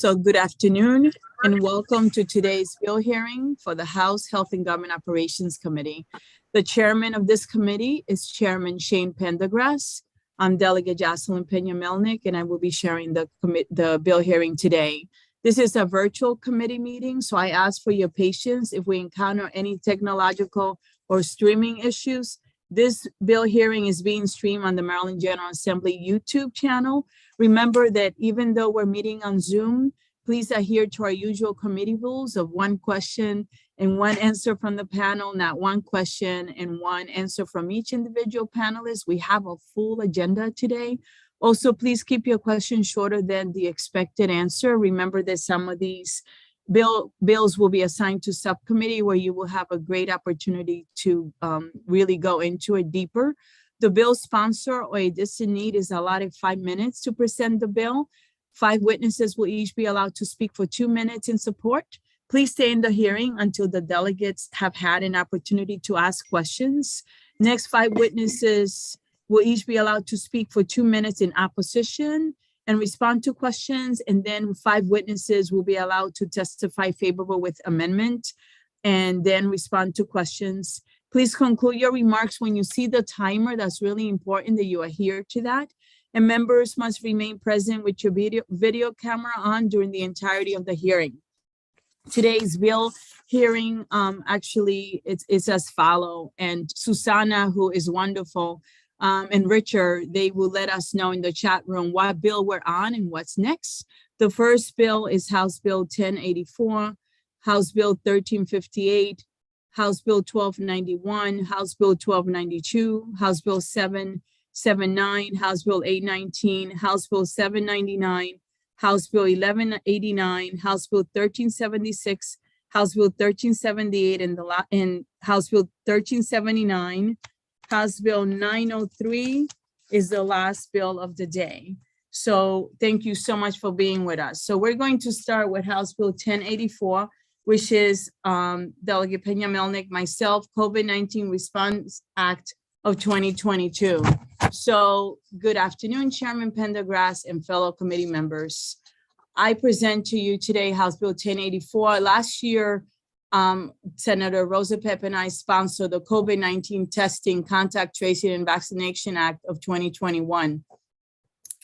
So good afternoon and welcome to today's bill hearing for the House Health and Government Operations Committee. The chairman of this committee is Chairman Shane Pendergrass. I'm Delegate Jocelyn Pena-Melnick, and I will be sharing the bill hearing today. This is a virtual committee meeting, so I ask for your patience if we encounter any technological or streaming issues. This bill hearing is being streamed on the Maryland General Assembly YouTube channel. Remember that even though we're meeting on Zoom, please adhere to our usual committee rules of one question and one answer from the panel, not one question and one answer from each individual panelist. We have a full agenda today. Also, please keep your questions shorter than the expected answer. Remember that some of these bills will be assigned to subcommittee where you will have a great opportunity to really go into it deeper. The bill sponsor or a designee is allotted 5 minutes to present the bill. 5 witnesses will each be allowed to speak for 2 minutes in support. Please stay in the hearing until the delegates have had an opportunity to ask questions. Next 5 witnesses will each be allowed to speak for 2 minutes in opposition and respond to questions. And then 5 witnesses will be allowed to testify favorable with amendment and then respond to questions. Please conclude your remarks when you see the timer. That's really important that you adhere to that. And members must remain present with your video camera on during the entirety of the hearing. Today's bill hearing, it's as follows. And Susanna, who is wonderful, and Richard, they will let us know in the chat room what bill we're on and what's next. The first bill is House Bill 1084, House Bill 1358, House Bill 1291, House Bill 1292, House Bill 779, House Bill 819, House Bill 799, House Bill 1189, House Bill 1376, House Bill 1378, and House Bill 1379. House Bill 903 is the last bill of the day. So thank you so much for being with us. So we're going to start with House Bill 1084, which is Delegate Pena-Melnick, myself, COVID-19 Response Act of 2022. So good afternoon, Chairman Pendergrass and fellow committee members. I present to you today House Bill 1084. Last year, Senator Rosa Pepe and I sponsored the COVID-19 Testing, Contact Tracing, and Vaccination Act of 2021.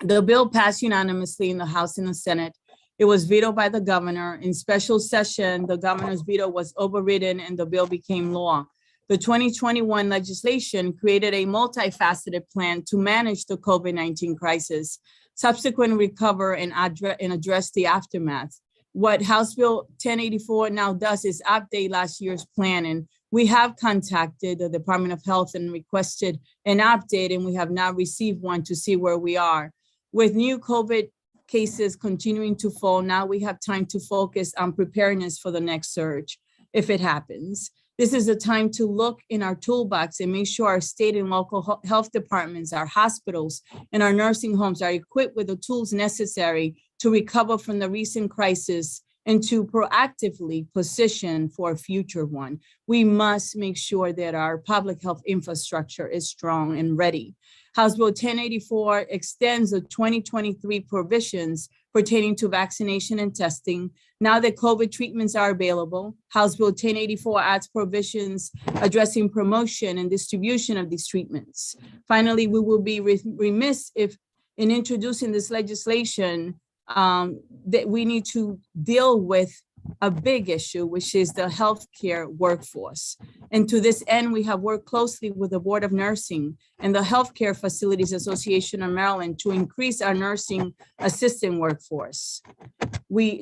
The bill passed unanimously in the House and the Senate. It was vetoed by the governor. In special session, the governor's veto was overridden and the bill became law. The 2021 legislation created a multifaceted plan to manage the COVID-19 crisis, subsequently recover and address the aftermath. What House Bill 1084 now does is update last year's plan, and we have contacted the Department of Health and requested an update, and we have now received one to see where we are. With new COVID cases continuing to fall, now we have time to focus on preparedness for the next surge, if it happens. This is a time to look in our toolbox and make sure our state and local health departments, our hospitals, and our nursing homes are equipped with the tools necessary to recover from the recent crisis and to proactively position for a future one. We must make sure that our public health infrastructure is strong and ready. House Bill 1084 extends the 2023 provisions pertaining to vaccination and testing. Now that COVID treatments are available, House Bill 1084 adds provisions addressing promotion and distribution of these treatments. Finally, we will be remiss if in introducing this legislation that we need to deal with a big issue, which is the healthcare workforce. And to this end, we have worked closely with the Board of Nursing and the Healthcare Facilities Association of Maryland to increase our nursing assistant workforce.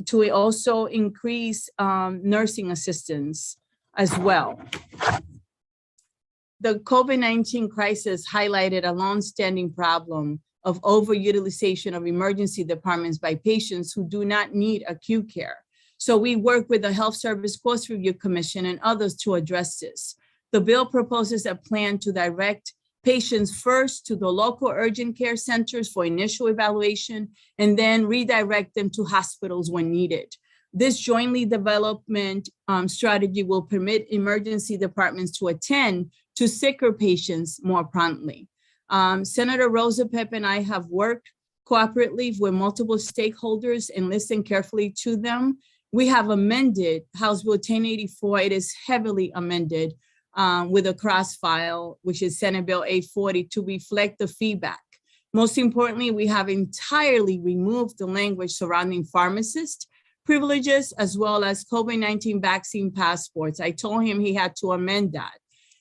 To also increase nursing assistants as well. The COVID-19 crisis highlighted a longstanding problem of overutilization of emergency departments by patients who do not need acute care. So we work with the Health Service Cost Review Commission and others to address this. The bill proposes a plan to direct patients first to the local urgent care centers for initial evaluation and then redirect them to hospitals when needed. This jointly development strategy will permit emergency departments to attend to sicker patients more promptly. Senator Rosa Pepe and I have worked cooperatively with multiple stakeholders and listen carefully to them. We have amended House Bill 1084. It is heavily amended with a cross file, which is Senate Bill 840, to reflect the feedback. Most importantly, we have entirely removed the language surrounding pharmacist privileges as well as COVID-19 vaccine passports. I told him he had to amend that.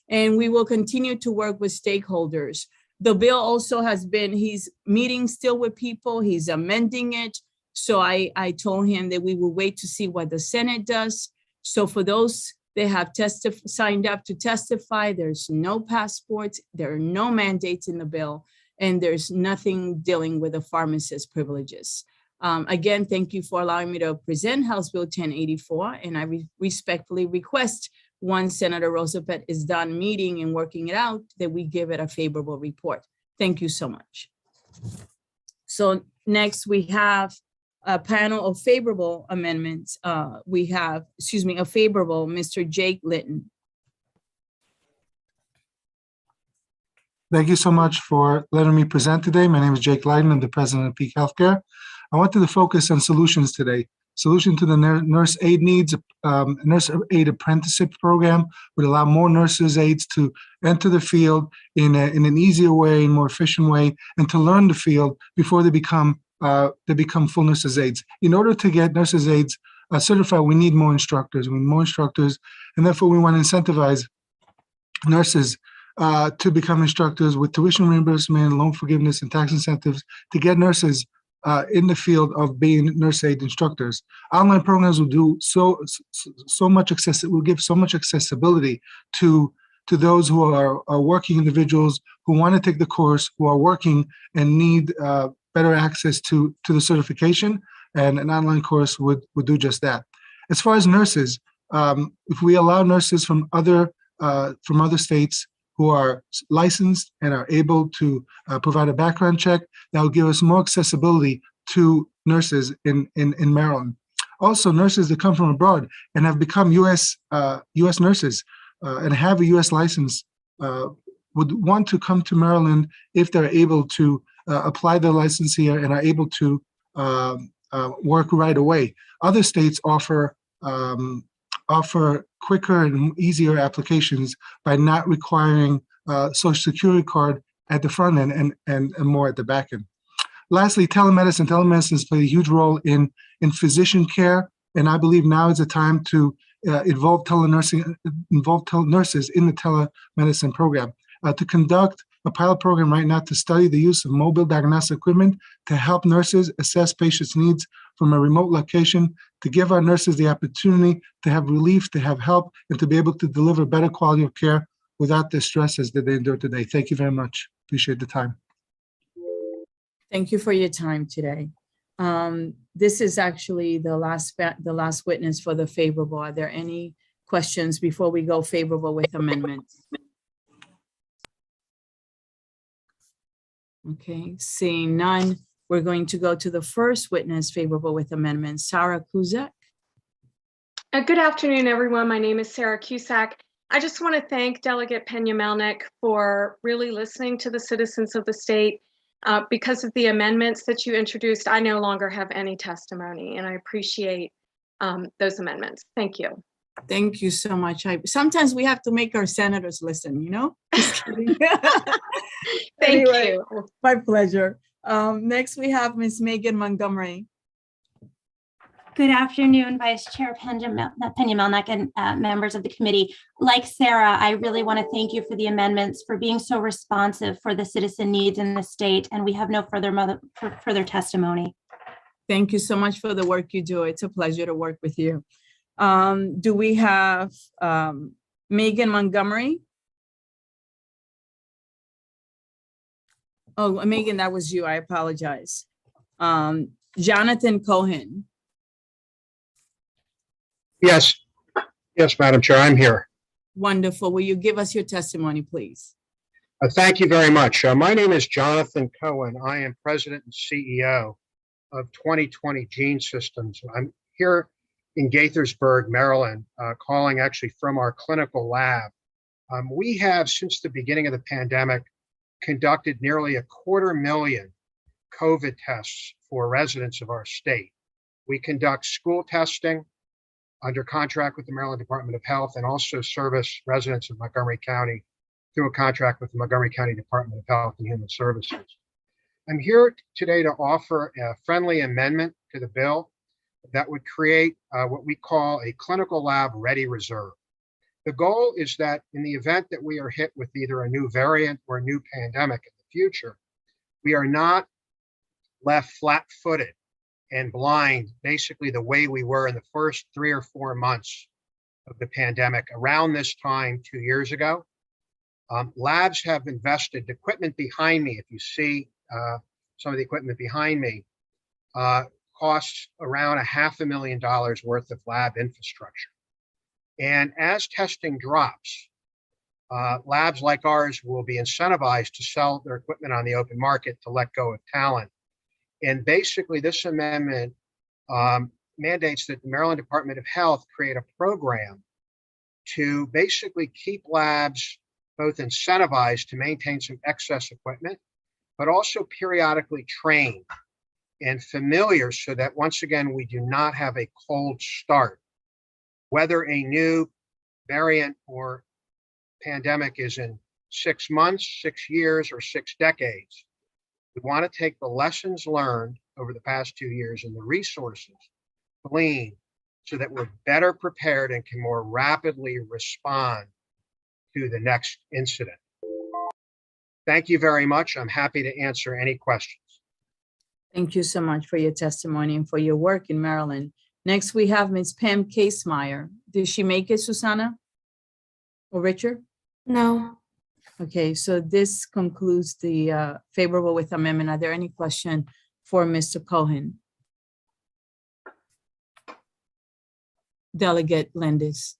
And we will continue to work with stakeholders. The bill also he's meeting still with people, he's amending it. So I told him that we will wait to see what the Senate does. So for those that have signed up to testify, there's no passports, there are no mandates in the bill, and there's nothing dealing with the pharmacist privileges. Again, thank you for allowing me to present House Bill 1084, and I respectfully request once Senator Roosevelt is done meeting and working it out, that we give it a favorable report. Thank you so much. So next we have a panel of favorable amendments. We have, a favorable Mr. Jake Litton. Thank you so much for letting me present today. My name is Jake Leiden. I'm the president of Peak Healthcare. I wanted to focus on solutions today. Solution to the nurse aid needs. Nurse aid apprenticeship program would allow more nurses aides to enter the field in an easier way, in a more efficient way, and to learn the field before they become full nurses aides. In order to get nurses aides certified, we need more instructors. We need more instructors, and therefore we want to incentivize nurses to become instructors with tuition reimbursement, loan forgiveness, and tax incentives to get nurses in the field of being nurse aid instructors. Online programs will do so much will give so much accessibility to those who are working individuals who want to take the course, who are working and need better access to the certification, and an online course would do just that. As far as nurses, if we allow nurses from other states who are licensed and are able to provide a background check, that will give us more accessibility to nurses in Maryland. Also, nurses that come from abroad and have become U.S. nurses and have a U.S. license would want to come to Maryland if they're able to apply their license here and are able to work right away. Other states offer quicker and easier applications by not requiring Social Security card at the front end and more at the back end. Lastly, telemedicine. Telemedicine has played a huge role in physician care, and I believe now is the time to involve nurses in the telemedicine program. To conduct a pilot program right now to study the use of mobile diagnostic equipment to help nurses assess patients' needs from a remote location, to give our nurses the opportunity to have relief, to have help, and to be able to deliver better quality of care without the stresses that they endure today. Thank you very much. Appreciate the time. Thank you for your time today. This is actually the last witness for the favorable. Are there any questions before we go favorable with amendments? Okay, seeing none, we're going to go to the first witness favorable with amendments, Sarah Cusack. Good afternoon, everyone. My name is Sarah Cusack. I just want to thank Delegate Pena-Melnick for really listening to the citizens of the state. Because of the amendments that you introduced, I no longer have any testimony, and I appreciate those amendments. Thank you. Thank you so much. Sometimes we have to make our senators listen, you know? Just kidding. Thank Anyway, you. My pleasure. Next, we have Ms. Megan Montgomery. Good afternoon, Vice Chair Pena-Melnick and members of the committee. Like Sarah, I really want to thank you for the amendments, for being so responsive for the citizen needs in the state, and we have no further testimony. Thank you so much for the work you do. It's a pleasure to work with you. Do we have Megan Montgomery? Oh, Megan, that was you. I apologize. Jonathan Cohen. Yes, Madam Chair, I'm here. Wonderful. Will you give us your testimony, please? Thank you very much. My name is Jonathan Cohen. I am President and CEO of 2020 Gene Systems. I'm here in Gaithersburg, Maryland, calling actually from our clinical lab. We have, since the beginning of the pandemic, conducted nearly 250,000 COVID tests for residents of our state. We conduct school testing under contract with the Maryland Department of Health and also service residents of Montgomery County through a contract with the Montgomery County Department of Health and Human Services. I'm here today to offer a friendly amendment to the bill that would create what we call a clinical lab ready reserve. The goal is that in the event that we are hit with either a new variant or a new pandemic in the future, we are not left flat-footed and blind, basically the way we were in the first 3 or 4 months of the pandemic around this time 2 years ago. Labs have invested equipment behind me. If you see some of the equipment behind me, costs around $500,000 worth of lab infrastructure. And as testing drops, labs like ours will be incentivized to sell their equipment on the open market to let go of talent. And basically, this amendment mandates that the Maryland Department of Health create a program to basically keep labs both incentivized to maintain some excess equipment, but also periodically trained and familiar so that once again, we do not have a cold start. Whether a new variant or pandemic is in 6 months, 6 years, or 6 decades, we want to take the lessons learned over the past 2 years and the resources gleaned so that we're better prepared and can more rapidly respond to the next incident. Thank you very much. I'm happy to answer any questions. Thank you so much for your testimony and for your work in Maryland. Next, we have Ms. Pam Casemeyer. Did she make it, Susanna or Richard? No. Okay, so this concludes the favorable with amendment. Are there any questions for Mr. Cohen? Delegate Landis.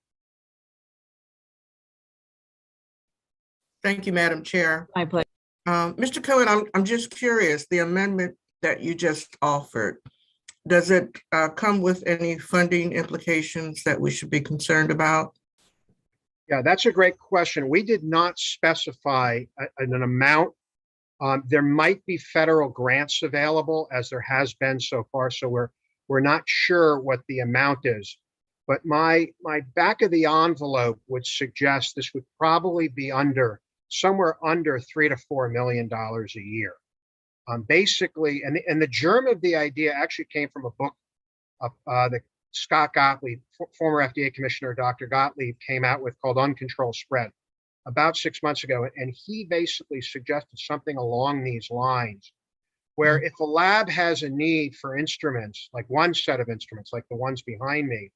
Thank you, Madam Chair. My pleasure. Mr. Cohen, I'm just curious, the amendment that you just offered, does it come with any funding implications that we should be concerned about? Yeah, that's a great question. We did not specify an amount. There might be federal grants available, as there has been so far, so we're not sure what the amount is. But my back of the envelope would suggest this would probably be somewhere under $3 to $4 million a year. Basically, and the germ of the idea actually came from a book that Scott Gottlieb, former FDA Commissioner Dr. Gottlieb, came out with called Uncontrolled Spread about 6 months ago. And he basically suggested something along these lines, where if a lab has a need for instruments, like one set of instruments, like the ones behind me,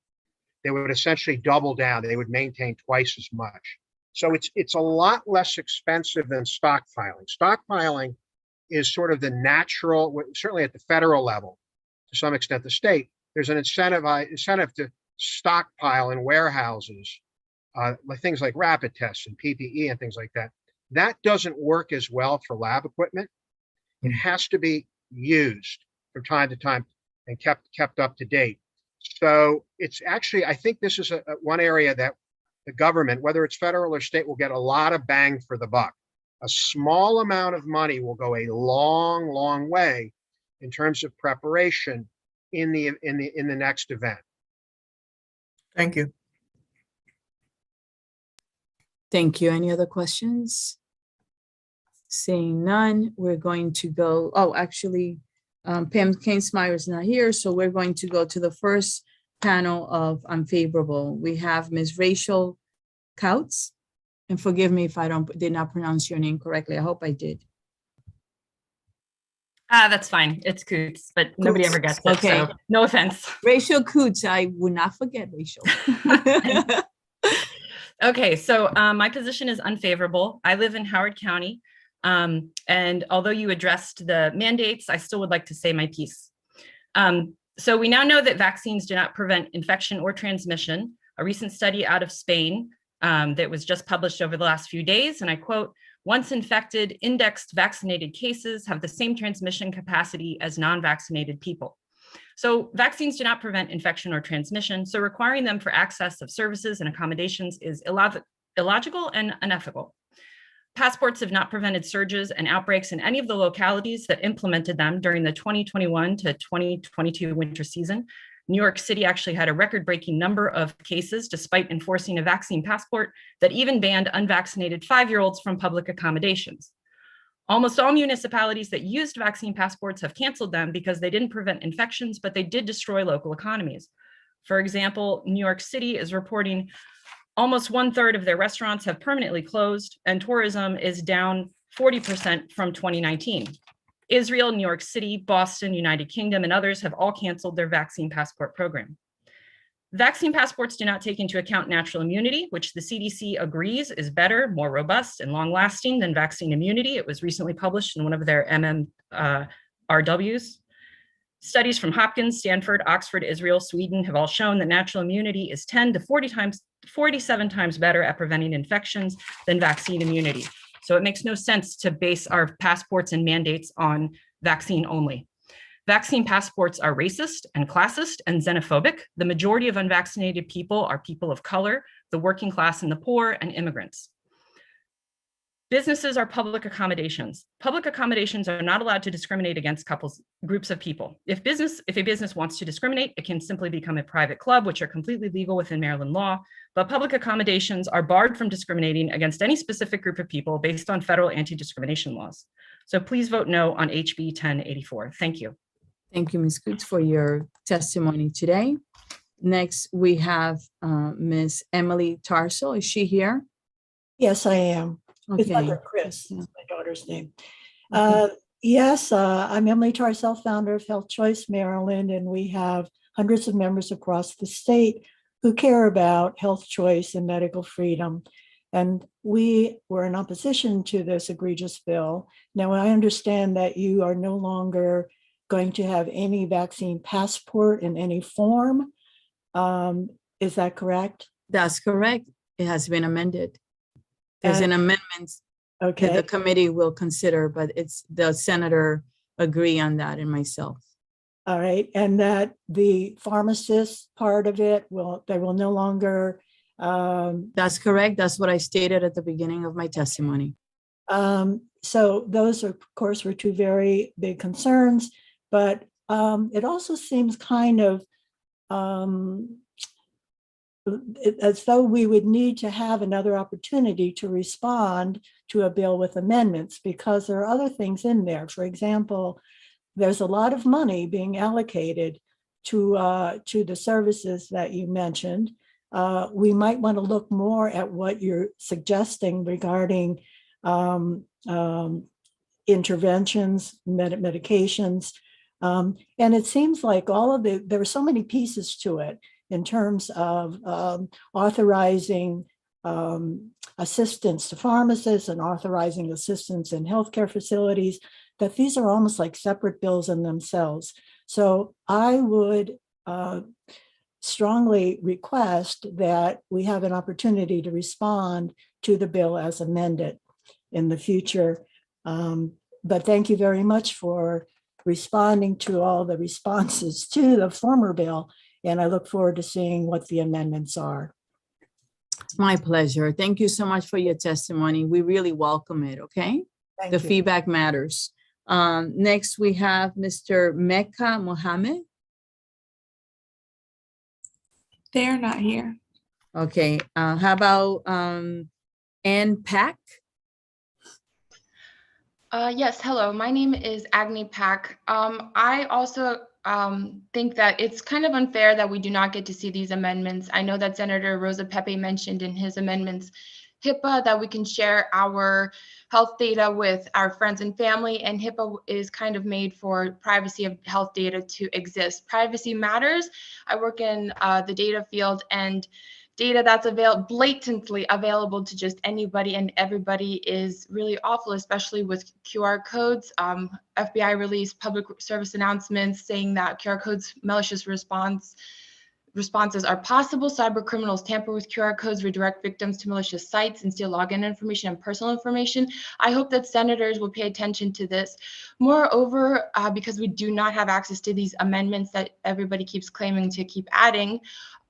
they would essentially double down. They would maintain twice as much. So it's a lot less expensive than stockpiling. Stockpiling is sort of the natural, certainly at the federal level, to some extent the state, there's an incentive to stockpile in warehouses, things like rapid tests and PPE and things like that. That doesn't work as well for lab equipment. It has to be used from time to time and kept up to date. So it's actually, I think this is one area that the government, whether it's federal or state, will get a lot of bang for the buck. A small amount of money will go a long, long way in terms of preparation in the next event. Thank you. Thank you. Any other questions? Seeing none, we're going to go, actually, Pam Casemeyer is not here, so we're going to go to the first panel of unfavorable. We have Ms. Rachel Couts, and forgive me if I did not pronounce your name correctly. I hope I did. That's fine. It's Coots, but nobody ever gets it. Okay. So no offense. Rachel Coots, I will not forget Rachel. Okay, so my position is unfavorable. I live in Howard County. And although you addressed the mandates, I still would like to say my piece. So we now know that vaccines do not prevent infection or transmission. A recent study out of Spain that was just published over the last few days, and I quote, "Once infected, indexed vaccinated cases have the same transmission capacity as non-vaccinated people." So vaccines do not prevent infection or transmission, so requiring them for access of services and accommodations is illogical and unethical. Passports have not prevented surges and outbreaks in any of the localities that implemented them during the 2021 to 2022 winter season. New York City actually had a record-breaking number of cases despite enforcing a vaccine passport that even banned unvaccinated 5-year-olds from public accommodations. Almost all municipalities that used vaccine passports have canceled them because they didn't prevent infections, but they did destroy local economies. For example, New York City is reporting almost 1/3 of their restaurants have permanently closed, and tourism is down 40% from 2019. Israel, New York City, Boston, United Kingdom, and others have all canceled their vaccine passport program. Vaccine passports do not take into account natural immunity, which the CDC agrees is better, more robust, and long-lasting than vaccine immunity. It was recently published in one of their MMRWs. Studies from Hopkins, Stanford, Oxford, Israel, Sweden have all shown that natural immunity is 10 to 47 times better at preventing infections than vaccine immunity. So it makes no sense to base our passports and mandates on vaccine only. Vaccine passports are racist and classist and xenophobic. The majority of unvaccinated people are people of color, the working class and the poor, and immigrants. Businesses are public accommodations. Public accommodations are not allowed to discriminate against groups of people. If a business wants to discriminate, it can simply become a private club, which are completely legal within Maryland law, but public accommodations are barred from discriminating against any specific group of people based on federal anti-discrimination laws. So please vote no on HB 1084. Thank you. Thank you, Ms. Coots, for your testimony today. Next, we have Ms. Emily Tarso. Is she here? Yes, I am. It's Okay. under Chris, Yeah. is my daughter's name. Okay. Yes, I'm Emily Tarcell, founder of Health Choice Maryland, and we have hundreds of members across the state who care about health choice and medical freedom. And we were in opposition to this egregious bill. Now, I understand that you are no longer going to have any vaccine passport in any form. Is that correct? That's correct. It has been amended. There's an amendment that the Okay, committee will consider, but it's the senator agree on that and myself. all right. And that the pharmacist part of it they will no longer, That's correct. That's what I stated at the beginning of my testimony. so those are, of course, were two very big concerns, but it also seems kind of as though we would need to have another opportunity to respond to a bill with amendments, because there are other things in there. For example, there's a lot of money being allocated to the services that you mentioned. We might want to look more at what you're suggesting regarding interventions, medications. And it seems like there are so many pieces to it in terms of authorizing assistance to pharmacists and authorizing assistance in healthcare facilities, that these are almost like separate bills in themselves. So I would strongly request that we have an opportunity to respond to the bill as amended in the future. But thank you very much for responding to all the responses to the former bill. And I look forward to seeing what the amendments are. It's my pleasure. Thank you so much for your testimony. We really welcome it, okay? Thank The you. feedback matters. Next, we have Mr. Mecca Mohammed. They're not here. Okay, how about Ann Pack? Yes, hello. My name is Agni Pak. I also think that it's kind of unfair that we do not get to see these amendments. I know that Senator Rosa Pepe mentioned in his amendments HIPAA, that we can share our health data with our friends and family, and HIPAA is kind of made for privacy of health data to exist. Privacy matters. I work in the data field, and data that's blatantly available to just anybody and everybody is really awful, especially with QR codes. FBI released public service announcements saying that QR codes malicious response responses are possible. Cyber criminals tamper with QR codes, redirect victims to malicious sites, and steal login information and personal information. I hope that senators will pay attention to this. Moreover, because we do not have access to these amendments that everybody keeps claiming to keep adding,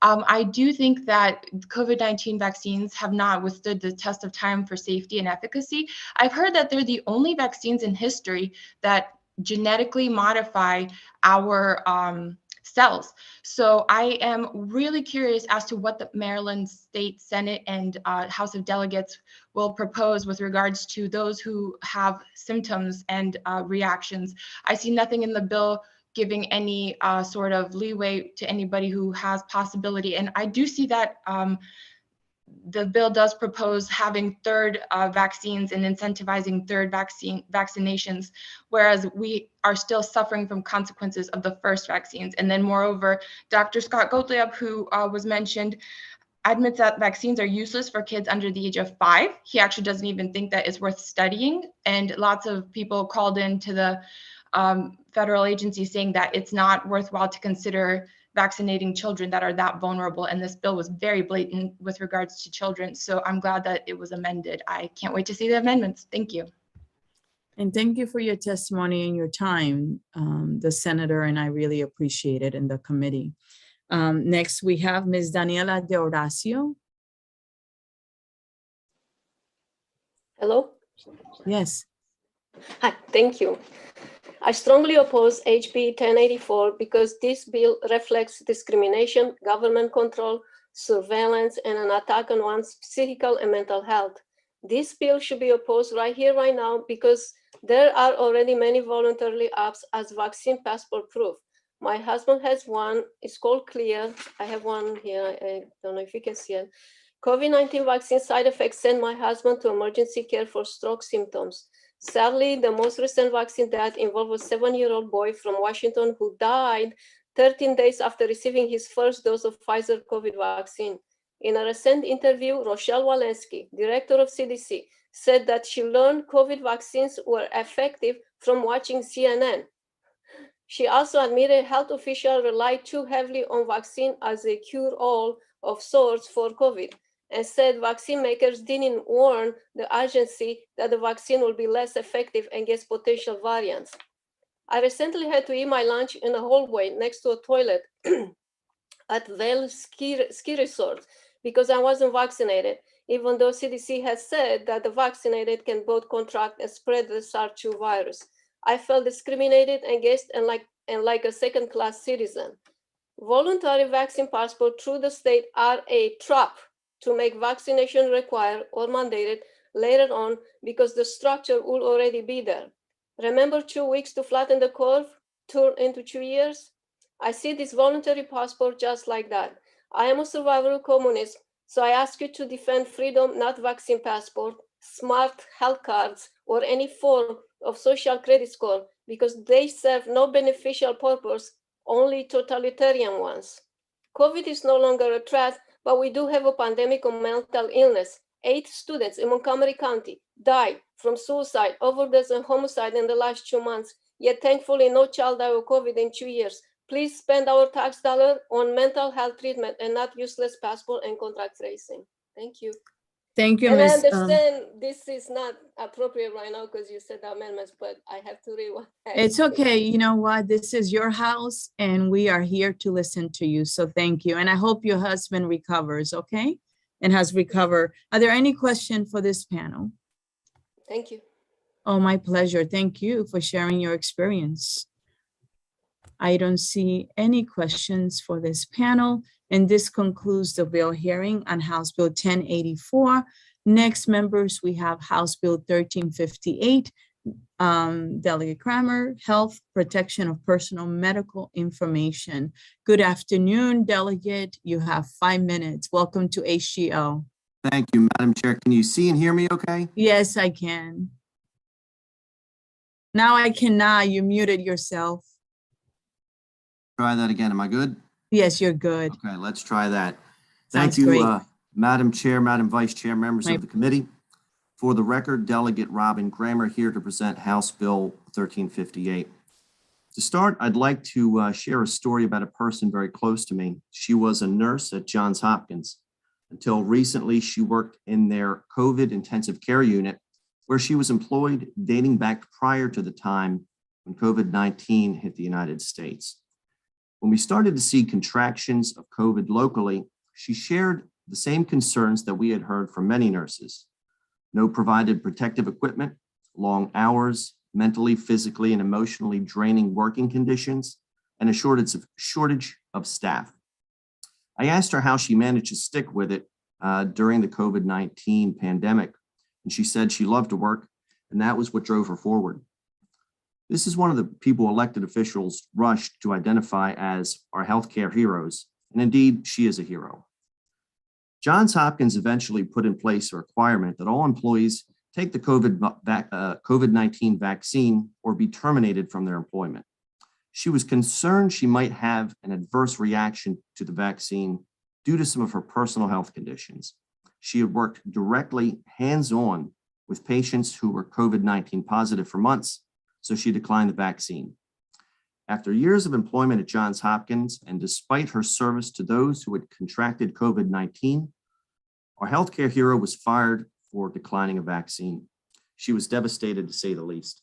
I do think that COVID-19 vaccines have not withstood the test of time for safety and efficacy. I've heard that they're the only vaccines in history that genetically modify our cells. So I am really curious as to what the Maryland State Senate and House of Delegates will propose with regards to those who have symptoms and reactions. I see nothing in the bill giving any sort of leeway to anybody who has possibility. And I do see that the bill does propose having third vaccines and incentivizing third vaccinations, whereas we are still suffering from consequences of the first vaccines. And then moreover, Dr. Scott Gottlieb, who was mentioned, admits that vaccines are useless for kids under the age of 5. He actually doesn't even think that it's worth studying. And lots of people called into the federal agency saying that it's not worthwhile to consider vaccinating children that are that vulnerable. And this bill was very blatant with regards to children. So I'm glad that it was amended. I can't wait to see the amendments. Thank you. And thank you for your testimony and your time, the senator, and I really appreciate it in the committee. Next, we have Ms. Daniela De Horacio. Hello? Yes. Hi, thank you. I strongly oppose HB 1084 because this bill reflects discrimination, government control, surveillance, and an attack on one's physical and mental health. This bill should be opposed right here, right now, because there are already many voluntary apps as vaccine passport proof. My husband has one, it's called Clear. I have one here, I don't know if you can see it. COVID-19 vaccine side effects sent my husband to emergency care for stroke symptoms. Sadly, the most recent vaccine death involved a 7-year-old boy from Washington who died 13 days after receiving his first dose of Pfizer COVID vaccine. In a recent interview, Rochelle Walensky, director of CDC, said that she learned COVID vaccines were effective from watching CNN. She also admitted health officials relied too heavily on vaccine as a cure-all of sorts for COVID, and said vaccine makers didn't warn the agency that the vaccine will be less effective against potential variants. I recently had to eat my lunch in a hallway next to a toilet at Vail ski resort because I wasn't vaccinated, even though CDC has said that the vaccinated can both contract and spread the SARS-2 virus. I felt discriminated against and like a second-class citizen. Voluntary vaccine passport through the state are a trap to make vaccination required or mandated later on because the structure will already be there. Remember 2 weeks to flatten the curve, turn into 2 years? I see this voluntary passport just like that. I am a survivor of communism, so I ask you to defend freedom, not vaccine passport, smart health cards, or any form of social credit score, because they serve no beneficial purpose, only totalitarian ones. COVID is no longer a threat, but we do have a pandemic of mental illness. 8 students in Montgomery County died from suicide, overdose, and homicide in the last 2 months. Yet thankfully, no child died of COVID in 2 years. Please spend our tax dollar on mental health treatment and not useless passport and contact tracing. Thank you. Thank you, And I Ms. understand this is not appropriate right now because you said amendments, but I have to read what It's okay. You know what? This is your house and we are here to listen to you. So thank you. And I hope your husband recovers, okay? And has recovered. Are there any questions for this panel? Thank you. Oh, my pleasure. Thank you for sharing your experience. I don't see any questions for this panel. And this concludes the bill hearing on House Bill 1084. Next, members, we have House Bill 1358. Delegate Kramer, Health Protection of Personal Medical Information. Good afternoon, Delegate. You have 5 minutes. Welcome to HGO. Thank you, Madam Chair. Can you see and hear me okay? Yes, I can. Now I cannot. You muted yourself. Try that again. Am I good? Yes, you're good. Okay, let's try that. Sounds Thank you, great. Madam Chair, Madam Vice Chair, members of the committee. For the record, Delegate Robin Kramer here to present House Bill 1358. To start, I'd like to share a story about a person very close to me. She was a nurse at Johns Hopkins. Until recently, she worked in their COVID intensive care unit, where she was employed dating back prior to the time when COVID-19 hit the United States. When we started to see contractions of COVID locally, she shared the same concerns that we had heard from many nurses. No provided protective equipment, long hours, mentally, physically, and emotionally draining working conditions, and a shortage of staff. I asked her how she managed to stick with it during the COVID-19 pandemic, and she said she loved to work, and that was what drove her forward. This is one of the people elected officials rushed to identify as our healthcare heroes, and indeed, she is a hero. Johns Hopkins eventually put in place a requirement that all employees take the COVID-19 vaccine or be terminated from their employment. She was concerned she might have an adverse reaction to the vaccine due to some of her personal health conditions. She had worked directly hands-on with patients who were COVID-19 positive for months, so she declined the vaccine. After years of employment at Johns Hopkins, and despite her service to those who had contracted COVID-19, our healthcare hero was fired for declining a vaccine. She was devastated, to say the least.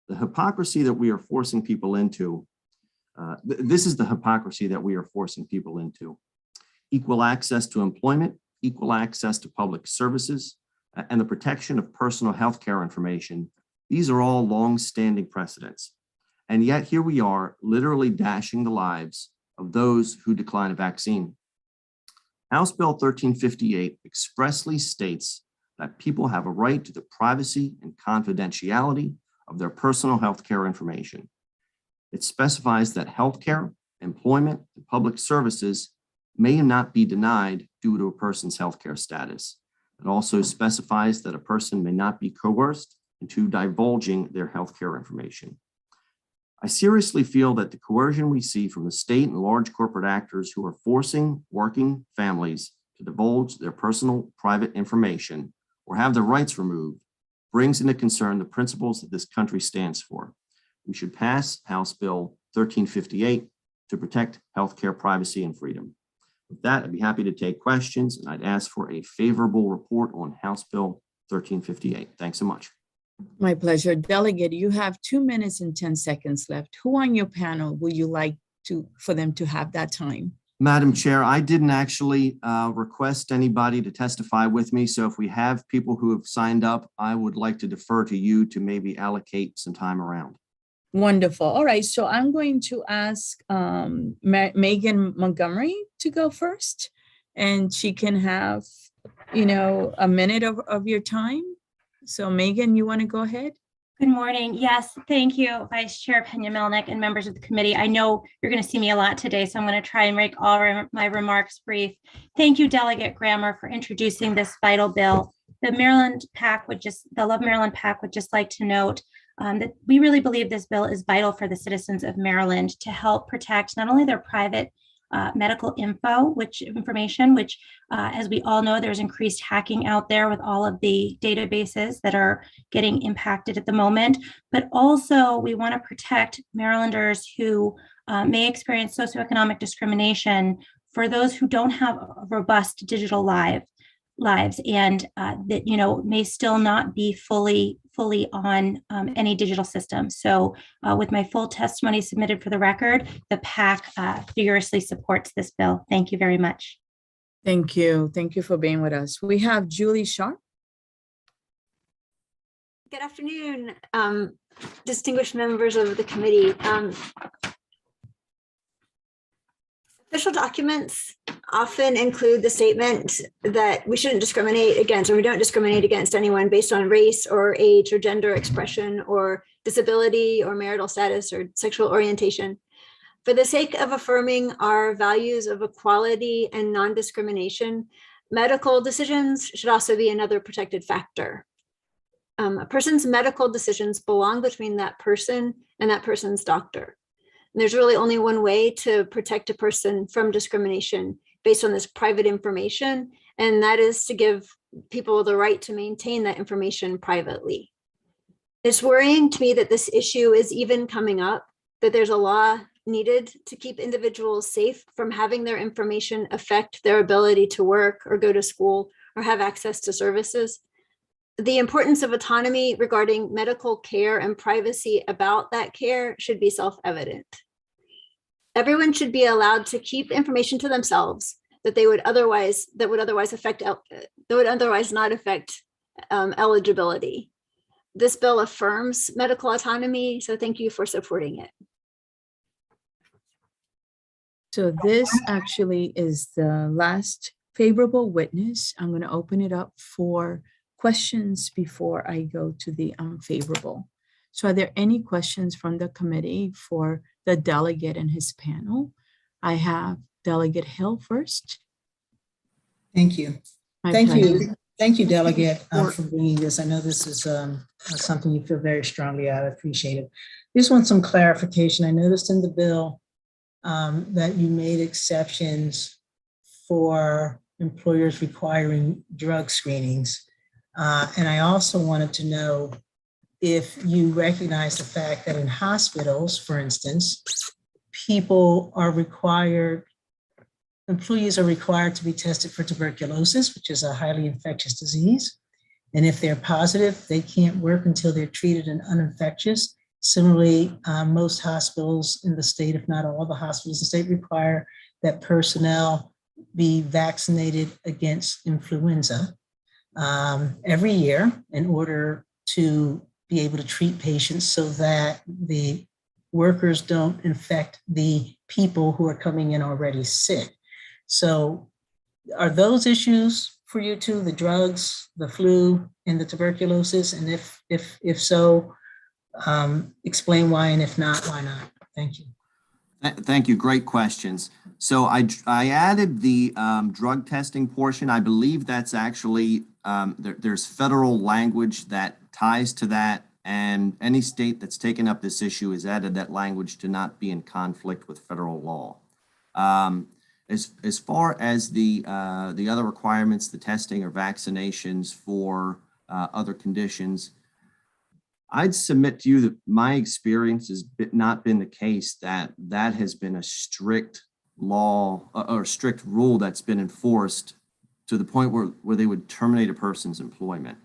The hypocrisy that we are forcing people into, this is the hypocrisy that we are forcing people into. Equal access to employment, equal access to public services, and the protection of personal healthcare information. These are all long-standing precedents. And yet here we are, literally dashing the lives of those who decline a vaccine. House Bill 1358 expressly states that people have a right to the privacy and confidentiality of their personal healthcare information. It specifies that healthcare, employment, and public services may not be denied due to a person's healthcare status. It also specifies that a person may not be coerced into divulging their healthcare information. I seriously feel that the coercion we see from the state and large corporate actors who are forcing working families to divulge their personal private information or have their rights removed brings into concern the principles that this country stands for. We should pass House Bill 1358 to protect healthcare privacy and freedom. With that, I'd be happy to take questions, and I'd ask for a favorable report on House Bill 1358. Thanks so much. My pleasure. Delegate, you have 2 minutes and 10 seconds left. Who on your panel would you like for them to have that time? Madam Chair, I didn't actually request anybody to testify with me. So if we have people who have signed up, I would like to defer to you to maybe allocate some time around. Wonderful. All right. So I'm going to ask Megan Montgomery to go first, and she can have, a minute of your time. So Megan, you want to go ahead? Good morning. Yes, thank you, Vice Chair Peña-Melnyk and members of the committee. I know you're going to see me a lot today, so I'm going to try and make all my remarks brief. Thank you, Delegate Grammer, for introducing this vital bill. The Love Maryland PAC would just like to note that we really believe this bill is vital for the citizens of Maryland to help protect not only their private medical information, which as we all know, there's increased hacking out there with all of the databases that are getting impacted at the moment, but also we want to protect Marylanders who may experience socioeconomic discrimination for those who don't have robust digital lives and that may still not be fully on any digital system. So with my full testimony submitted for the record, the PAC vigorously supports this bill. Thank you very much. Thank you. Thank you for being with us. We have Julie Sharp. Good afternoon, distinguished members of the committee. Official documents often include the statement that we shouldn't discriminate against, or we don't discriminate against anyone based on race or age or gender expression or disability or marital status or sexual orientation. For the sake of affirming our values of equality and non-discrimination, medical decisions should also be another protected factor. A person's medical decisions belong between that person and that person's doctor. And there's really only one way to protect a person from discrimination based on this private information, and that is to give people the right to maintain that information privately. It's worrying to me that this issue is even coming up. that there's a law needed to keep individuals safe from having their information affect their ability to work or go to school or have access to services. The importance of autonomy regarding medical care and privacy about that care should be self-evident. Everyone should be allowed to keep information to themselves that would otherwise not affect eligibility. This bill affirms medical autonomy, so thank you for supporting it. So this actually is the last favorable witness. I'm going to open it up for questions before I go to the unfavorable. So are there any questions from the committee for the delegate and his panel? I have Delegate Hill first. Thank you. Thank you, Delegate, for bringing this. I know this is something you feel very strongly about. I appreciate it. Just want some clarification. I noticed in the bill that you made exceptions for employers requiring drug screenings. And I also wanted to know if you recognize the fact that in hospitals, for instance, employees are required to be tested for tuberculosis, which is a highly infectious disease. And if they're positive, they can't work until they're treated and uninfectious. Similarly, most hospitals in the state, if not all the hospitals in the state, require that personnel be vaccinated against influenza every year in order to be able to treat patients so that the workers don't infect the people who are coming in already sick. So are those issues for you too, the drugs, the flu, and the tuberculosis? And if so, explain why, and if not, why not? Thank you. Thank you. Great questions. So I added the drug testing portion. I believe that's actually, there's federal language that ties to that, and any state that's taken up this issue has added that language to not be in conflict with federal law. As far as the other requirements, the testing or vaccinations for other conditions, I'd submit to you that my experience has not been the case that has been a strict law or strict rule that's been enforced to the point where they would terminate a person's employment.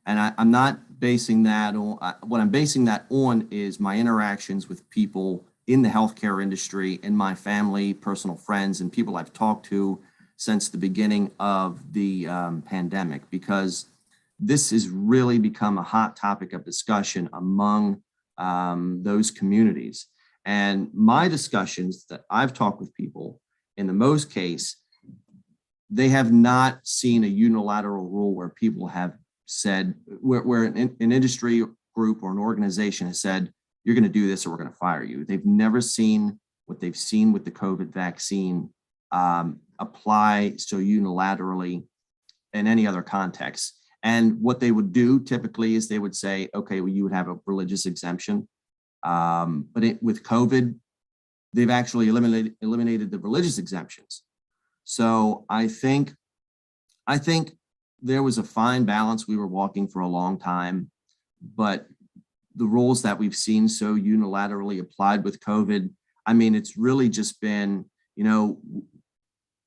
And I'm not basing that on, what I'm basing that on is my interactions with people in the healthcare industry, in my family, personal friends, and people I've talked to since the beginning of the pandemic, because this has really become a hot topic of discussion among those communities. And my discussions that I've talked with people, in the most case, they have not seen a unilateral rule where people have said, where an industry group or an organization has said, you're going to do this or we're going to fire you. They've never seen what they've seen with the COVID vaccine apply so unilaterally in any other context. And what they would do typically is they would say, okay, well, you would have a religious exemption. But with COVID, they've actually eliminated the religious exemptions. So I think there was a fine balance we were walking for a long time, but the rules that we've seen so unilaterally applied with COVID, I mean, it's really just been,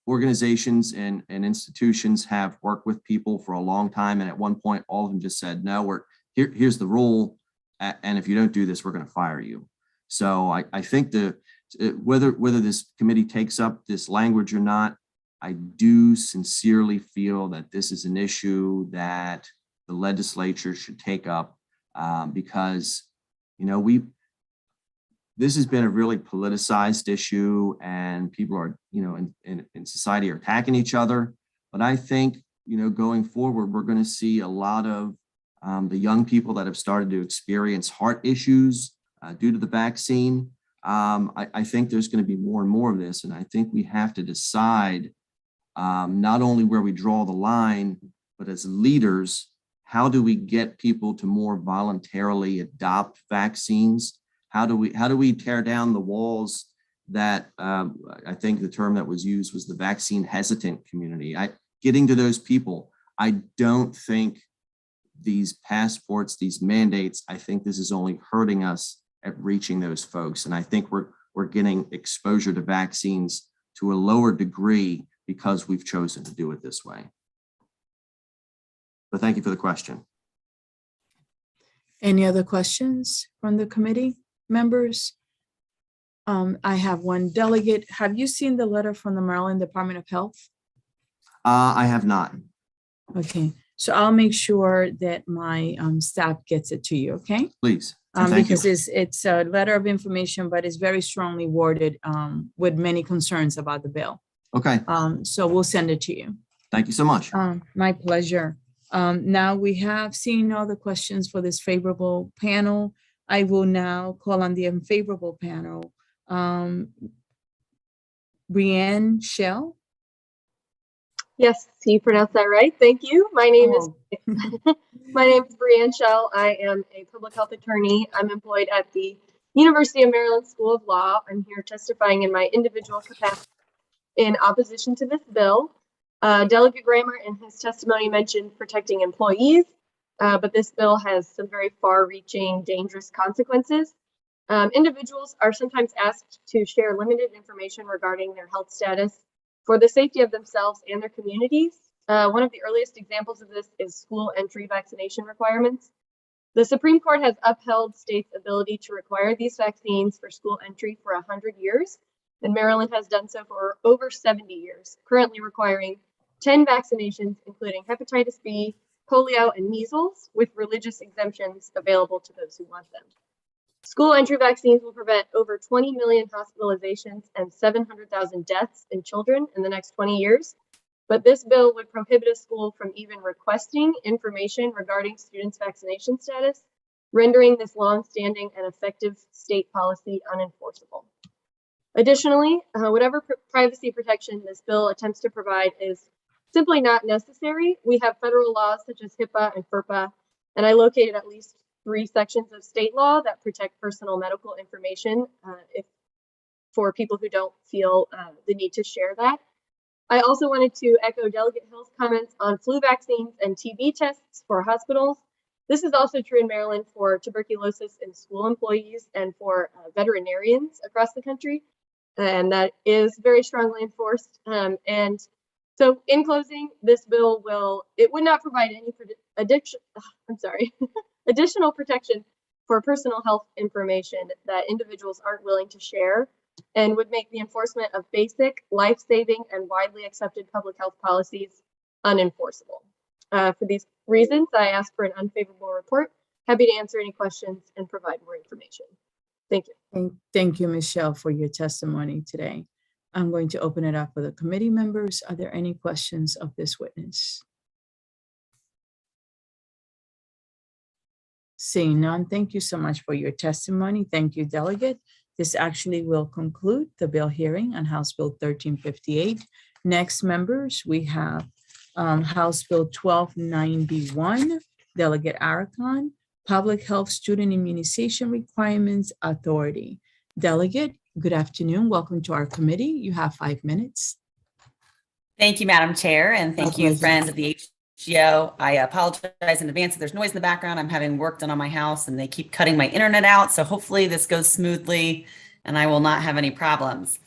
organizations and institutions have worked with people for a long time. And at one point, all of them just said, no, here's the rule. And if you don't do this, we're going to fire you. So I think whether this committee takes up this language or not, I do sincerely feel that this is an issue that the legislature should take up because, this has been a really politicized issue and people are, in society are attacking each other. But I think, going forward, we're going to see a lot of the young people that have started to experience heart issues due to the vaccine. I think there's going to be more and more of this. And I think we have to decide not only where we draw the line, but as leaders, how do we get people to more voluntarily adopt vaccines? How do we tear down the walls that I think the term that was used was the vaccine hesitant community? Getting to those people, I don't think these passports, these mandates, I think this is only hurting us at reaching those folks. And I think we're getting exposure to vaccines to a lower degree because we've chosen to do it this way. But thank you for the question. Any other questions from the committee members? I have one delegate. Have you seen the letter from the Maryland Department of Health? I have not. Okay, so I'll make sure that my staff gets it to you, okay? Please. Thank Because you. it's a letter of information, but it's very strongly worded with many concerns about the bill. Okay. So we'll send it to you. Thank you so much. My pleasure. Now we have seen all the questions for this favorable panel. I will now call on the unfavorable panel. Brianne Shell. Yes, you pronounced that right. Thank you. My name is Brianne Shell. I am a public health attorney. I'm employed at the University of Maryland School of Law. I'm here testifying in my individual capacity in opposition to this bill. Delegate Grammer in his testimony mentioned protecting employees, but this bill has some very far-reaching, dangerous consequences. Individuals are sometimes asked to share limited information regarding their health status for the safety of themselves and their communities. One of the earliest examples of this is school entry vaccination requirements. The Supreme Court has upheld states' ability to require these vaccines for school entry for 100 years, and Maryland has done so for over 70 years, currently requiring 10 vaccinations, including hepatitis B, polio, and measles, with religious exemptions available to those who want them. School entry vaccines will prevent over 20 million hospitalizations and 700,000 deaths in children in the next 20 years. But this bill would prohibit a school from even requesting information regarding students' vaccination status, rendering this long-standing and effective state policy unenforceable. Additionally, whatever privacy protection this bill attempts to provide is simply not necessary. We have federal laws such as HIPAA and FERPA, and I located at least 3 sections of state law that protect personal medical information for people who don't feel the need to share that. I also wanted to echo Delegate Hill's comments on flu vaccines and TB tests for hospitals. This is also true in Maryland for tuberculosis in school employees and for veterinarians across the country, and that is very strongly enforced. And so in closing, this bill would not provide any additional protection for personal health information that individuals aren't willing to share, and would make the enforcement of basic, life-saving, and widely accepted public health policies unenforceable. For these reasons, I ask for an unfavorable report. Happy to answer any questions and provide more information. Thank you. Thank you, Michelle, for your testimony today. I'm going to open it up for the committee members. Are there any questions of this witness? Seeing none, thank you so much for your testimony. Thank you, Delegate. This actually will conclude the bill hearing on House Bill 1358. Next, members, we have House Bill 1291, Delegate Arakan, Public Health Student Immunization Requirements Authority. Delegate, good afternoon. Welcome to our committee. You have 5 minutes. Thank you, Madam Chair, and thank you, friends of the HGO. I apologize in advance if there's noise in the background. I'm having work done on my house and they keep cutting my internet out. So hopefully this goes smoothly and I will not have any problems.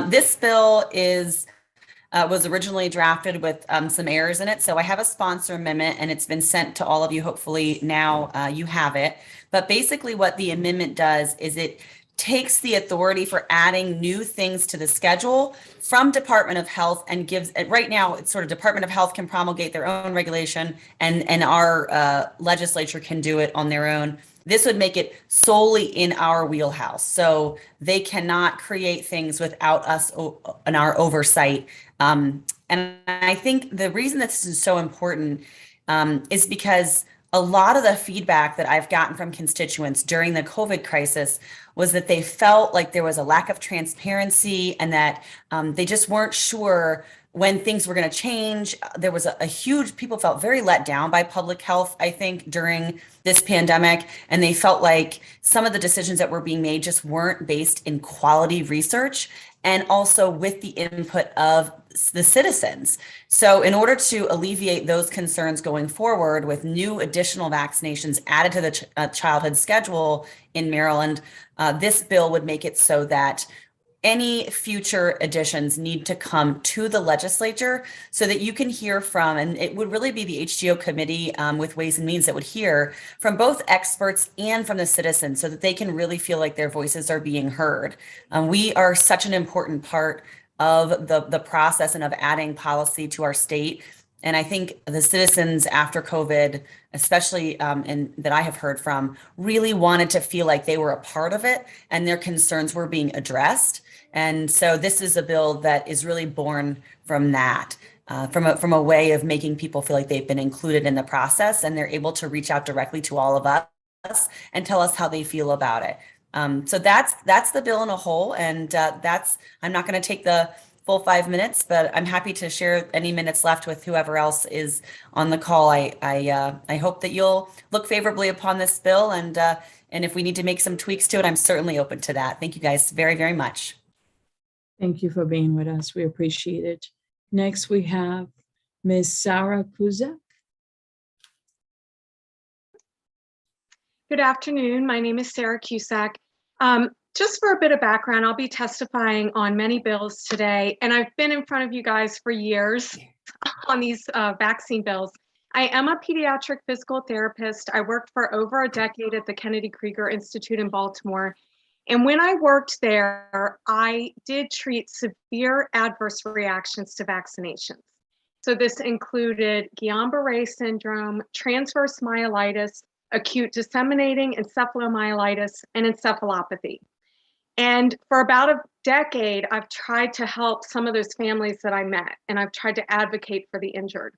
This bill was originally drafted with some errors in it. So I have a sponsor amendment and it's been sent to all of you. Hopefully now you have it. But basically what the amendment does is it takes the authority for adding new things to the schedule from Department of Health and gives it right now. It's sort of Department of Health can promulgate their own regulation and our legislature can do it on their own. This would make it solely in our wheelhouse. So they cannot create things without us and our oversight. And I think the reason that this is so important is because a lot of the feedback that I've gotten from constituents during the COVID crisis was that they felt like there was a lack of transparency and that they just weren't sure when things were going to change. There was a huge, people felt very let down by public health, I think, during this pandemic. And they felt like some of the decisions that were being made just weren't based in quality research and also with the input of the citizens. So in order to alleviate those concerns going forward with new additional vaccinations added to the childhood schedule in Maryland, this bill would make it so that any future additions need to come to the legislature so that you can hear from, and it would really be the HGO committee with Ways and Means that would hear from both experts and from the citizens so that they can really feel like their voices are being heard. We are such an important part of the process and of adding policy to our state. And I think the citizens after COVID, especially and that I have heard from, really wanted to feel like they were a part of it and their concerns were being addressed. And so this is a bill that is really born from that, from a way of making people feel like they've been included in the process and they're able to reach out directly to all of us and tell us how they feel about it. So that's the bill in a whole. And I'm not going to take the full 5 minutes, but I'm happy to share any minutes left with whoever else is on the call. I hope that you'll look favorably upon this bill. And if we need to make some tweaks to it, I'm certainly open to that. Thank you guys very, very much. Thank you for being with us. We appreciate it. Next, we have Ms. Sarah Cusack. Good afternoon. My name is Sarah Cusack. Just for a bit of background, I'll be testifying on many bills today, and I've been in front of you guys for years on these vaccine bills. I am a pediatric physical therapist. I worked for over a decade at the Kennedy Krieger Institute in Baltimore. And when I worked there, I did treat severe adverse reactions to vaccinations. So this included Guillain-Barré syndrome, transverse myelitis, acute disseminating encephalomyelitis, and encephalopathy. And for about a decade, I've tried to help some of those families that I met, and I've tried to advocate for the injured.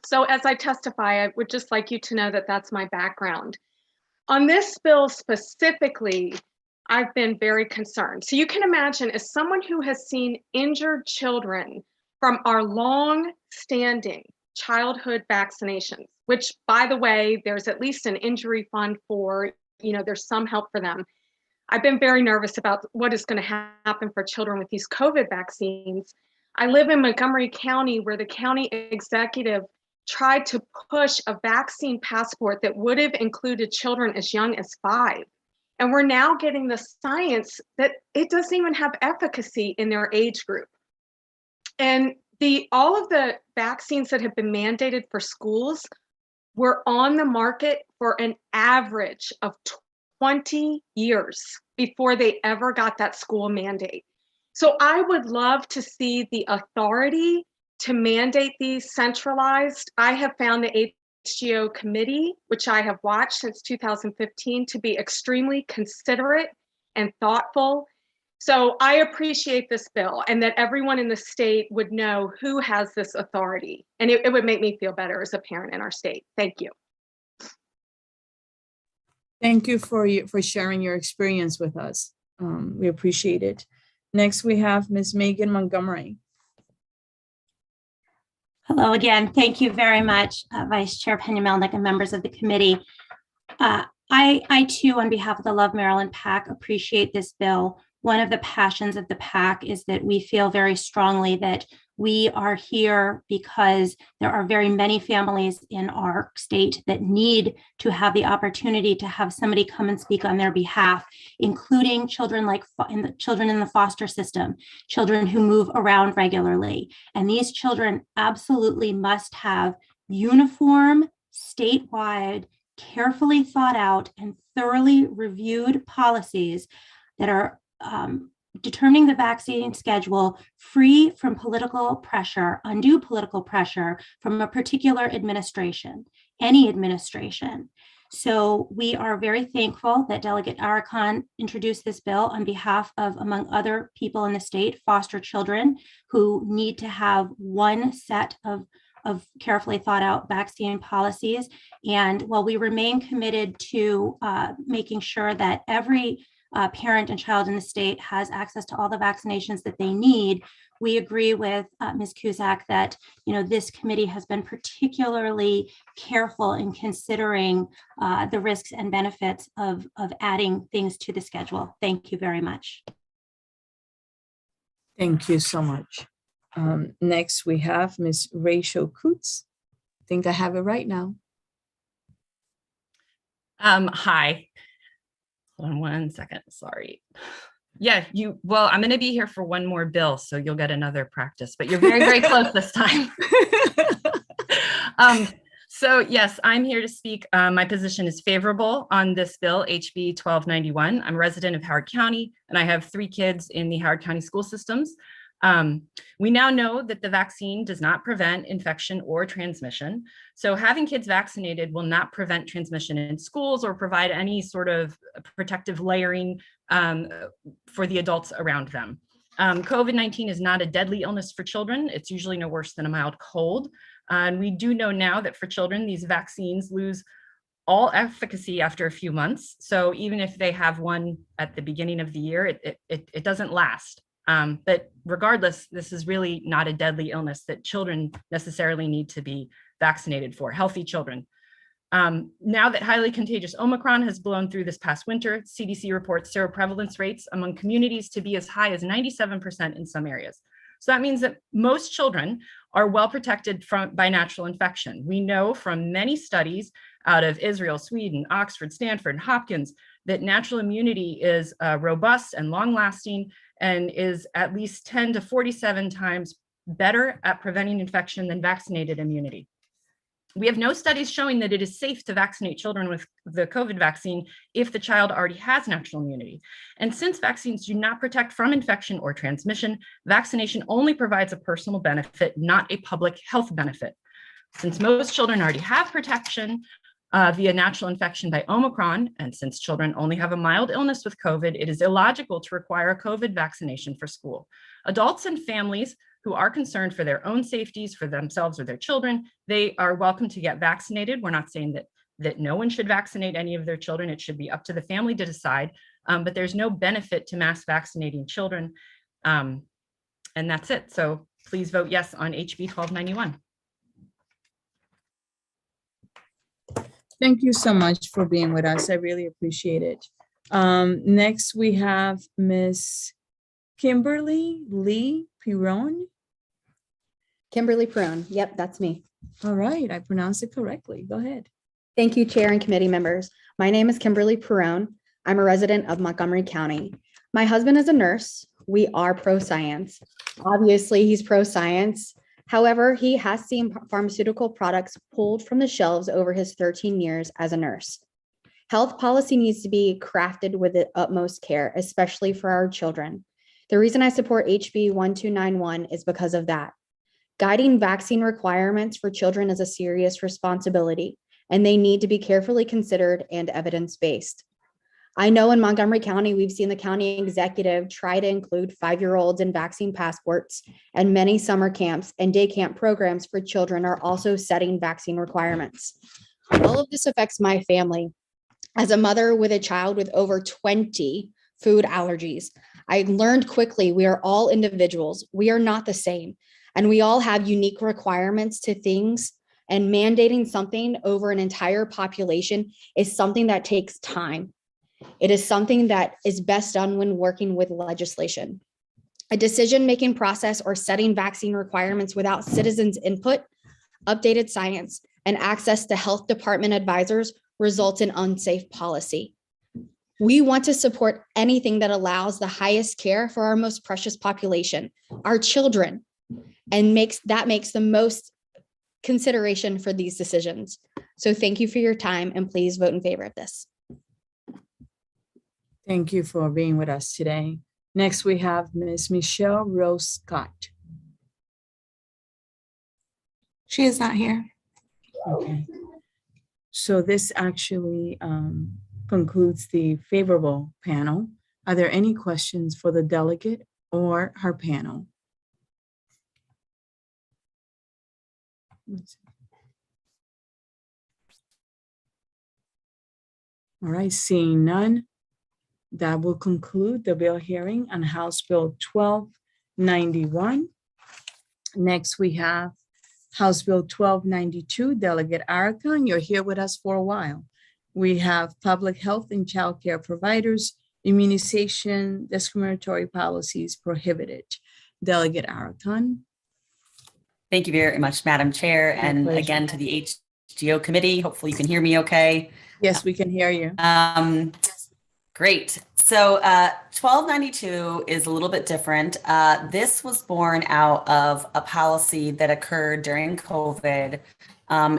So as I testify, I would just like you to know that that's my background. On this bill specifically, I've been very concerned. So you can imagine, as someone who has seen injured children from our long-standing childhood vaccinations, which, by the way, there's at least an injury fund for, there's some help for them. I've been very nervous about what is going to happen for children with these COVID vaccines. I live in Montgomery County, where the county executive tried to push a vaccine passport that would have included children as young as 5. And we're now getting the science that it doesn't even have efficacy in their age group. And all of the vaccines that have been mandated for schools were on the market for an average of 20 years before they ever got that school mandate. So I would love to see the authority to mandate these centralized. I have found the HGO Committee, which I have watched since 2015, to be extremely considerate and thoughtful. So I appreciate this bill, and that everyone in the state would know who has this authority. And it would make me feel better as a parent in our state. Thank you. Thank you for sharing your experience with us. We appreciate it. Next, we have Ms. Megan Montgomery. Hello again. Thank you very much, Vice Chair Pena-Melnick and members of the committee. I too, on behalf of the Love Maryland PAC, appreciate this bill. One of the passions of the PAC is that we feel very strongly that we are here because there are very many families in our state that need to have the opportunity to have somebody come and speak on their behalf, including children children in the foster system, children who move around regularly. And these children absolutely must have uniform, statewide, carefully thought out and thoroughly reviewed policies that are determining the vaccine schedule free from political pressure, undue political pressure from a particular administration, any administration. So we are very thankful that Delegate Arakan introduced this bill on behalf of, among other people in the state, foster children who need to have one set of carefully thought out vaccine policies. And while we remain committed to making sure that every parent and child in the state has access to all the vaccinations that they need. We agree with Ms. Cusack that, this committee has been particularly careful in considering the risks and benefits of adding things to the schedule. Thank you very much. Thank you so much. Next, we have Ms. Rachel Coots. I think I have it right now. Hi. Hold on 1 second. Sorry. Yeah, I'm going to be here for one more bill, so you'll get another practice, but you're very, very close this time. So yes, I'm here to speak. My position is favorable on this bill, HB 1291. I'm a resident of Howard County, and I have 3 kids in the Howard County school systems. We now know that the vaccine does not prevent infection or transmission. So having kids vaccinated will not prevent transmission in schools or provide any sort of protective layering for the adults around them. COVID-19 is not a deadly illness for children. It's usually no worse than a mild cold. And we do know now that for children, these vaccines lose all efficacy after a few months. So even if they have one at the beginning of the year, it doesn't last. But regardless, this is really not a deadly illness that children necessarily need to be vaccinated for, healthy children. Now that highly contagious Omicron has blown through this past winter, CDC reports seroprevalence rates among communities to be as high as 97% in some areas. So that means that most children are well protected by natural infection. We know from many studies out of Israel, Sweden, Oxford, Stanford, Hopkins, that natural immunity is robust and long-lasting and is at least 10 to 47 times better at preventing infection than vaccinated immunity. We have no studies showing that it is safe to vaccinate children with the COVID vaccine if the child already has natural immunity. And since vaccines do not protect from infection or transmission, vaccination only provides a personal benefit, not a public health benefit. Since most children already have protection via natural infection by Omicron, and since children only have a mild illness with COVID, it is illogical to require a COVID vaccination for school. Adults and families who are concerned for their own safeties, for themselves or their children, they are welcome to get vaccinated. We're not saying that no one should vaccinate any of their children. It should be up to the family to decide, but there's no benefit to mass vaccinating children. And that's it. So please vote yes on HB 1291. Thank you so much for being with us. I really appreciate it. Next, we have Ms. Kimberly Perrone. Kimberly Perrone. Yep, that's me. All right, I pronounced it correctly. Go ahead. Thank you, Chair and committee members. My name is Kimberly Perrone. I'm a resident of Montgomery County. My husband is a nurse. We are pro-science. Obviously, he's pro-science. However, he has seen pharmaceutical products pulled from the shelves over his 13 years as a nurse. Health policy needs to be crafted with the utmost care, especially for our children. The reason I support HB 1291 is because of that. Guiding vaccine requirements for children is a serious responsibility, and they need to be carefully considered and evidence-based. I know in Montgomery County, we've seen the county executive try to include 5-year-olds in vaccine passports, and many summer camps and day camp programs for children are also setting vaccine requirements. All of this affects my family. As a mother with a child with over 20 food allergies, I learned quickly we are all individuals. We are not the same, and we all have unique requirements to things, and mandating something over an entire population is something that takes time. It is something that is best done when working with legislation. A decision-making process or setting vaccine requirements without citizens' input, updated science, and access to health department advisors results in unsafe policy. We want to support anything that allows the highest care for our most precious population, our children, and makes the most consideration for these decisions. So thank you for your time, and please vote in favor of this. Thank you for being with us today. Next, we have Ms. Michelle Rose Scott. She is not here. Okay. So this actually concludes the favorable panel. Are there any questions for the delegate or her panel? All right, seeing none, That will conclude the bill hearing on House Bill 1291. Next, we have House Bill 1292, Delegate Arica, and you're here with us for a while. We have public health and child care providers, immunization, discriminatory policies prohibited. Delegate Arica. Thank you very much, Madam Chair. And pleasure. again, to the HGO Committee, hopefully you can hear me okay. Yes, we can hear you. Great. So 1292 is a little bit different. This was born out of a policy that occurred during COVID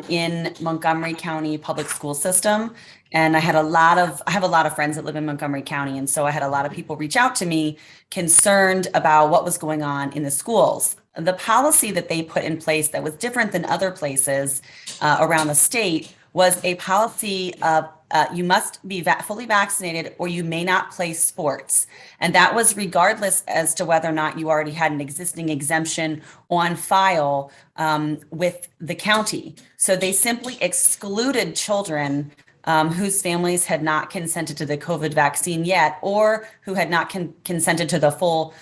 in Montgomery County public school system. And I have a lot of friends that live in Montgomery County. And so I had a lot of people reach out to me concerned about what was going on in the schools. The policy that they put in place that was different than other places around the state was a policy of you must be fully vaccinated or you may not play sports. And that was regardless as to whether or not you already had an existing exemption on file with the county. So they simply excluded children whose families had not consented to the COVID vaccine yet, or who had not consented to the full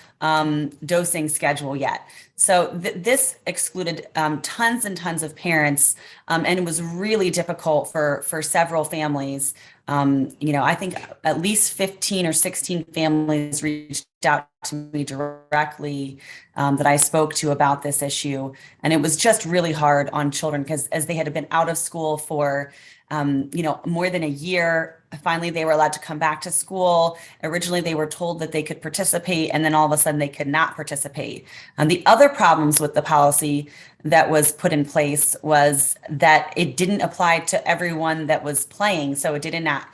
dosing schedule yet. So this excluded tons and tons of parents, and it was really difficult for several families. I think at least 15 or 16 families reached out to me directly that I spoke to about this issue. And it was just really hard on children because as they had been out of school for more than a year, finally they were allowed to come back to school. Originally, they were told that they could participate, and then all of a sudden they could not participate. The other problems with the policy that was put in place was that it didn't apply to everyone that was playing. So it did not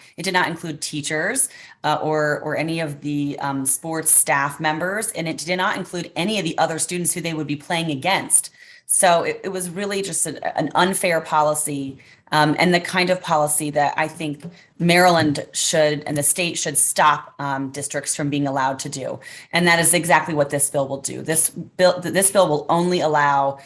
include teachers or any of the sports staff members, and it did not include any of the other students who they would be playing against. So it was really just an unfair policy, and the kind of policy that I think Maryland should and the state should stop districts from being allowed to do. And that is exactly what this bill will do. This bill will only allow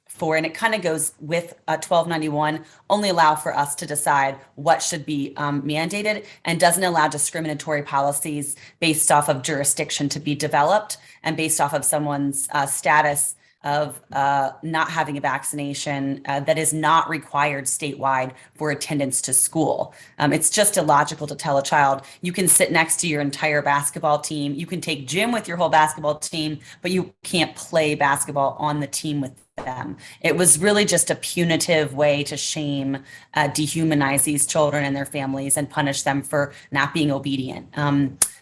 for, and it kind of goes with 1291, only allow for us to decide what should be mandated, and doesn't allow discriminatory policies based off of jurisdiction to be developed and based off of someone's status of not having a vaccination that is not required statewide for attendance to school. It's just illogical to tell a child, you can sit next to your entire basketball team, you can take gym with your whole basketball team, but you can't play basketball on the team with them. It was really just a punitive way to shame, dehumanize these children and their families and punish them for not being obedient.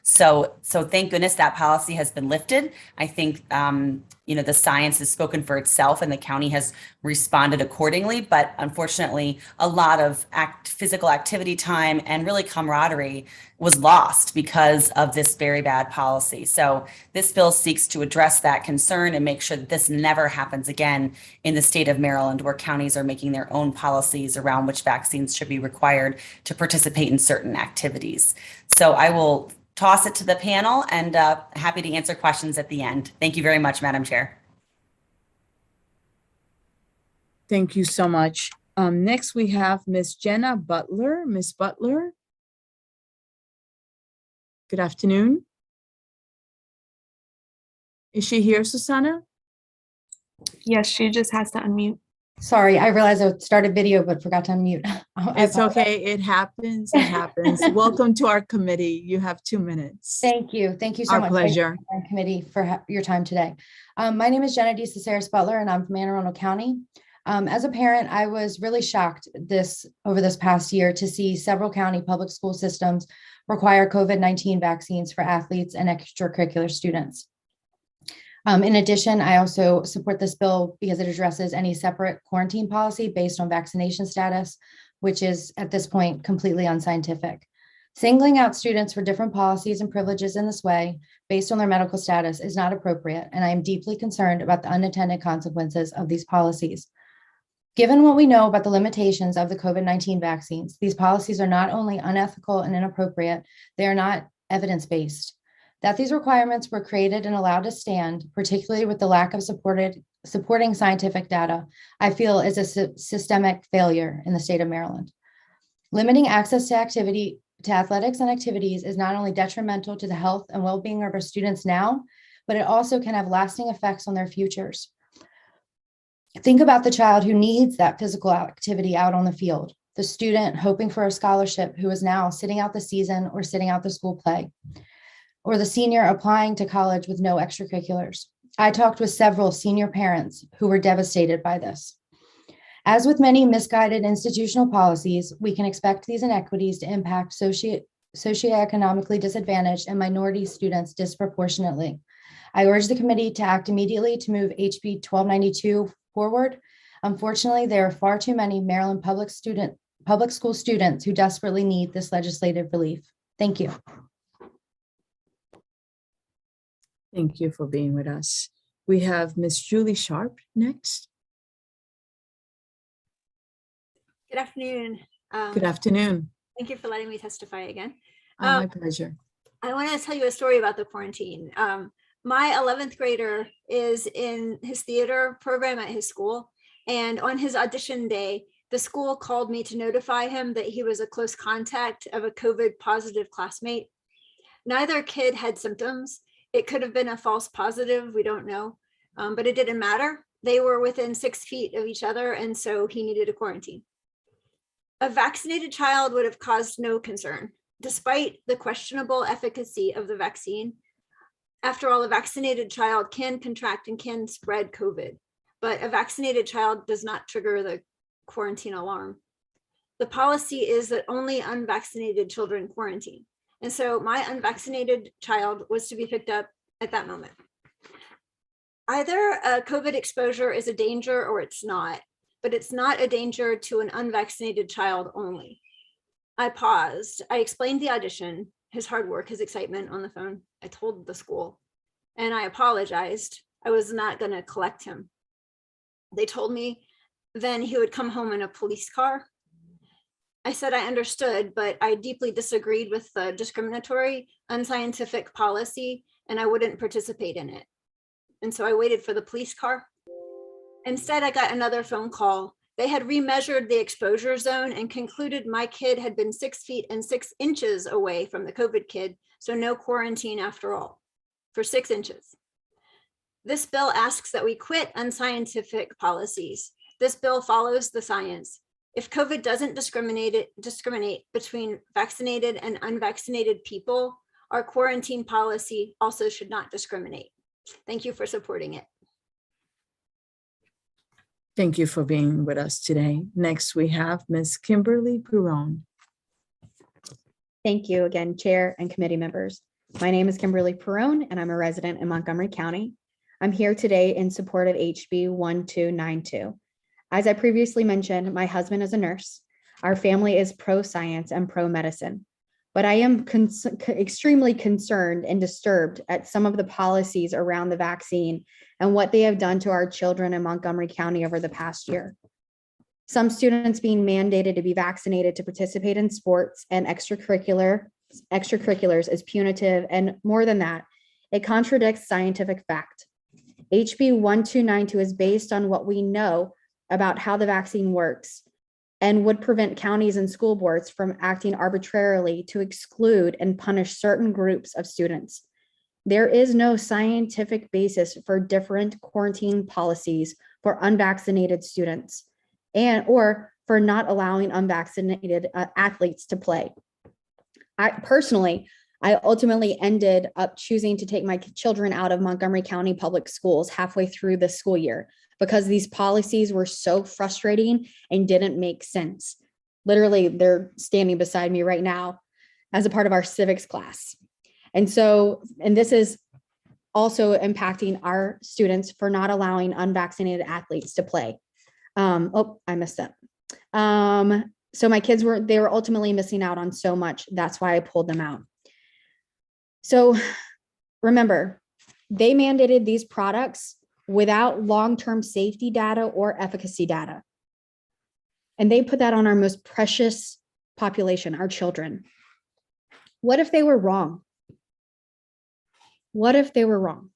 So thank goodness that policy has been lifted. I think, the science has spoken for itself and the county has responded accordingly, but unfortunately, a lot of physical activity time and really camaraderie was lost because of this very bad policy. So this bill seeks to address that concern and make sure that this never happens again in the state of Maryland, where counties are making their own policies around which vaccines should be required to participate in certain activities. So I will toss it to the panel and happy to answer questions at the end. Thank you very much, Madam Chair. Thank you so much. Next, we have Ms. Jenna Butler. Ms. Butler. Good afternoon. Is she here, Susanna? Yes, she just has to unmute. Sorry, I realized I started video, but forgot to unmute. It's okay. It happens. It happens. Welcome to our committee. You have 2 minutes. Thank you. Thank you so Our much. pleasure. Thank you, committee, for your time today. My name is Jenna Butler, and I'm from Anne Arundel County. As a parent, I was really shocked over this past year to see several county public school systems require COVID-19 vaccines for athletes and extracurricular students. In addition, I also support this bill because it addresses any separate quarantine policy based on vaccination status, which is at this point completely unscientific. Singling out students for different policies and privileges in this way, based on their medical status, is not appropriate, and I am deeply concerned about the unintended consequences of these policies. Given what we know about the limitations of the COVID-19 vaccines, these policies are not only unethical and inappropriate, they are not evidence-based. That these requirements were created and allowed to stand, particularly with the lack of supporting scientific data, I feel is a systemic failure in the state of Maryland. Limiting access to to athletics and activities is not only detrimental to the health and well-being of our students now, but it also can have lasting effects on their futures. Think about the child who needs that physical activity out on the field, the student hoping for a scholarship who is now sitting out the season or sitting out the school play, or the senior applying to college with no extracurriculars. I talked with several senior parents who were devastated by this. As with many misguided institutional policies, we can expect these inequities to impact socioeconomically disadvantaged and minority students disproportionately. I urge the committee to act immediately to move HB 1292 forward. Unfortunately, there are far too many Maryland public school students who desperately need this legislative relief. Thank you. Thank you for being with us. We have Ms. Julie Sharp next. Good afternoon. Good afternoon. Thank you for letting me testify again. My pleasure. I want to tell you a story about the quarantine. My 11th grader is in his theater program at his school. And on his audition day, the school called me to notify him that he was a close contact of a COVID positive classmate. Neither kid had symptoms. It could have been a false positive, we don't know, but it didn't matter. They were within 6 feet of each other, and so he needed a quarantine. A vaccinated child would have caused no concern, despite the questionable efficacy of the vaccine. After all, a vaccinated child can contract and can spread COVID, but a vaccinated child does not trigger the quarantine alarm. The policy is that only unvaccinated children quarantine. And so my unvaccinated child was to be picked up at that moment. Either a COVID exposure is a danger or it's not, but it's not a danger to an unvaccinated child only. I paused. I explained the audition, his hard work, his excitement on the phone. I told the school and I apologized. I was not going to collect him. They told me then he would come home in a police car. I said I understood, but I deeply disagreed with the discriminatory, unscientific policy, and I wouldn't participate in it. And so I waited for the police car. Instead, I got another phone call. They had remeasured the exposure zone and concluded my kid had been 6 feet and 6 inches away from the COVID kid, so no quarantine after all, for 6 inches. This bill asks that we quit unscientific policies. This bill follows the science. If COVID doesn't discriminate between vaccinated and unvaccinated people, our quarantine policy also should not discriminate. Thank you for supporting it. Thank you for being with us today. Next, we have Ms. Kimberly Perrone. Thank you again, Chair and committee members. My name is Kimberly Perrone, and I'm a resident in Montgomery County. I'm here today in support of HB 1292. As I previously mentioned, my husband is a nurse. Our family is pro-science and pro-medicine, but I am extremely concerned and disturbed at some of the policies around the vaccine and what they have done to our children in Montgomery County over the past year. Some students being mandated to be vaccinated to participate in sports and extracurriculars is punitive, and more than that, it contradicts scientific fact. HB 1292 is based on what we know about how the vaccine works and would prevent counties and school boards from acting arbitrarily to exclude and punish certain groups of students. There is no scientific basis for different quarantine policies for unvaccinated students or for not allowing unvaccinated athletes to play. I ultimately ended up choosing to take my children out of Montgomery County Public Schools halfway through the school year because these policies were so frustrating and didn't make sense. Literally, they're standing beside me right now as a part of our civics class. And this is also impacting our students for not allowing unvaccinated athletes to play. I messed up. So my kids were ultimately missing out on so much. That's why I pulled them out. So remember, they mandated these products without long-term safety data or efficacy data. And they put that on our most precious population, our children. What if they were wrong? What if they were wrong?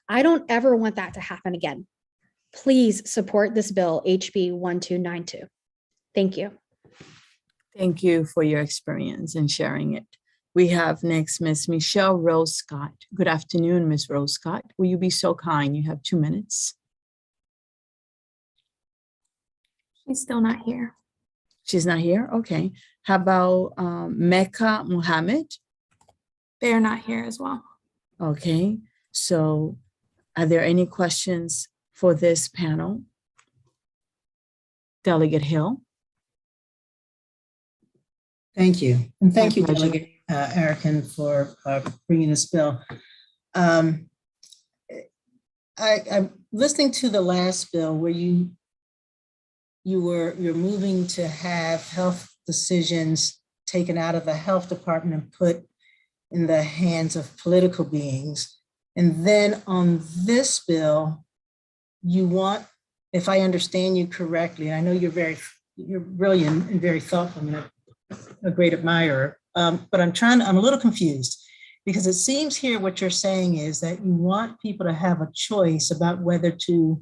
I don't ever want that to happen again. Please support this bill, HB 1292. Thank you. Thank you for your experience and sharing it. We have next Ms. Michelle Rose Scott. Good afternoon, Ms. Rose Scott. Will you be so kind? You have 2 minutes. She's still not here. She's not here? Okay. How about Mecca Muhammad? They're not here as well. Okay. So are there any questions for this panel? Delegate Hill? Thank you. And thank My you, pleasure. Delegate Erican, for bringing this bill. I'm listening to the last bill where you're moving to have health decisions taken out of the health department and put in the hands of political beings. And then on this bill, you want, if I understand you correctly, I know you're brilliant and very thoughtful and a great admirer, but I'm a little confused because it seems here what you're saying is that you want people to have a choice about whether to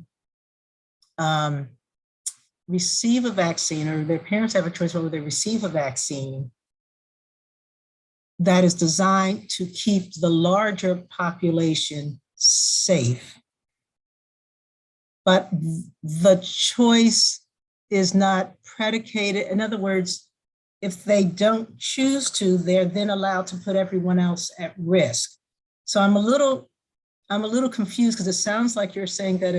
receive a vaccine, or their parents have a choice whether they receive a vaccine that is designed to keep the larger population safe. But the choice is not predicated. In other words, if they don't choose to, they're then allowed to put everyone else at risk. So I'm a little confused because it sounds like you're saying that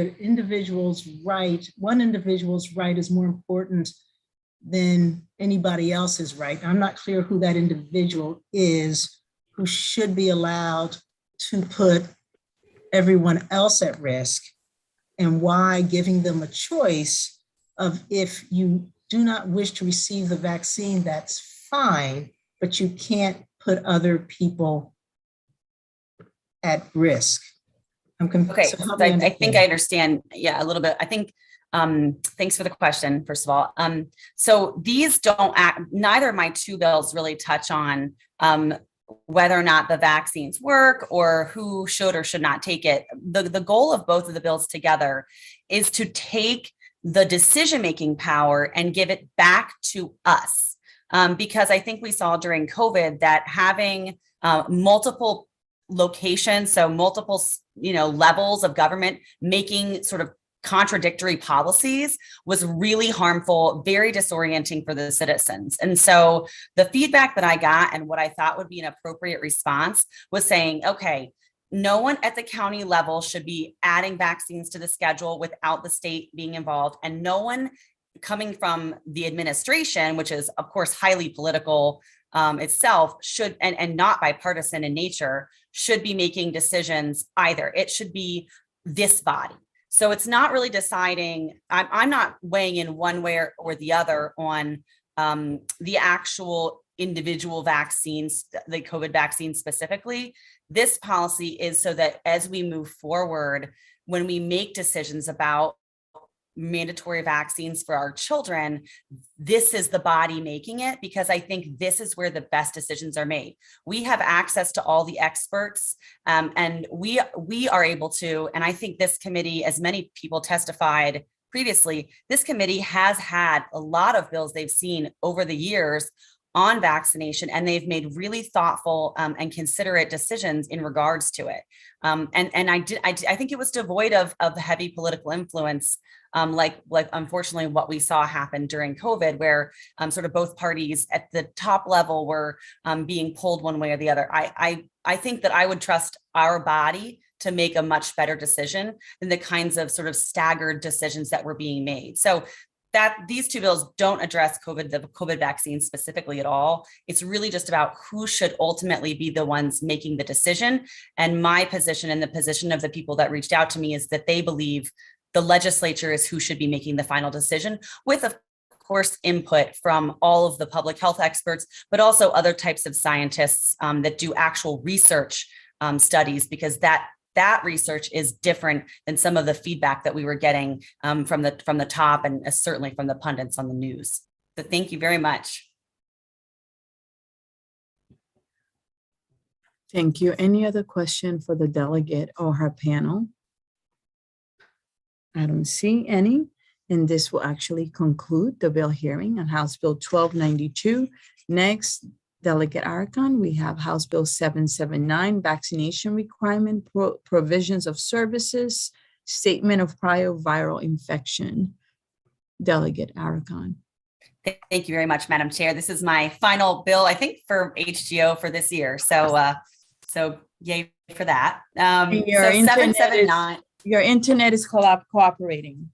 one individual's right is more important than anybody else's right. I'm not clear who that individual is who should be allowed to put everyone else at risk, and why giving them a choice of, if you do not wish to receive the vaccine, that's fine, but you can't put other people at risk. Okay, so I think I understand, a little bit. I think, thanks for the question, first of all. So these neither of my two bills really touch on whether or not the vaccines work or who should or should not take it. The goal of both of the bills together is to take the decision-making power and give it back to us. Because I think we saw during COVID that having multiple locations, so multiple, levels of government making sort of contradictory policies was really harmful, very disorienting for the citizens. And so the feedback that I got and what I thought would be an appropriate response was saying, okay, no one at the county level should be adding vaccines to the schedule without the state being involved, and no one coming from the administration, which is of course highly political itself, should and not bipartisan in nature, should be making decisions either. It should be this body. So it's not really deciding, I'm not weighing in one way or the other on the actual individual vaccines, the COVID vaccine specifically. This policy is so that as we move forward, when we make decisions about mandatory vaccines for our children, this is the body making it, because I think this is where the best decisions are made. We have access to all the experts, and we are able to, and I think this committee, as many people testified previously, this committee has had a lot of bills they've seen over the years on vaccination, and they've made really thoughtful and considerate decisions in regards to it. And I think it was devoid of heavy political influence, like unfortunately what we saw happen during COVID, where sort of both parties at the top level were being pulled one way or the other. I think that I would trust our body to make a much better decision than the kinds of sort of staggered decisions that were being made. So that these two bills don't address the COVID vaccine specifically at all. It's really just about who should ultimately be the ones making the decision. And my position and the position of the people that reached out to me is that they believe the legislature is who should be making the final decision, with, of course, input from all of the public health experts, but also other types of scientists that do actual research studies, because that research is different than some of the feedback that we were getting from the top, and certainly from the pundits on the news. So thank you very much. Thank you. Any other question for the delegate or her panel? I don't see any. And this will actually conclude the bill hearing on House Bill 1292. Next, Delegate Arakan, we have House Bill 779, Vaccination Requirement Provisions of Services, Statement of Cryoviral Infection. Delegate Arakan. Thank you very much, Madam Chair. This is my final bill, I think, for HGO for this year. So, so yay for that. Your so 779. Your internet is cooperating.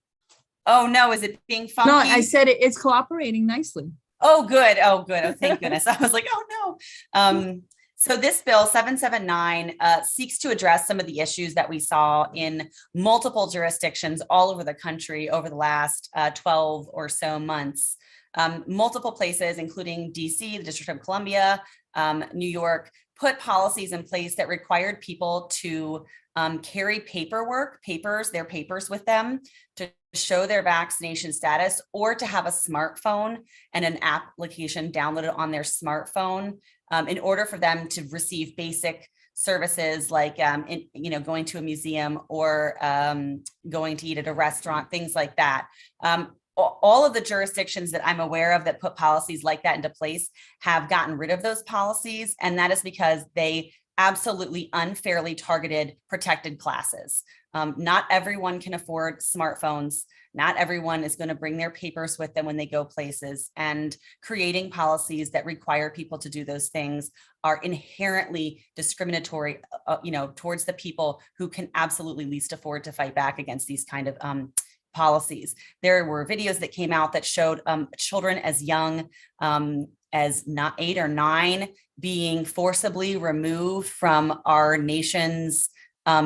Oh no, is it being funky? No, I said it's cooperating nicely. Oh, good. Oh, good. Oh, thank goodness. I was like, oh no. So this bill 779 seeks to address some of the issues that we saw in multiple jurisdictions all over the country over the last 12 or so months. Multiple places, including DC, the District of Columbia, New York, put policies in place that required people to carry their papers with them to show their vaccination status, or to have a smartphone and an application downloaded on their smartphone in order for them to receive basic services like going to a museum or going to eat at a restaurant, things like that. All of the jurisdictions that I'm aware of that put policies like that into place have gotten rid of those policies, and that is because they absolutely unfairly targeted protected classes. Not everyone can afford smartphones. Not everyone is going to bring their papers with them when they go places, and creating policies that require people to do those things are inherently discriminatory, towards the people who can absolutely least afford to fight back against these kind of policies. There were videos that came out that showed children as young as 8 or 9 being forcibly removed from our nation's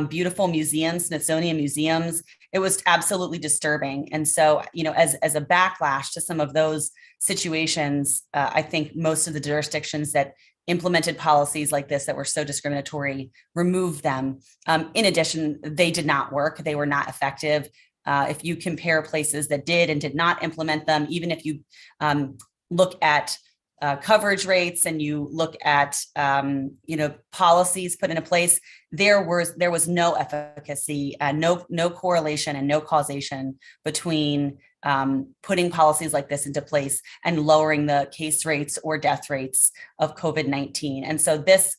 beautiful museums, Smithsonian museums. It was absolutely disturbing. And so, as a backlash to some of those situations, I think most of the jurisdictions that implemented policies like this that were so discriminatory removed them. In addition, they did not work. They were not effective. If you compare places that did and did not implement them, even if you look at coverage rates and you look at policies put into place, there was no efficacy, no correlation and no causation between putting policies like this into place and lowering the case rates or death rates of COVID-19. And so this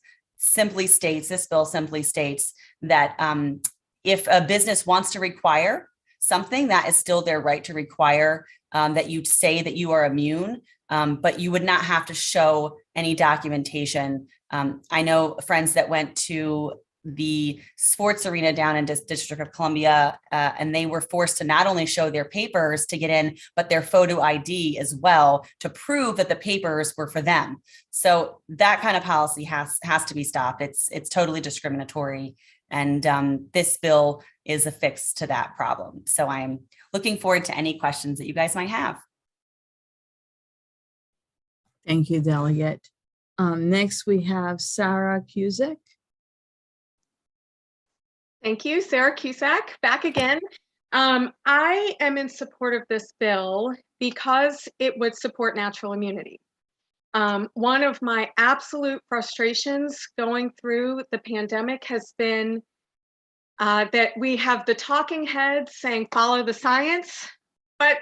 bill simply states that if a business wants to require something, that is still their right to require that you say that you are immune, but you would not have to show any documentation. I know friends that went to the sports arena down in District of Columbia, and they were forced to not only show their papers to get in, but their photo ID as well to prove that the papers were for them. So that kind of policy has to be stopped. It's totally discriminatory. And this bill is a fix to that problem. So I'm looking forward to any questions that you guys might have. Thank you, Delegate. Next, we have Sarah Cusick. Thank you, Sarah Cusack, back again. I am in support of this bill because it would support natural immunity. One of my absolute frustrations going through the pandemic has been that we have the talking heads saying, follow the science, but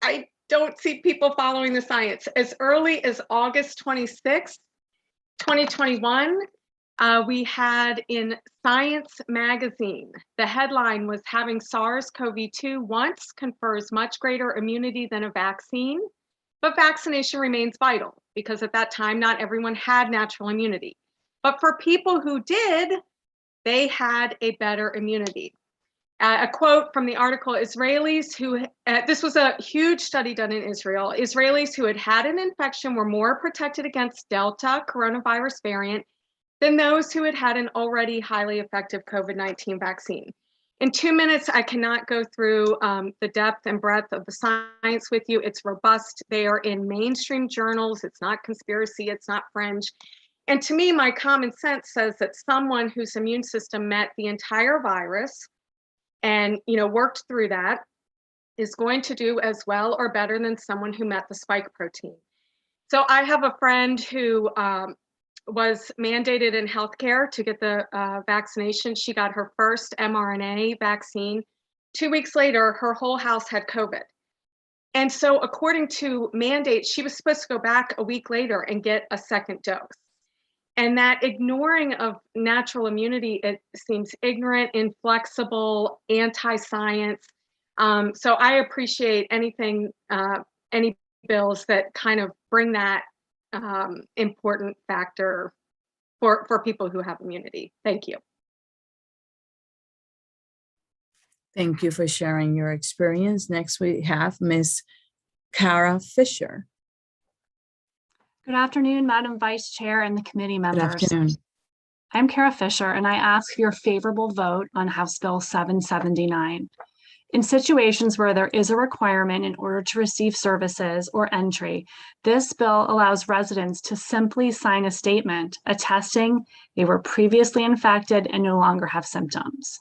I don't see people following the science. As early as August 26th, 2021, we had in Science magazine, the headline was having SARS-CoV-2 once confers much greater immunity than a vaccine, but vaccination remains vital because at that time, not everyone had natural immunity. But for people who did, they had a better immunity. A quote from the article, Israelis who, this was a huge study done in Israel, Israelis who had an infection were more protected against Delta coronavirus variant than those who had an already highly effective COVID-19 vaccine. In 2 minutes, I cannot go through the depth and breadth of the science with you. It's robust. They are in mainstream journals. It's not conspiracy. It's not fringe. And to me, my common sense says that someone whose immune system met the entire virus and worked through that is going to do as well or better than someone who met the spike protein. So I have a friend who was mandated in healthcare to get the vaccination. She got her first mRNA vaccine. 2 weeks later, her whole house had COVID. And so according to mandates, she was supposed to go back a week later and get a second dose. And that ignoring of natural immunity, it seems ignorant, inflexible, anti-science. So I appreciate anything, any bills that kind of bring that important factor for people who have immunity. Thank you. Thank you for sharing your experience. Next, we have Ms. Kara Fisher. Good afternoon, Madam Vice Chair and the committee Good members. afternoon. I'm Kara Fisher, and I ask for your favorable vote on House Bill 779. In situations where there is a requirement in order to receive services or entry, this bill allows residents to simply sign a statement attesting they were previously infected and no longer have symptoms.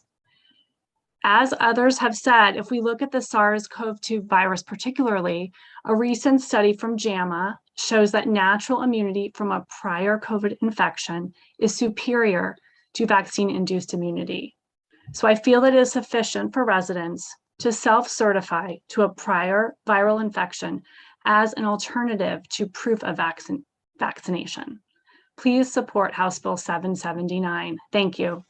As others have said, if we look at the SARS-CoV-2 virus particularly, a recent study from JAMA shows that natural immunity from a prior COVID infection is superior to vaccine-induced immunity. So I feel it is sufficient for residents to self-certify to a prior viral infection as an alternative to proof of vaccination. Please support House Bill 779. Thank you.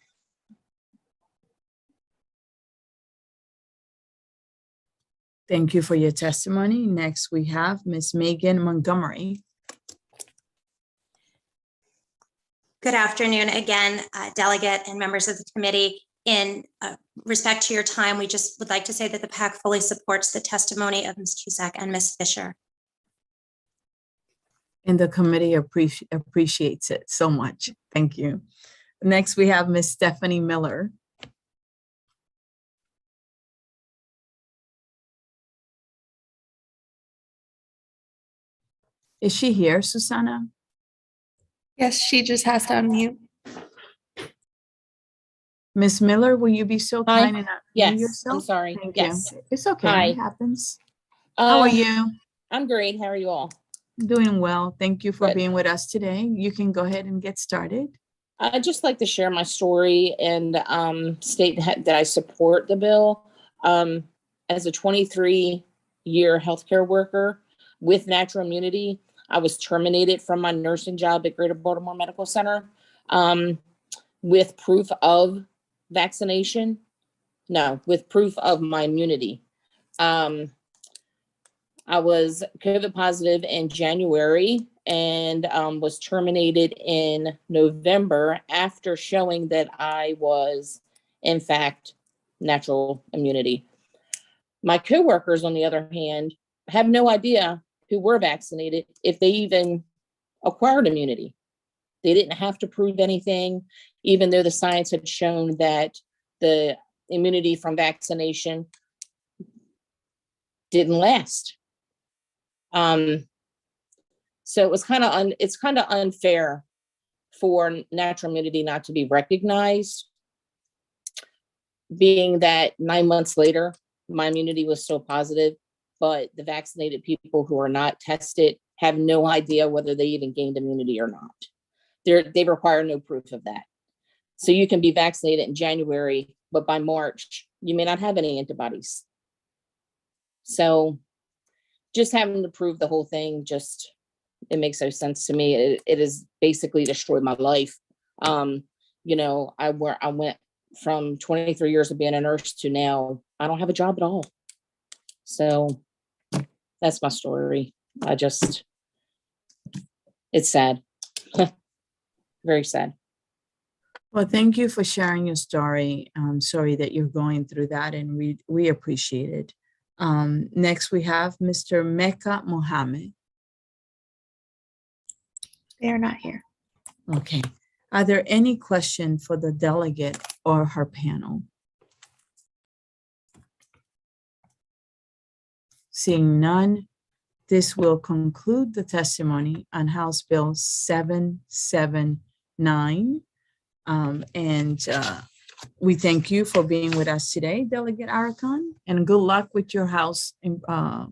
Thank you for your testimony. Next, we have Ms. Megan Montgomery. Good afternoon again, delegate and members of the committee. In respect to your time, we just would like to say that the PAC fully supports the testimony of Ms. Cusack and Ms. Fisher. And the committee appreciates it so much. Thank you. Next, we have Ms. Stephanie Miller. Is she here, Susanna? Yes, she just has to unmute. Ms. Miller, will you be so Hi. kind and unmute Yes, yourself? I'm sorry. Thank Yes. you. It's okay. Hi. It happens. How are you? I'm great. How are you all? Doing well. Thank you for Good. being with us today. You can go ahead and get started. I'd just like to share my story and state that I support the bill. As a 23-year healthcare worker with natural immunity, I was terminated from my nursing job at Greater Baltimore Medical Center with proof of vaccination. No, with proof of my immunity. I was COVID positive in January and was terminated in November after showing that I was, in fact, natural immunity. My coworkers, on the other hand, have no idea who were vaccinated if they even acquired immunity. They didn't have to prove anything, even though the science had shown that the immunity from vaccination didn't last. So it was it's kind of unfair for natural immunity not to be recognized, being that 9 months later, my immunity was still positive, but the vaccinated people who are not tested have no idea whether they even gained immunity or not. They require no proof of that. So you can be vaccinated in January, but by March, you may not have any antibodies. So just having to prove the whole thing, it makes no sense to me. It has basically destroyed my life. You know, I went from 23 years of being a nurse to now I don't have a job at all. So that's my story. It's sad. Very sad. Well, thank you for sharing your story. I'm sorry that you're going through that, and we appreciate it. Next, we have Mr. Mecca Mohammed. They are not here. Okay. Are there any questions for the delegate or her panel? Seeing none, this will conclude the testimony on House Bill 779. We thank you for being with us today, Delegate Arakan, and good luck with your House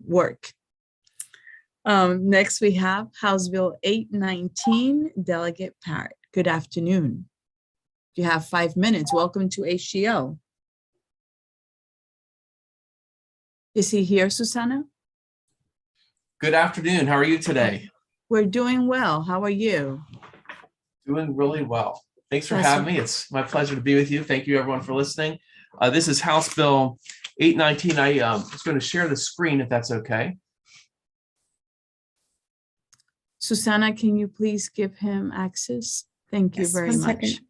work. Next, we have House Bill 819, Delegate Parrott. Good afternoon. You have 5 minutes. Welcome to HGO. Is he here, Susanna? Good afternoon. How are you today? We're doing well. How are you? Doing really well. Thanks for That's having me. It's my pleasure to be with you. Thank you, everyone, for listening. This is House Bill 819. I was going to share the screen, if that's okay. Susanna, can you please give him access? Thank you Yes, very one much. second.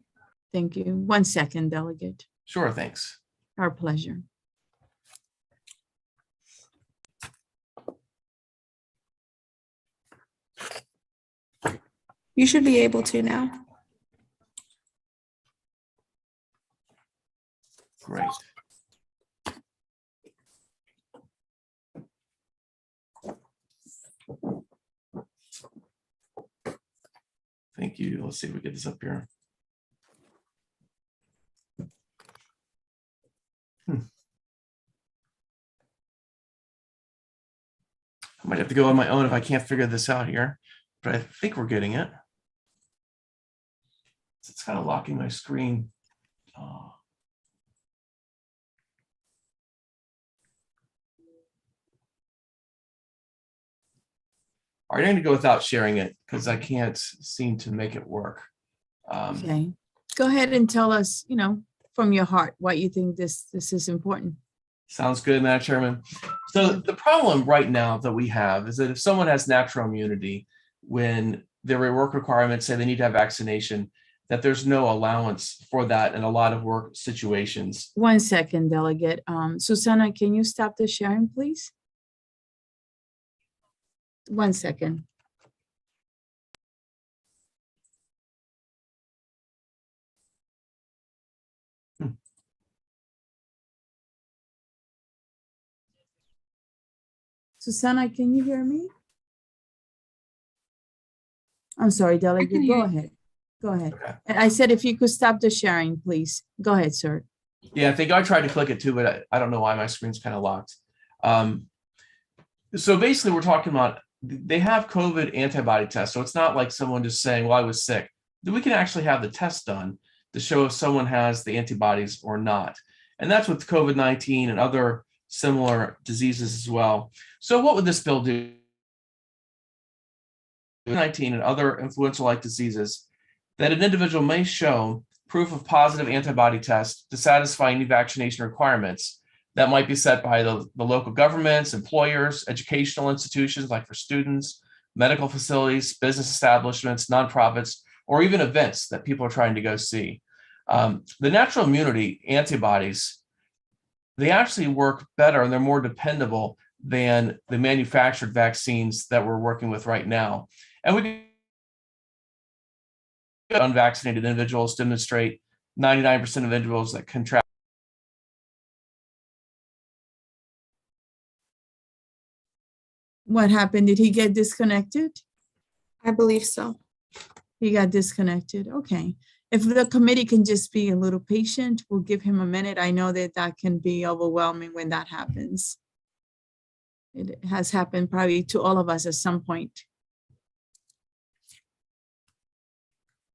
Thank you. 1 second, Delegate. Sure, thanks. Our pleasure. You should be able to now. Great. Thank you. Let's see if we get this up here. I might have to go on my own if I can't figure this out here, but I think we're getting it. It's kind of locking my screen. Oh. All right, I'm going to go without sharing it because I can't seem to make it work. Okay. Go ahead and tell us, from your heart, why you think this is important. Sounds good, Madam Chairman. So the problem right now that we have is that if someone has natural immunity, when their work requirements say they need to have vaccination, that there's no allowance for that in a lot of work situations. 1 second, Delegate. Susanna, can you stop the sharing, please? 1 second. Susanna, can you hear me? I'm sorry, Delegate, go ahead. Go ahead. Okay. And I said if you could stop the sharing, please. Go ahead, sir. Yeah, I think I tried to click it too, but I don't know why my screen's kind of locked. So basically we're talking about, they have COVID antibody tests. So it's not like someone just saying, well, I was sick. We can actually have the test done to show if someone has the antibodies or not. And that's with COVID-19 and other similar diseases as well. So what would this bill do? COVID-19 and other influenza-like diseases, that an individual may show proof of positive antibody test to satisfy any vaccination requirements that might be set by the local governments, employers, educational institutions like for students, medical facilities, business establishments, nonprofits, or even events that people are trying to go see. The natural immunity antibodies, they actually work better and they're more dependable than the manufactured vaccines that we're working with right now. And we can unvaccinated individuals demonstrate 99% of individuals that contract. What happened? Did he get disconnected? I believe so. He got disconnected. Okay. If the committee can just be a little patient, we'll give him a minute. I know that that can be overwhelming when that happens. It has happened probably to all of us at some point.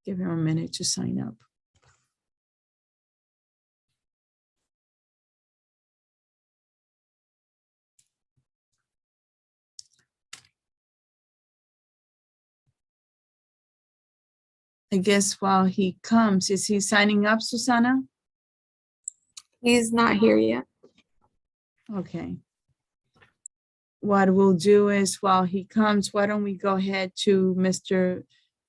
Give him a minute to sign up. I guess while he comes, is he signing up, Susanna? He's not here yet. Okay. What we'll do is while he comes, why don't we go ahead to Mr.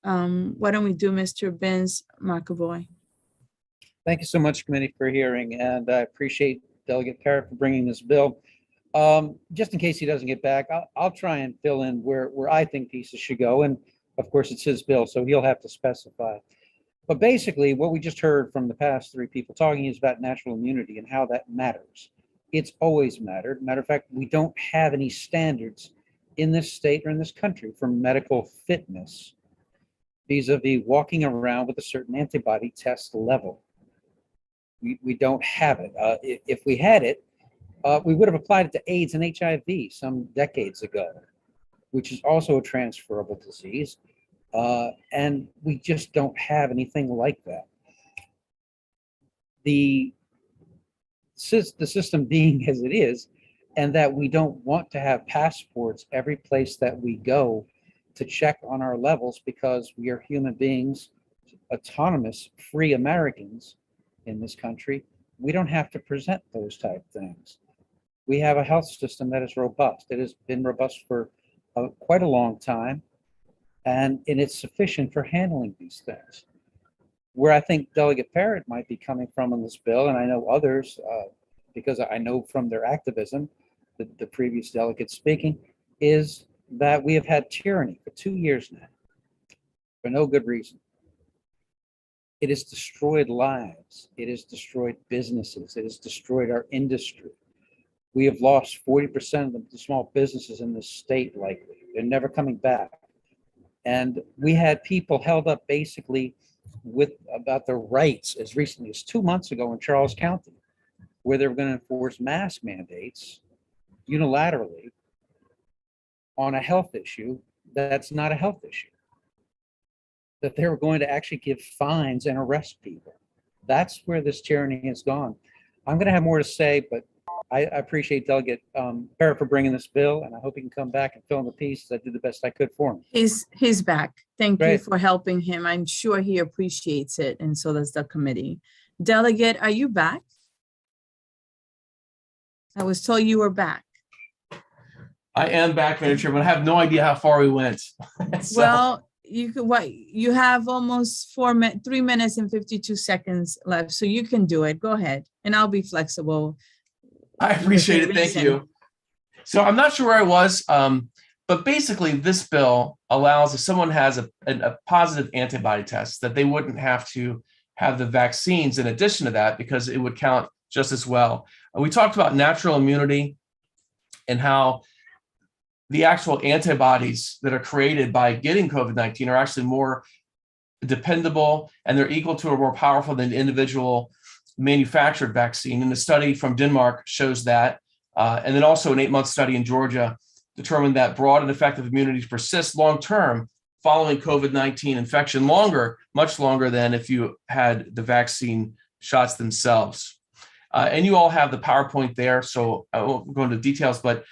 Why don't we do Mr. Benz McAvoy? Thank you so much, committee, for hearing, and I appreciate Delegate Parrott for bringing this bill. Just in case he doesn't get back, I'll try and fill in where I think pieces should go, and of course it's his bill, so he'll have to specify. But basically, what we just heard from the past three people talking is about natural immunity and how that matters. It's always mattered. Matter of fact, we don't have any standards in this state or in this country for medical fitness vis-a-vis walking around with a certain antibody test level. We don't have it. If we had it, we would have applied it to AIDS and HIV some decades ago, which is also a transferable disease. And we just don't have anything like that. The system being as it is, and that we don't want to have passports every place that we go to check on our levels because we are human beings, autonomous, free Americans in this country. We don't have to present those type things. We have a health system that is robust. It has been robust for quite a long time, and it's sufficient for handling these things. Where I think Delegate Parrott might be coming from on this bill, and I know others, because I know from their activism, the previous delegate speaking, is that we have had tyranny for 2 years now, for no good reason. It has destroyed lives. It has destroyed businesses. It has destroyed our industry. We have lost 40% of the small businesses in this state likely. They're never coming back. And we had people held up basically about their rights as recently as 2 months ago in Charles County, where they were going to enforce mask mandates unilaterally on a health issue that's not a health issue. That they were going to actually give fines and arrest people. That's where this tyranny has gone. I'm going to have more to say, but I appreciate Delegate Parrott for bringing this bill, and I hope he can come back and fill in the pieces. I did the best I could for him. He's back. Thank you Great. for helping him. I'm sure he appreciates it, and so does the committee. Delegate, are you back? I was told you were back. I am back, Madam Chair, but I have no idea how far we went. So, Well, you have almost 3 minutes and 52 seconds left, so you can do it. Go ahead, and I'll be flexible. I appreciate it. Thank you. So I'm not sure where I was, but basically this bill allows if someone has a positive antibody test that they wouldn't have to have the vaccines in addition to that because it would count just as well. We talked about natural immunity and how the actual antibodies that are created by getting COVID-19 are actually more dependable and they're equal to or more powerful than the individual manufactured vaccine. And the study from Denmark shows that. And then also an 8-month study in Georgia determined that broad and effective immunity persists long-term following COVID-19 infection much longer than if you had the vaccine shots themselves. And you all have the PowerPoint there, so I won't go into details, but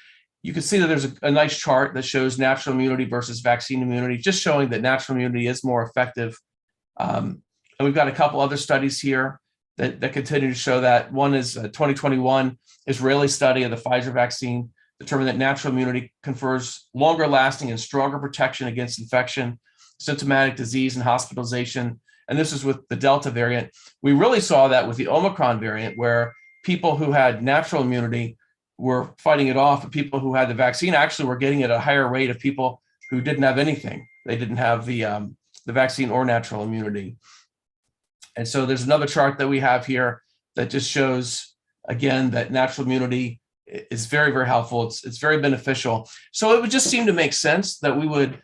you can see that there's a nice chart that shows natural immunity versus vaccine immunity, just showing that natural immunity is more effective. And we've got a couple other studies here that continue to show that. One is a 2021 Israeli study of the Pfizer vaccine, determined that natural immunity confers longer lasting and stronger protection against infection, symptomatic disease, and hospitalization. And this is with the Delta variant. We really saw that with the Omicron variant, where people who had natural immunity were fighting it off, but people who had the vaccine actually were getting it at a higher rate of people who didn't have anything. They didn't have the vaccine or natural immunity. And so there's another chart that we have here that just shows, again, that natural immunity is very, very helpful. It's very beneficial. So it would just seem to make sense that we would,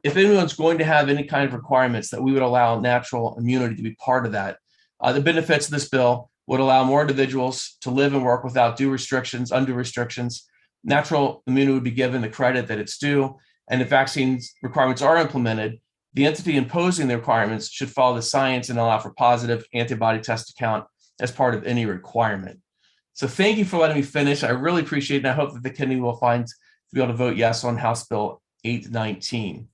if anyone's going to have any kind of requirements, that we would allow natural immunity to be part of that. The benefits of this bill would allow more individuals to live and work without undue restrictions. Natural immunity would be given the credit that it's due. And if vaccine requirements are implemented, the entity imposing the requirements should follow the science and allow for positive antibody test to count as part of any requirement. So thank you for letting me finish. I really appreciate it. And I hope that the committee will find to be able to vote yes on House Bill 819.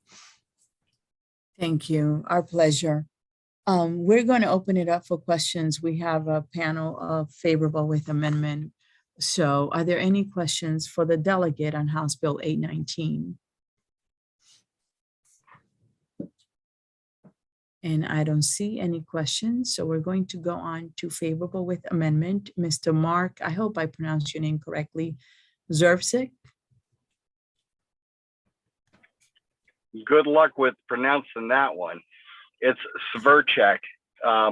Thank you. Our pleasure. We're going to open it up for questions. We have a panel of favorable with amendment. So are there any questions for the delegate on House Bill 819? And I don't see any questions. So we're going to go on to favorable with amendment. Mr. Mark, I hope I pronounced your name correctly, Zervsik. Good luck with pronouncing that one. It's Sverchek,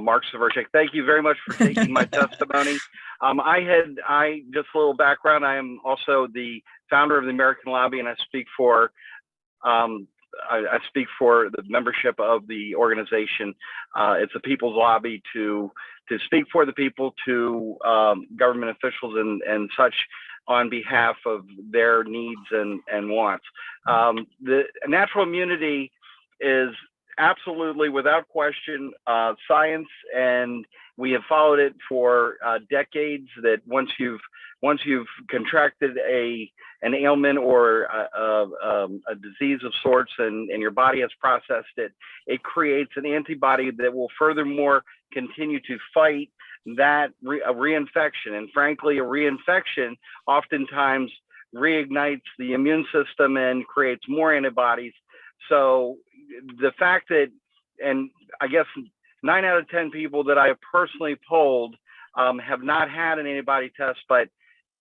Mark Sverchek. Thank you very much for taking my testimony. Just a little background. I am also the founder of the American Lobby, and I speak for the membership of the organization. It's a people's lobby to speak for the people, to government officials and such on behalf of their needs and wants. The natural immunity is absolutely, without question, science, and we have followed it for decades, that once you've once you've contracted an ailment or a disease of sorts and your body has processed it, it creates an antibody that will furthermore continue to fight that reinfection. And frankly, a reinfection oftentimes reignites the immune system and creates more antibodies. So the fact that, and I guess 9 out of 10 people that I have personally polled have not had an antibody test, but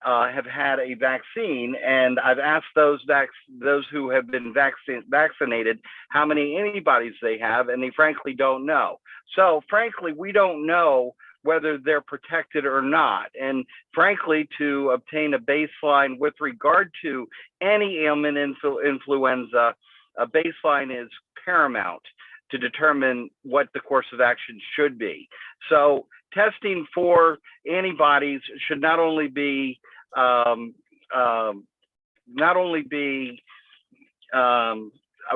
have had a vaccine. And I've asked those who have been vaccinated how many antibodies they have, and they frankly don't know. So frankly, we don't know whether they're protected or not. And frankly, to obtain a baseline with regard to any ailment influenza, a baseline is paramount to determine what the course of action should be. So testing for antibodies should not only be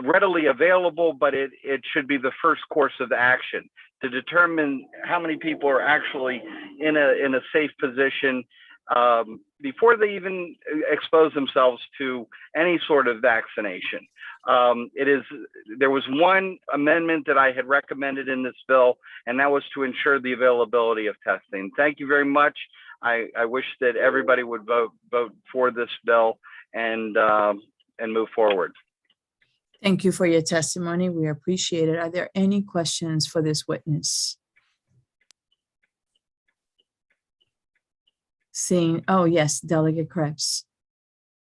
readily available, but it should be the first course of action to determine how many people are actually in a safe position before they even expose themselves to any sort of vaccination. There was one amendment that I had recommended in this bill, and that was to ensure the availability of testing. Thank you very much. I wish that everybody would vote for this bill and move forward. Thank you for your testimony. We appreciate it. Are there any questions for this witness? Seeing, oh yes, Delegate Krebs.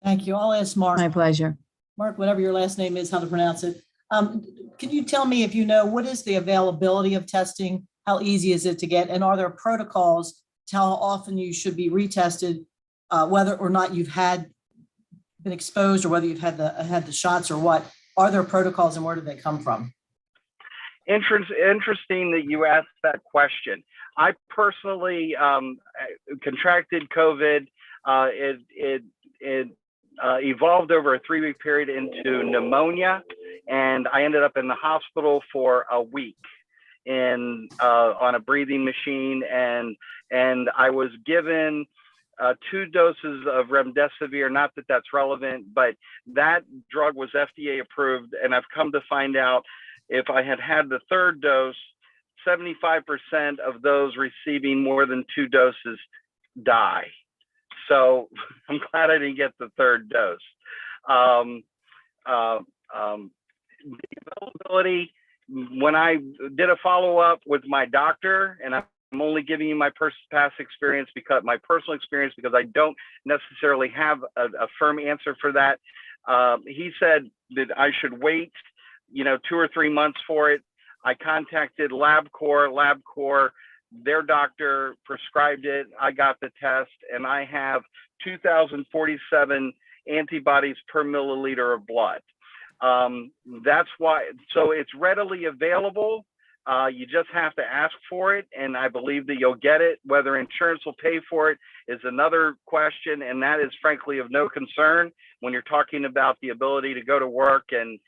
Thank you. I'll ask Mark. My pleasure. Mark, whatever your last name is, how to pronounce it. Can you tell me if you know what is the availability of testing? How easy is it to get? And are there protocols to how often you should be retested, whether or not you've been exposed or whether you've had the shots or what? Are there protocols and where do they come from? Interesting that you asked that question. I personally contracted COVID. It evolved over a 3-week period into pneumonia, and I ended up in the hospital for a week on a breathing machine, and I was given 2 doses of remdesivir. Not that that's relevant, but that drug was FDA approved, and I've come to find out if I had had the 3rd dose, 75% of those receiving more than 2 doses die. So I'm glad I didn't get the 3rd dose. The availability, when I did a follow-up with my doctor, and I'm only giving you my past experience because my personal experience, because I don't necessarily have a firm answer for that. He said that I should wait, 2 or 3 months for it. I contacted LabCorp, their doctor prescribed it. I got the test, and I have 2,047 antibodies per milliliter of blood. That's why, so it's readily available. You just have to ask for it, and I believe that you'll get it. Whether insurance will pay for it is another question, and that is frankly of no concern when you're talking about the ability to go to work and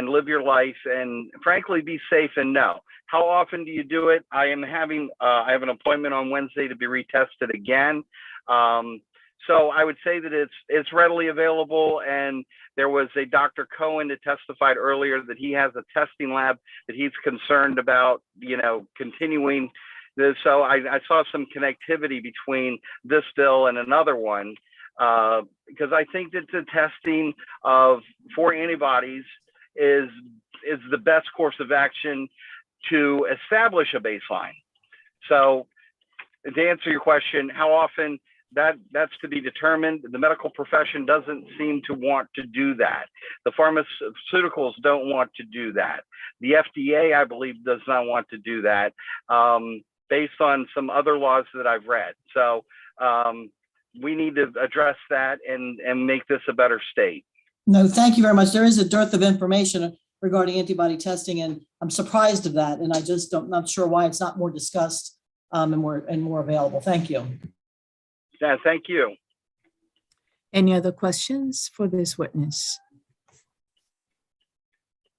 live your life and frankly be safe and know. How often do you do it? I have an appointment on Wednesday to be retested again. So I would say that it's readily available, and there was a Dr. Cohen that testified earlier that he has a testing lab that he's concerned about, continuing this. So I saw some connectivity between this bill and another one, because I think that the testing for antibodies is the best course of action to establish a baseline. So to answer your question, how often? That's to be determined. The medical profession doesn't seem to want to do that. The pharmaceuticals don't want to do that. The FDA, I believe, does not want to do that, based on some other laws that I've read. So we need to address that and make this a better state. No, thank you very much. There is a dearth of information regarding antibody testing, and I'm surprised of that. And I'm not sure why it's not more discussed and more available. Thank you. Yeah, thank you. Any other questions for this witness?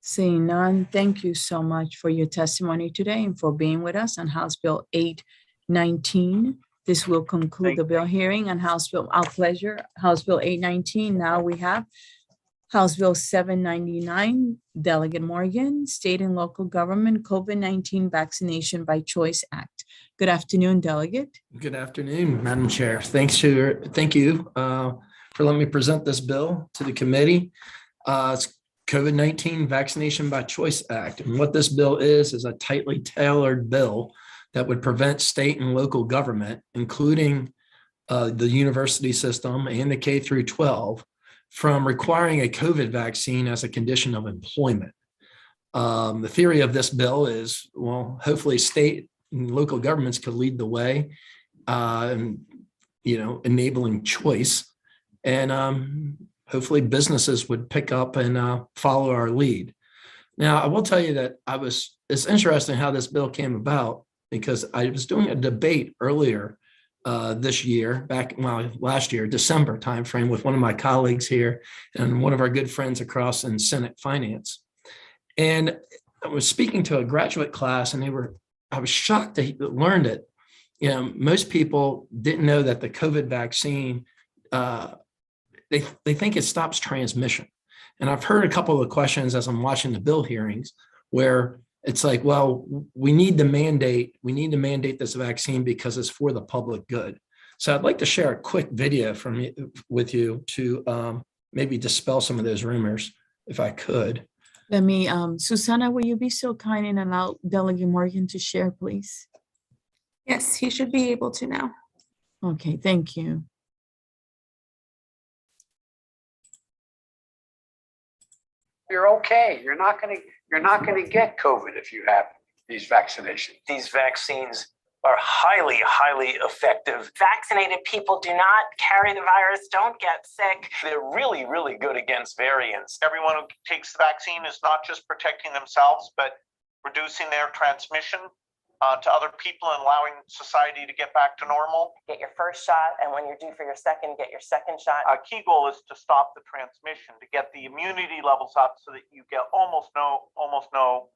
Seeing none, thank you so much for your testimony today and for being with us on House Bill 819. This will conclude the bill hearing on House Bill, our pleasure, House Bill 819. Now we have House Bill 799, Delegate Morgan, State and Local Government COVID-19 Vaccination by Choice Act. Good afternoon, Delegate. Good afternoon, Madam Chair. Thank you for letting me present this bill to the committee. It's COVID-19 Vaccination by Choice Act. And what this bill is a tightly tailored bill that would prevent state and local government, including the university system and the K through 12, from requiring a COVID vaccine as a condition of employment. The theory of this bill is, well, hopefully state and local governments could lead the way, enabling choice, and hopefully businesses would pick up and follow our lead. Now, I will tell you that it's interesting how this bill came about, because I was doing a debate earlier this year, last year, December timeframe, with one of my colleagues here and one of our good friends across in Senate Finance. And I was speaking to a graduate class, and I was shocked to learn that, most people didn't know that the COVID vaccine, they think it stops transmission. And I've heard a couple of questions as I'm watching the bill hearings where it's like, well, we need to mandate this vaccine because it's for the public good. So I'd like to share a quick video with you to maybe dispel some of those rumors, if I could. Let me, Susanna, will you be so kind and allow Delegate Morgan to share, please? Yes, he should be able to now. Okay, thank you. You're okay. You're not going to get COVID if you have these vaccinations. These vaccines are highly, highly effective. Vaccinated people do not carry the virus, don't get sick. They're really, really good against variants. Everyone who takes the vaccine is not just protecting themselves, but reducing their transmission to other people and allowing society to get back to normal. Get your first shot, and when you're due for your second, get your second shot. Our key goal is to stop the transmission, to get the immunity levels up so that you get almost no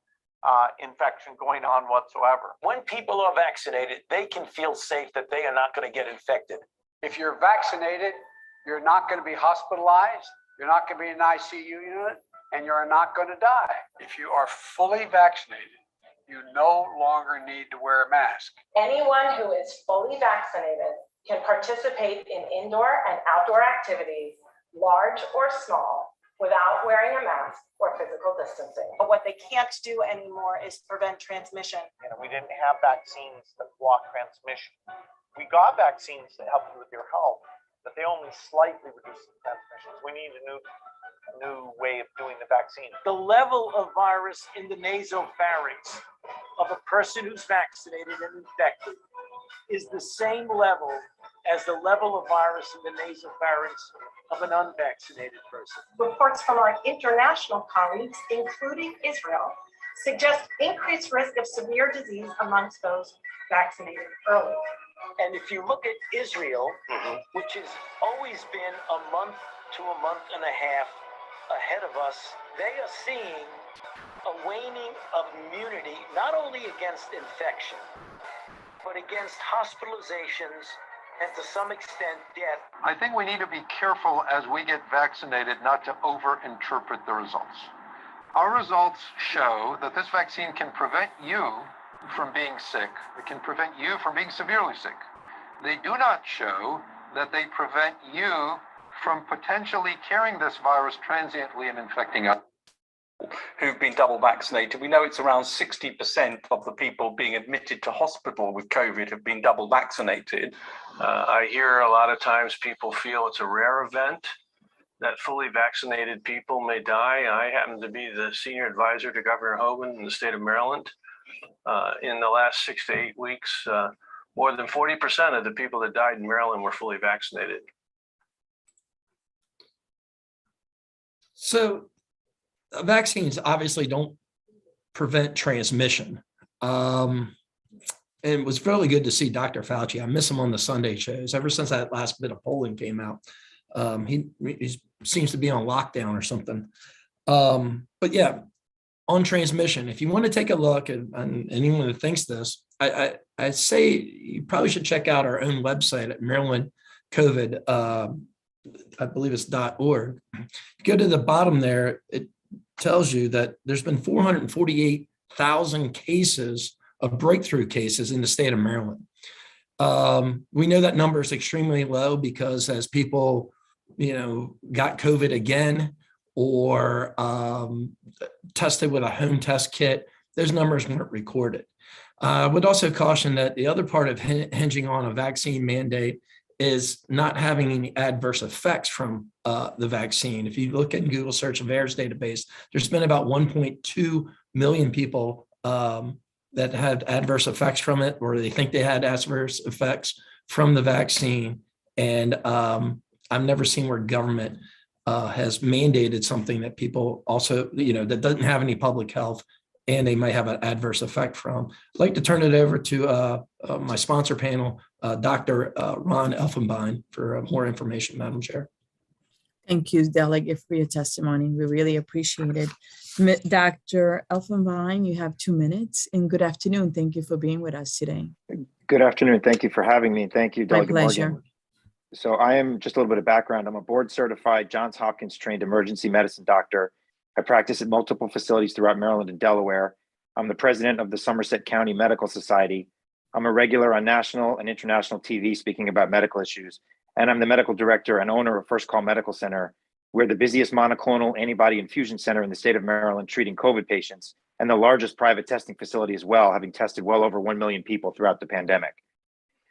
infection going on whatsoever. When people are vaccinated, they can feel safe that they are not going to get infected. If you're vaccinated, you're not going to be hospitalized, you're not going to be in an ICU unit, and you're not going to die. If you are fully vaccinated, you no longer need to wear a mask. Anyone who is fully vaccinated can participate in indoor and outdoor activities, large or small, without wearing a mask or physical distancing. But what they can't do anymore is prevent transmission. We didn't have vaccines that block transmission. We got vaccines that help you with your health, but they only slightly reduce the transmissions. We need a new way of doing the vaccine. The level of virus in the nasopharynx of a person who's vaccinated and infected is the same level as the level of virus in the nasopharynx of an unvaccinated person. Reports from our international colleagues, including Israel, suggest increased risk of severe disease amongst those vaccinated early. And if you look at Israel, which has always been a month to a month and a half ahead of us, they are seeing a waning of immunity, not only against infection, but against hospitalizations and to some extent death. I think we need to be careful as we get vaccinated not to overinterpret the results. Our results show that this vaccine can prevent you from being sick. It can prevent you from being severely sick. They do not show that they prevent you from potentially carrying this virus transiently and infecting others. Who've been double vaccinated. We know it's around 60% of the people being admitted to hospital with COVID have been double vaccinated. I hear a lot of times people feel it's a rare event that fully vaccinated people may die. I happen to be the senior advisor to Governor Hogan in the state of Maryland. In the last 6 to 8 weeks, more than 40% of the people that died in Maryland were fully vaccinated. So vaccines obviously don't prevent transmission. And it was really good to see Dr. Fauci. I miss him on the Sunday shows. Ever since that last bit of polling came out, he seems to be on lockdown or something. But yeah, on transmission, if you want to take a look, and anyone that thinks this, I say you probably should check out our own website at Maryland COVID. I believe it's .org. Go to the bottom there. It tells you that there's been 448,000 cases of breakthrough cases in the state of Maryland. We know that number is extremely low because as people, got COVID again or tested with a home test kit, those numbers weren't recorded. I would also caution that the other part of hinging on a vaccine mandate is not having any adverse effects from the vaccine. If you look at Google search of VAERS database, there's been about 1.2 million people that had adverse effects from it, or they think they had adverse effects from the vaccine. And I've never seen where government has mandated something that people also, that doesn't have any public health and they might have an adverse effect from. I'd like to turn it over to my sponsor panel, Dr. Ron Elfenbein, for more information, Madam Chair. Thank you, Delegate, for your testimony. We really appreciate it. Dr. Elfenbein, you have 2 minutes, and good afternoon. Thank you for being with us today. Good afternoon. Thank you for having me. Thank you, Delegate pleasure. Morgan. So I am, just a little bit of background, I'm a board certified Johns Hopkins trained emergency medicine doctor. I practice at multiple facilities throughout Maryland and Delaware. I'm the president of the Somerset County Medical Society. I'm a regular on national and international TV speaking about medical issues. And I'm the medical director and owner of First Call Medical Center. We're the busiest monoclonal antibody infusion center in the state of Maryland treating COVID patients, and the largest private testing facility as well, having tested well over 1 million people throughout the pandemic.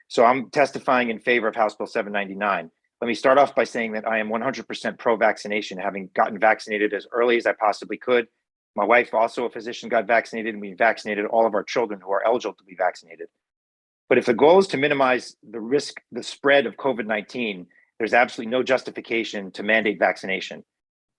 So I'm testifying in favor of House Bill 799. Let me start off by saying that I am 100% pro-vaccination, having gotten vaccinated as early as I possibly could. My wife, also a physician, got vaccinated, and we vaccinated all of our children who are eligible to be vaccinated. But if the goal is to minimize the spread of COVID-19, there's absolutely no justification to mandate vaccination.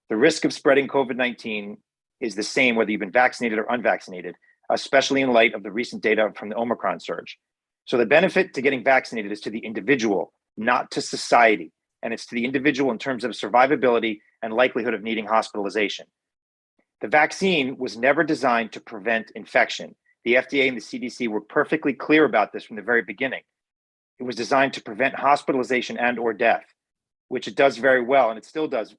The risk of spreading COVID-19 is the same whether you've been vaccinated or unvaccinated, especially in light of the recent data from the Omicron surge. So the benefit to getting vaccinated is to the individual, not to society. And it's to the individual in terms of survivability and likelihood of needing hospitalization. The vaccine was never designed to prevent infection. The FDA and the CDC were perfectly clear about this from the very beginning. It was designed to prevent hospitalization and or death, which it does very well, and it still does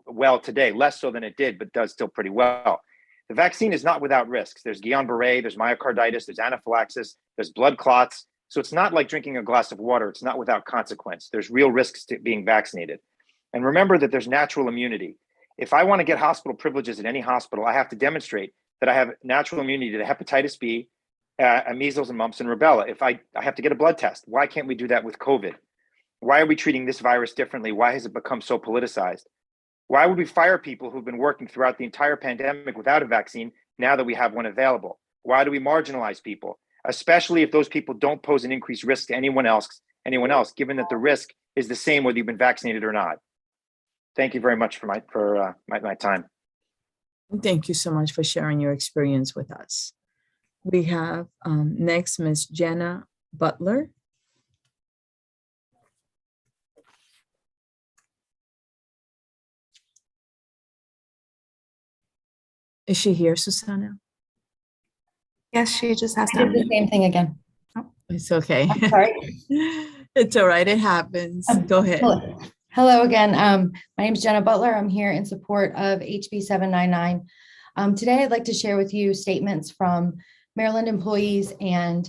well today, less so than it did, but does still pretty well. The vaccine is not without risks. There's Guillain-Barré, there's myocarditis, there's anaphylaxis, there's blood clots. So it's not like drinking a glass of water. It's not without consequence. There's real risks to being vaccinated. And remember that there's natural immunity. If I want to get hospital privileges at any hospital, I have to demonstrate that I have natural immunity to hepatitis B, measles and mumps and rubella. If I have to get a blood test, why can't we do that with COVID? Why are we treating this virus differently? Why has it become so politicized? Why would we fire people who've been working throughout the entire pandemic without a vaccine now that we have one available? Why do we marginalize people, especially if those people don't pose an increased risk to anyone else, given that the risk is the same whether you've been vaccinated or not? Thank you very much for my time. Thank you so much for sharing your experience with us. We have next Ms. Jenna Butler. Is she here, Susanna? Yes, she just has I did the same thing again. It's okay. I'm sorry. It's all right. It happens. Go ahead. Hello again. My name is Jenna Butler. I'm here in support of HB 799. Today, I'd like to share with you statements from Maryland employees and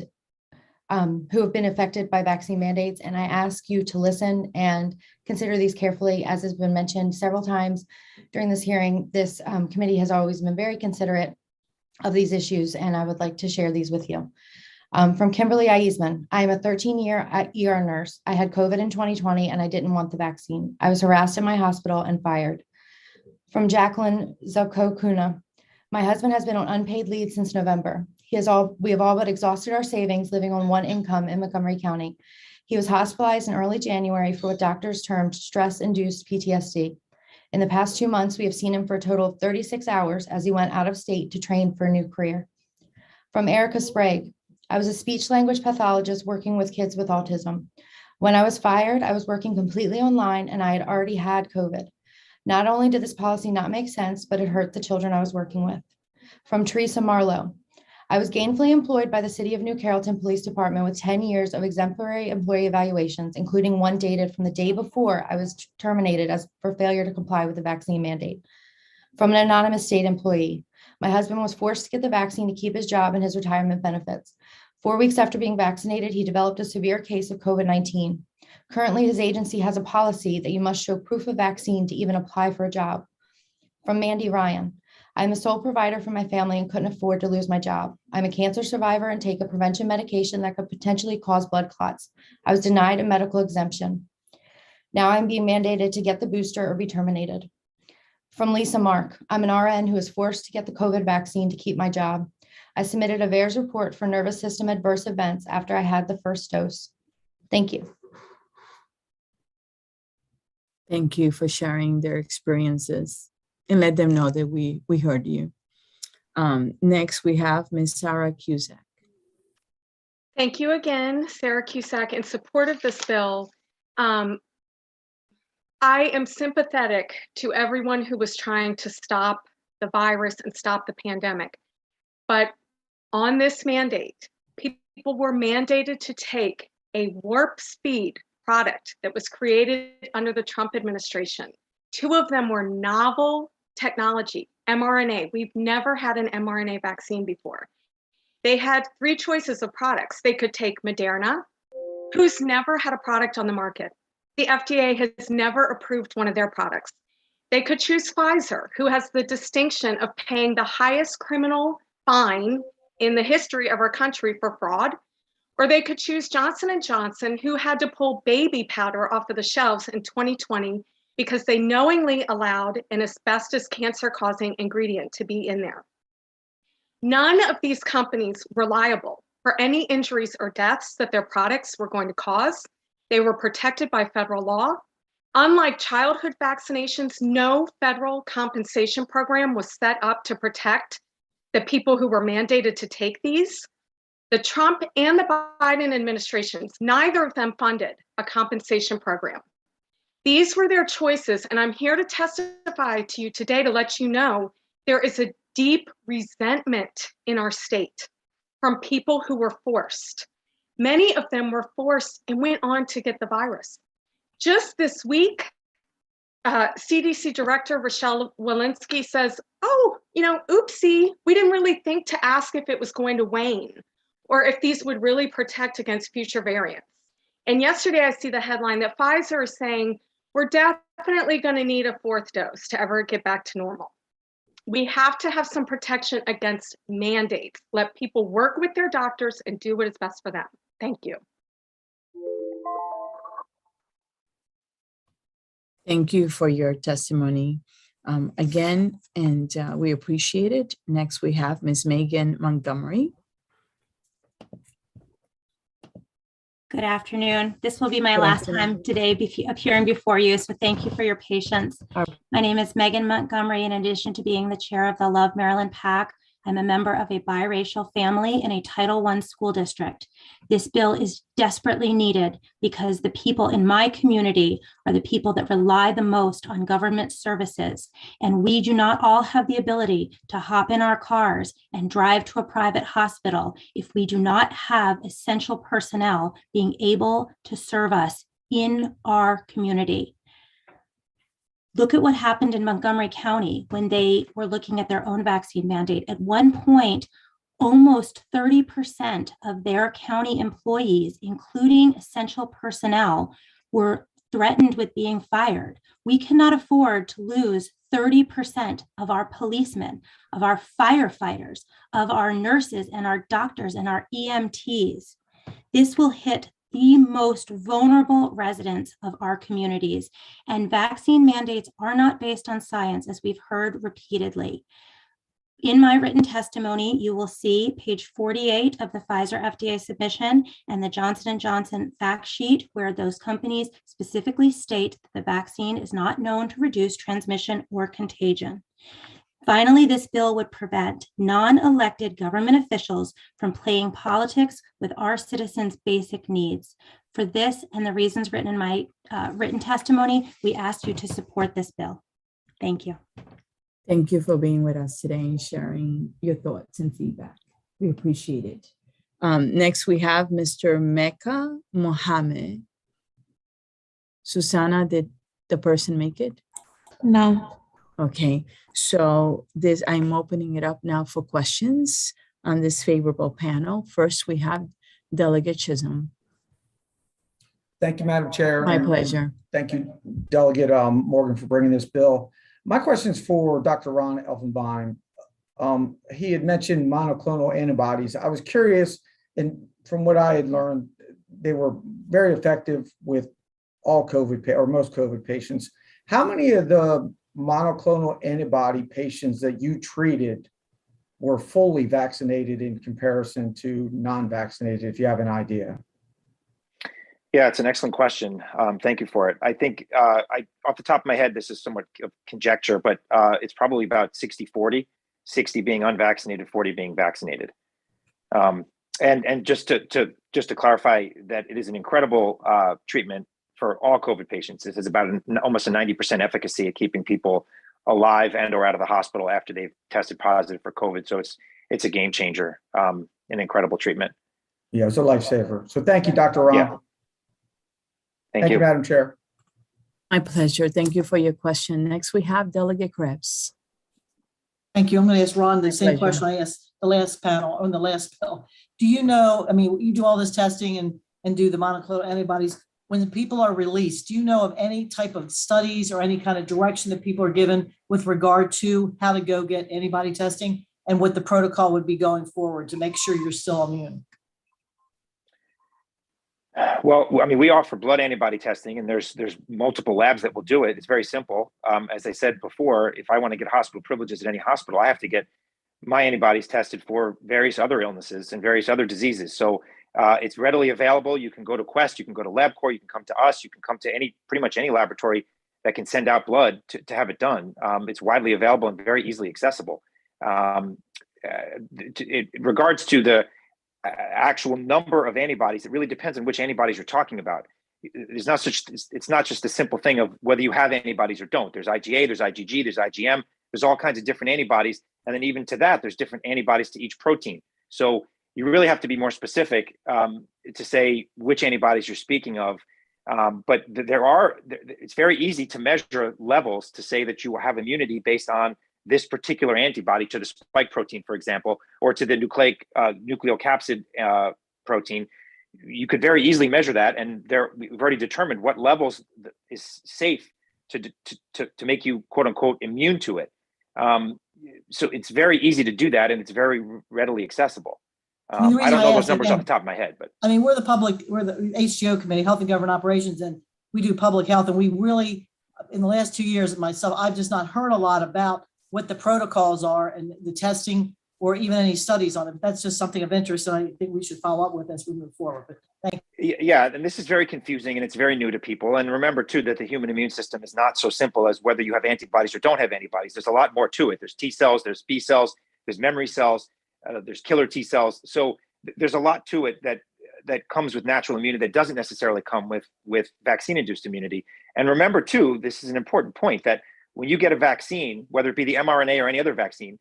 who have been affected by vaccine mandates. And I ask you to listen and consider these carefully. As has been mentioned several times during this hearing, this committee has always been very considerate of these issues, and I would like to share these with you. From Kimberly Eisman, I am a 13-year ER nurse. I had COVID in 2020 and I didn't want the vaccine. I was harassed in my hospital and fired. From Jacqueline Zoko-Kuna, my husband has been on unpaid leave since November. We have all but exhausted our savings living on one income in Montgomery County. He was hospitalized in early January for what doctors termed stress-induced PTSD. In the past 2 months, we have seen him for a total of 36 hours as he went out of state to train for a new career. From Erica Sprague, I was a speech-language pathologist working with kids with autism. When I was fired, I was working completely online and I had already had COVID. Not only did this policy not make sense, but it hurt the children I was working with. From Teresa Marlowe, I was gainfully employed by the City of New Carrollton Police Department with 10 years of exemplary employee evaluations, including one dated from the day before I was terminated for failure to comply with the vaccine mandate from an anonymous state employee. My husband was forced to get the vaccine to keep his job and his retirement benefits. 4 weeks after being vaccinated, he developed a severe case of COVID-19. Currently, his agency has a policy that you must show proof of vaccine to even apply for a job. From Mandy Ryan, I'm the sole provider for my family and couldn't afford to lose my job. I'm a cancer survivor and take a prevention medication that could potentially cause blood clots. I was denied a medical exemption. Now I'm being mandated to get the booster or be terminated. From Lisa Mark, I'm an RN who was forced to get the COVID vaccine to keep my job. I submitted a VAERS report for nervous system adverse events after I had the first dose. Thank you. Thank you for sharing their experiences and let them know that we heard you. Next, we have Ms. Sarah Cusack. Thank you again, Sarah Cusack, in support of this bill. I am sympathetic to everyone who was trying to stop the virus and stop the pandemic. But on this mandate, people were mandated to take a warp speed product that was created under the Trump administration. 2 of them were novel technology, mRNA. We've never had an mRNA vaccine before. They had 3 choices of products. They could take Moderna, who's never had a product on the market. The FDA has never approved one of their products. They could choose Pfizer, who has the distinction of paying the highest criminal fine in the history of our country for fraud. Or they could choose Johnson & Johnson, who had to pull baby powder off of the shelves in 2020 because they knowingly allowed an asbestos cancer-causing ingredient to be in there. None of these companies were liable for any injuries or deaths that their products were going to cause. They were protected by federal law. Unlike childhood vaccinations, no federal compensation program was set up to protect the people who were mandated to take these. The Trump and the Biden administrations, neither of them funded a compensation program. These were their choices, and I'm here to testify to you today to let you know there is a deep resentment in our state from people who were forced. Many of them were forced and went on to get the virus. Just this week, CDC Director Rochelle Walensky says, oh, oopsie, we didn't really think to ask if it was going to wane or if these would really protect against future variants. And yesterday I see the headline that Pfizer is saying, we're definitely going to need a 4th dose to ever get back to normal. We have to have some protection against mandates. Let people work with their doctors and do what is best for them. Thank you. Thank you for your testimony again, and we appreciate it. Next, we have Ms. Megan Montgomery. Good afternoon. This will be my last time today appearing before you, so thank you for your patience. My name is Megan Montgomery. In addition to being the chair of the Love Maryland PAC, I'm a member of a biracial family in a Title I school district. This bill is desperately needed because the people in my community are the people that rely the most on government services, and we do not all have the ability to hop in our cars and drive to a private hospital if we do not have essential personnel being able to serve us in our community. Look at what happened in Montgomery County when they were looking at their own vaccine mandate. At one point, almost 30% of their county employees, including essential personnel, were threatened with being fired. We cannot afford to lose 30% of our policemen, of our firefighters, of our nurses and our doctors and our EMTs. This will hit the most vulnerable residents of our communities. And vaccine mandates are not based on science, as we've heard repeatedly. In my written testimony, you will see page 48 of the Pfizer FDA submission and the Johnson & Johnson fact sheet, where those companies specifically state that the vaccine is not known to reduce transmission or contagion. Finally, this bill would prevent non-elected government officials from playing politics with our citizens' basic needs. For this and the reasons written in my written testimony, we ask you to support this bill. Thank you. Thank you for being with us today and sharing your thoughts and feedback. We appreciate it. Next, we have Mr. Mecca Mohammed. Susanna, did the person make it? No. Okay, so I'm opening it up now for questions on this favorable panel. First, we have Delegate Chisholm. Thank you, Madam Chair. My and pleasure. Thank you, Delegate Morgan, for bringing this bill. My question is for Dr. Ron Elfenbein. He had mentioned monoclonal antibodies. I was curious, and from what I had learned, they were very effective with all COVID or most COVID patients. How many of the monoclonal antibody patients that you treated were fully vaccinated in comparison to non-vaccinated, if you have an idea? Yeah, it's an excellent question. Thank you for it. I think off the top of my head, this is somewhat of conjecture, but it's probably about 60-40, 60 being unvaccinated, 40 being vaccinated. And just to clarify that it is an incredible treatment for all COVID patients. This is about almost a 90% efficacy at keeping people alive and or out of the hospital after they've tested positive for COVID. So it's a game changer, an incredible treatment. Yeah, it's a lifesaver. So thank you, Dr. Ron. Yeah. Thank you, Madam Chair. My pleasure. Thank you for your question. Next, we have Delegate Krebs. Thank you. I'm going to ask Ron the same pleasure. question I asked the last panel on the last bill. Do you know, I mean, you do all this testing and do the monoclonal antibodies. When the people are released, do you know of any type of studies or any kind of direction that people are given with regard to how to go get antibody testing and what the protocol would be going forward to make sure you're still immune? Well, I mean, we offer blood antibody testing, and there's multiple labs that will do it. It's very simple. As I said before, if I want to get hospital privileges at any hospital, I have to get my antibodies tested for various other illnesses and various other diseases. So it's readily available. You can go to Quest, you can go to LabCorp, you can come to us, you can come to pretty much any laboratory that can send out blood to have it done. It's widely available and very easily accessible. In regards to the actual number of antibodies, it really depends on which antibodies you're talking about. It's not just a simple thing of whether you have antibodies or don't. There's IgA, there's IgG, there's IgM, there's all kinds of different antibodies. And then even to that, there's different antibodies to each protein. So you really have to be more specific to say which antibodies you're speaking of. But it's very easy to measure levels to say that you will have immunity based on this particular antibody to the spike protein, for example, or to the nucleocapsid protein. You could very easily measure that, and we've already determined what levels is safe to make you quote unquote immune to it. So it's very easy to do that, and it's very readily accessible. I don't know those numbers off the top of my head, but I mean, we're the HGO Committee, Health and Government Operations, and we do public health. And we really, in the last 2 years myself, I've just not heard a lot about what the protocols are and the testing or even any studies on it. That's just something of interest, and I think we should follow up with as we move forward. But thank you. Yeah, and this is very confusing and it's very new to people. And remember too that the human immune system is not so simple as whether you have antibodies or don't have antibodies. There's a lot more to it. There's T cells, there's B cells, there's memory cells, there's killer T cells. So there's a lot to it that comes with natural immunity that doesn't necessarily come with vaccine-induced immunity. And remember too, this is an important point, that when you get a vaccine, whether it be the mRNA or any other vaccine,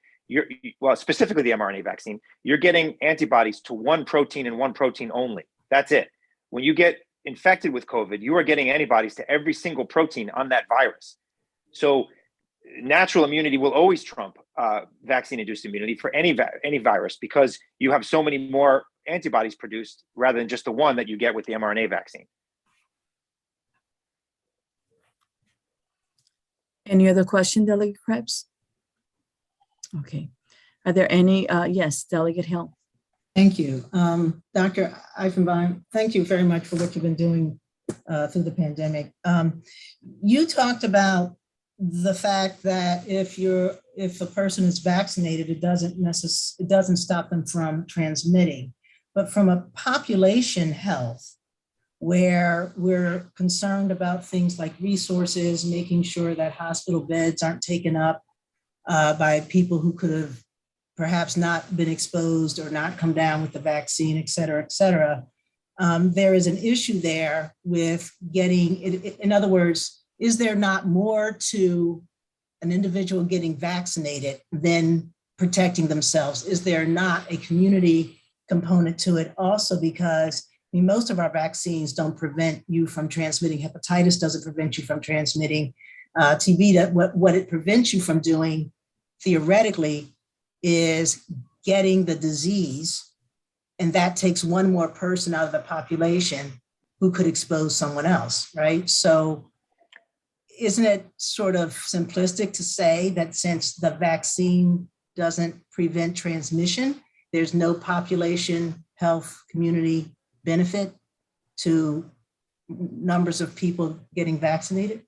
specifically the mRNA vaccine, you're getting antibodies to one protein and one protein only. That's it. When you get infected with COVID, you are getting antibodies to every single protein on that virus. So natural immunity will always trump vaccine-induced immunity for any virus, because you have so many more antibodies produced rather than just the one that you get with the mRNA vaccine. Any other question, Delegate Krebs? Okay. Are there any? Yes, Delegate Hill. Thank you. Dr. Elfenbein, thank you very much for what you've been doing through the pandemic. You talked about the fact that if a person is vaccinated, it doesn't stop them from transmitting. But from a population health, where we're concerned about things like resources, making sure that hospital beds aren't taken up by people who could have perhaps not been exposed or not come down with the vaccine, et cetera, et cetera. There is an issue there with getting, in other words, is there not more to an individual getting vaccinated than protecting themselves? Is there not a community component to it also? Because I mean, most of our vaccines don't prevent you from transmitting hepatitis, doesn't prevent you from transmitting TB. That what it prevents you from doing theoretically is getting the disease, and that takes one more person out of the population who could expose someone else, right? So isn't it sort of simplistic to say that since the vaccine doesn't prevent transmission, there's no population health community benefit to numbers of people getting vaccinated?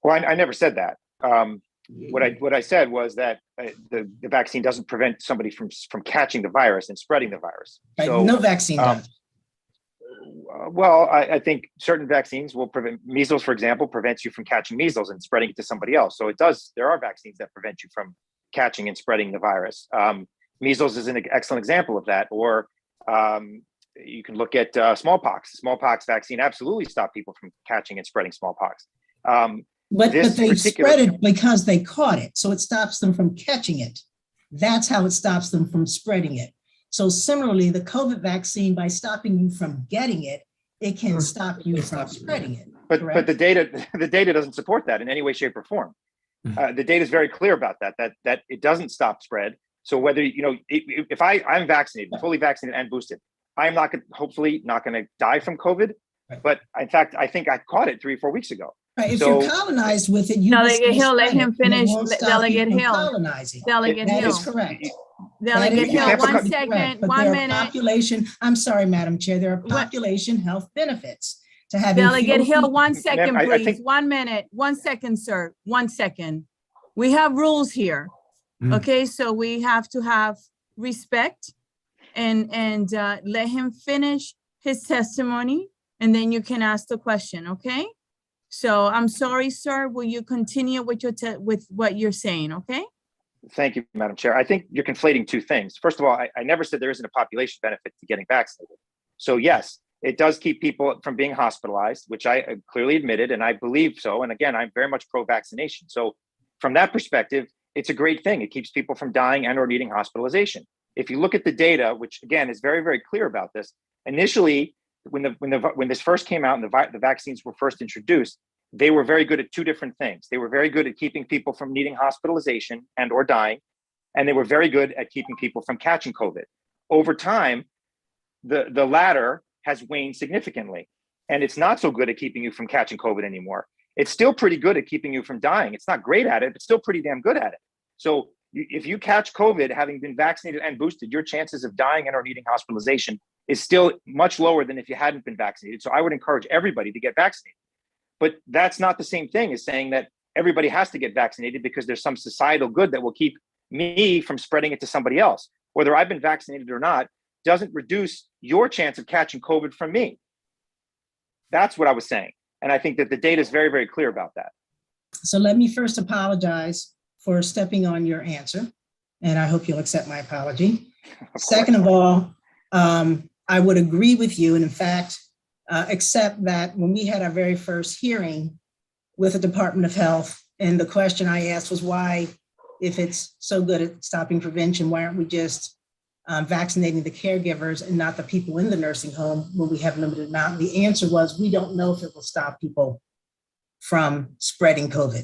Well, I never said that. What I said was that the vaccine doesn't prevent somebody from catching the virus and spreading the virus. Right, So no vaccine does. Well, I think certain vaccines will prevent measles, for example, prevents you from catching measles and spreading it to somebody else. So it does. There are vaccines that prevent you from catching and spreading the virus. Measles is an excellent example of that. Or you can look at smallpox. The smallpox vaccine absolutely stopped people from catching and spreading smallpox. But they spread it because they caught it. So it stops them from catching it. That's how it stops them from spreading it. So similarly, the COVID vaccine, by stopping you from getting it, it can stop you from spreading it. But the data doesn't support that in any way, shape, or form. The data is very clear about that it doesn't stop spread. So whether, if I'm vaccinated, fully vaccinated and boosted, I'm hopefully not going to die from COVID. Right. But in fact, I think I caught it 3 or 4 weeks ago. Right. If you're colonized with it, you Delegate Hill, let him finish. Delegate Hill. Colonizing. Delegate Hill. That is correct. Delegate Hill, 1 second, 1 minute. I'm sorry, Madam Chair, there are population health benefits to having. Delegate Hill, 1 second, please. 1 minute, 1 second, sir, 1 second. We have rules here. Okay, so we have to have respect and let him finish his testimony, and then you can ask the question, okay? So I'm sorry, sir, will you continue with with what you're saying, okay? Thank you, Madam Chair. I think you're conflating two things. First of all, I never said there isn't a population benefit to getting vaccinated. So yes, it does keep people from being hospitalized, which I clearly admitted, and I believe so. And again, I'm very much pro-vaccination. So from that perspective, it's a great thing. It keeps people from dying and or needing hospitalization. If you look at the data, which again is very, very clear about this, initially, when this first came out and the vaccines were first introduced, they were very good at two different things. They were very good at keeping people from needing hospitalization and or dying, and they were very good at keeping people from catching COVID. Over time, the latter has waned significantly, and it's not so good at keeping you from catching COVID anymore. It's still pretty good at keeping you from dying. It's not great at it, but still pretty damn good at it. So if you catch COVID, having been vaccinated and boosted, your chances of dying and or needing hospitalization is still much lower than if you hadn't been vaccinated. So I would encourage everybody to get vaccinated. But that's not the same thing as saying that everybody has to get vaccinated because there's some societal good that will keep me from spreading it to somebody else. Whether I've been vaccinated or not doesn't reduce your chance of catching COVID from me. That's what I was saying. And I think that the data is very, very clear about that. So let me first apologize for stepping on your answer, and I hope you'll accept my apology. Second of all, I would agree with you, and in fact, except that when we had our very first hearing with the Department of Health, and the question I asked was why, if it's so good at stopping prevention, why aren't we just vaccinating the caregivers and not the people in the nursing home when we have limited amount? And the answer was, we don't know if it will stop people from spreading COVID,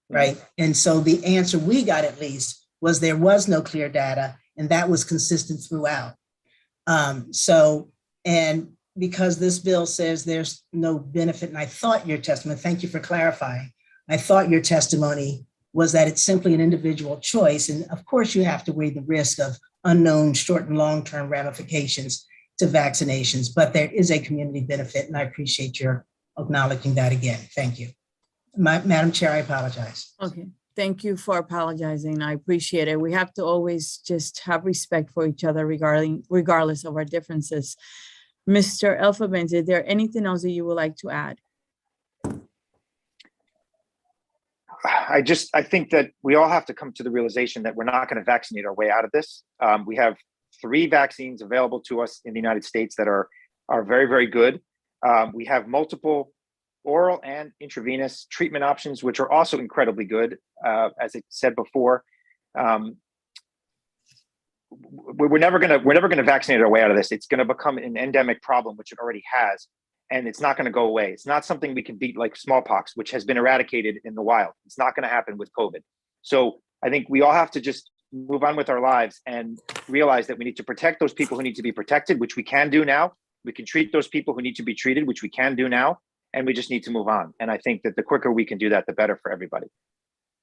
right? And so the answer we got, at least, was there was no clear data, and that was consistent throughout. And because this bill says there's no benefit, and I thought your testimony, thank you for clarifying, I thought your testimony was that it's simply an individual choice. And of course you have to weigh the risk of unknown short and long-term ramifications to vaccinations, but there is a community benefit, and I appreciate your acknowledging that again. Thank you. Madam Chair, I apologize. Okay, thank you for apologizing. I appreciate it. We have to always just have respect for each other regardless of our differences. Mr. Elfabens, is there anything else that you would like to add? I think that we all have to come to the realization that we're not going to vaccinate our way out of this. We have 3 vaccines available to us in the United States that are very, very good. We have multiple oral and intravenous treatment options, which are also incredibly good. As I said before, we're never gonna vaccinate our way out of this. It's gonna become an endemic problem, which it already has, and it's not gonna go away. It's not something we can beat like smallpox, which has been eradicated in the wild. It's not gonna happen with COVID. So I think we all have to just move on with our lives and realize that we need to protect those people who need to be protected, which we can do now. We can treat those people who need to be treated, which we can do now, and we just need to move on. And I think that the quicker we can do that, the better for everybody.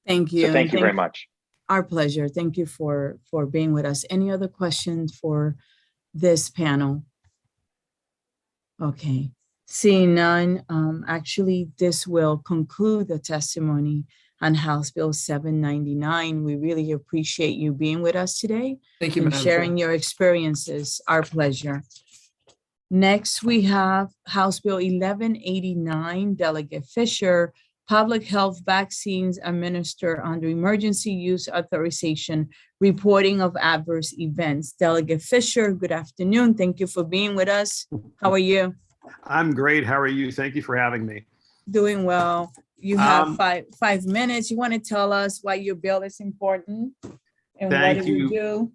Thank you. So thank you very much. Our pleasure. Thank you for being with us. Any other questions for this panel? Okay, seeing none, actually, this will conclude the testimony on House Bill 799. We really appreciate you being with us today. Thank you, and Madam sharing Chair. your experiences. Our pleasure. Next, we have House Bill 1189, Delegate Fisher, Public Health Vaccines Administered Under Emergency Use Authorization, Reporting of Adverse Events. Delegate Fisher, good afternoon. Thank you for being with us. How are you? I'm great. How are you? Thank you for having me. Doing well. You have five minutes. You want to tell us why your bill is important and what it will do?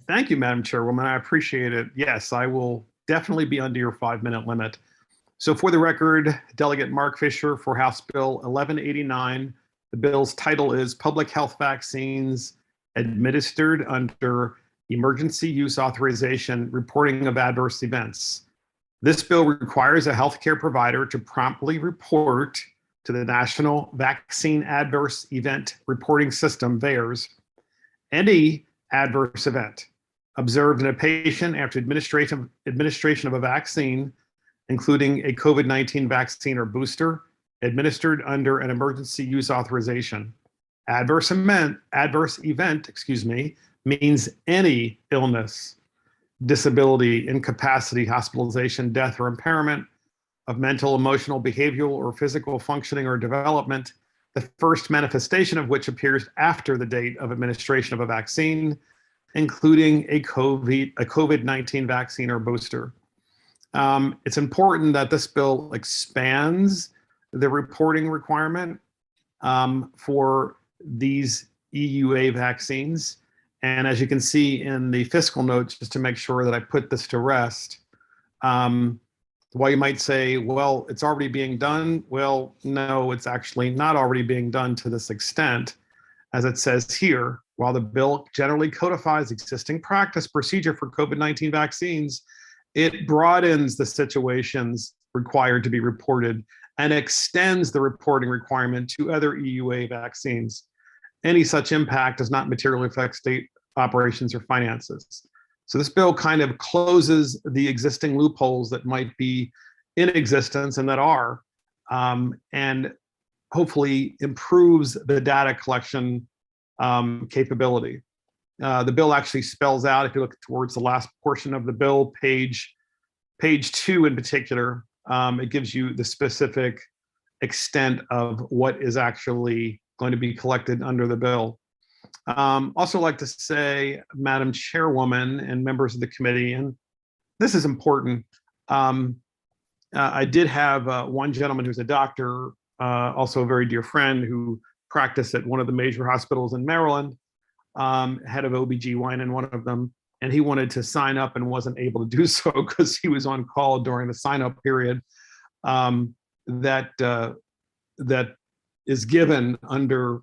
Thank you, Madam Chairwoman. I appreciate it. Yes, I will definitely be under your 5-minute limit. So for the record, Delegate Mark Fisher for House Bill 1189. The bill's title is Public Health Vaccines Administered Under Emergency Use Authorization, Reporting of Adverse Events. This bill requires a healthcare provider to promptly report to the National Vaccine Adverse Event Reporting System, VAERS, any adverse event observed in a patient after administration of a vaccine, including a COVID-19 vaccine or booster, administered under an emergency use authorization. Adverse event, means any illness, disability, incapacity, hospitalization, death, or impairment of mental, emotional, behavioral, or physical functioning or development, the first manifestation of which appears after the date of administration of a vaccine, including a COVID-19 vaccine or booster. It's important that this bill expands the reporting requirement for these EUA vaccines. And as you can see in the fiscal notes, just to make sure that I put this to rest, while you might say, well, it's already being done. Well, no, it's actually not already being done to this extent. As it says here, while the bill generally codifies existing practice procedure for COVID-19 vaccines, it broadens the situations required to be reported and extends the reporting requirement to other EUA vaccines. Any such impact does not materially affect state operations or finances. So this bill kind of closes the existing loopholes that might be in existence and that are, and hopefully improves the data collection capability. The bill actually spells out, if you look towards the last portion of the bill, page 2 in particular, it gives you the specific extent of what is actually going to be collected under the bill. Also like to say, Madam Chairwoman and members of the committee, and this is important, I did have one gentleman who's a doctor, also a very dear friend who practiced at one of the major hospitals in Maryland, head of OBGYN in one of them, and he wanted to sign up and wasn't able to do so because he was on call during the sign-up period that is given under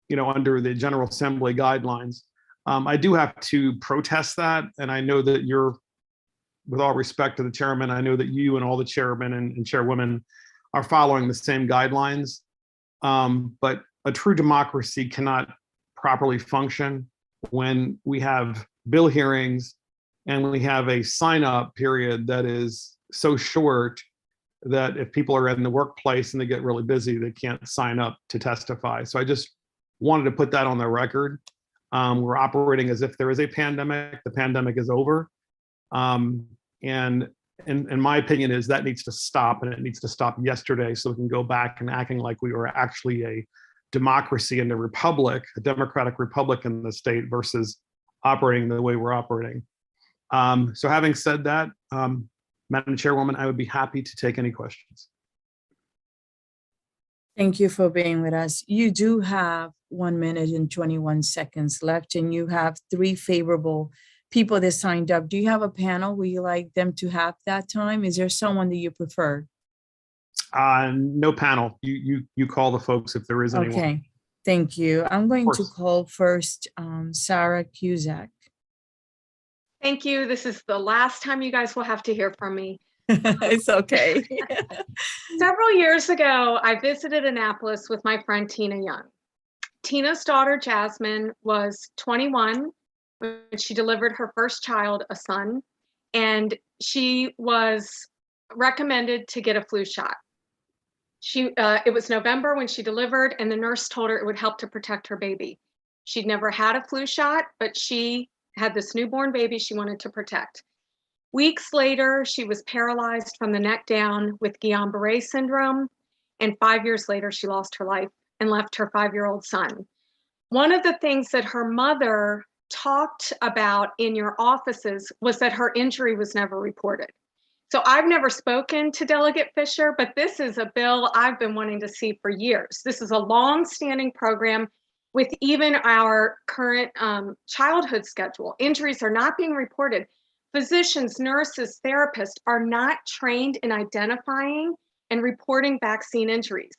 the General Assembly guidelines. I do have to protest that, and I know that you're, with all respect to the chairman, I know that you and all the chairmen and chairwomen are following the same guidelines, but a true democracy cannot properly function when we have bill hearings and we have a sign-up period that is so short that if people are in the workplace and they get really busy, they can't sign up to testify. So I just wanted to put that on the record. We're operating as if there is a pandemic. The pandemic is over. And my opinion is that needs to stop, and it needs to stop yesterday so we can go back and acting like we were actually a democracy and a republic, a democratic republic in the state versus operating the way we're operating. So having said that, Madam Chairwoman, I would be happy to take any questions. Thank you for being with us. You do have 1 minute and 21 seconds left, and you have 3 favorable people that signed up. Do you have a panel? Would you like them to have that time? Is there someone that you prefer? No panel. You call the folks if there is anyone. Okay, thank you. I'm going to call first Sarah Cusack. Thank you. This is the last time you guys will have to hear from me. It's okay. Several years ago, I visited Annapolis with my friend Tina Young. Tina's daughter, Jasmine, was 21 when she delivered her first child, a son, and she was recommended to get a flu shot. It was November when she delivered, and the nurse told her it would help to protect her baby. She'd never had a flu shot, but she had this newborn baby she wanted to protect. Weeks later, she was paralyzed from the neck down with Guillain-Barré syndrome, and 5 years later, she lost her life and left her 5-year-old son. One of the things that her mother talked about in your offices was that her injury was never reported. So I've never spoken to Delegate Fisher, but this is a bill I've been wanting to see for years. This is a long-standing program with even our current childhood schedule. Injuries are not being reported. Physicians, nurses, therapists are not trained in identifying and reporting vaccine injuries.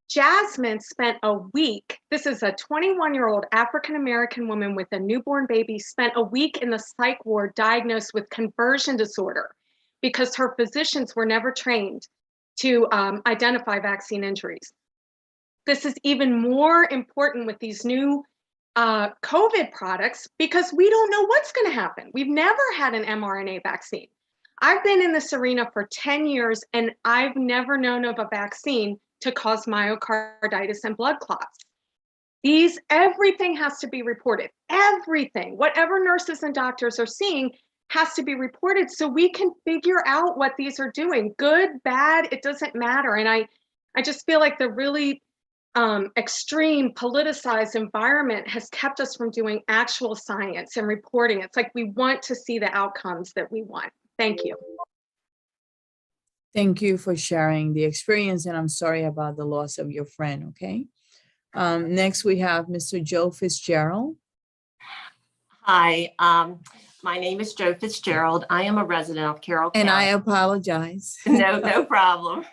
Jasmine spent a week, this is a 21-year-old African-American woman with a newborn baby, spent a week in the psych ward diagnosed with conversion disorder because her physicians were never trained to identify vaccine injuries. This is even more important with these new COVID products because we don't know what's going to happen. We've never had an mRNA vaccine. I've been in this arena for 10 years and I've never known of a vaccine to cause myocarditis and blood clots. Everything has to be reported. Everything, whatever nurses and doctors are seeing has to be reported so we can figure out what these are doing. Good, bad, it doesn't matter. And I just feel like the really extreme politicized environment has kept us from doing actual science and reporting. It's like we want to see the outcomes that we want. Thank you. Thank you for sharing the experience, and I'm sorry about the loss of your friend, okay? Next, we have Mr. Joe Fitzgerald. Hi, my name is Joe Fitzgerald. I am a resident of Carroll County. And I apologize. No problem.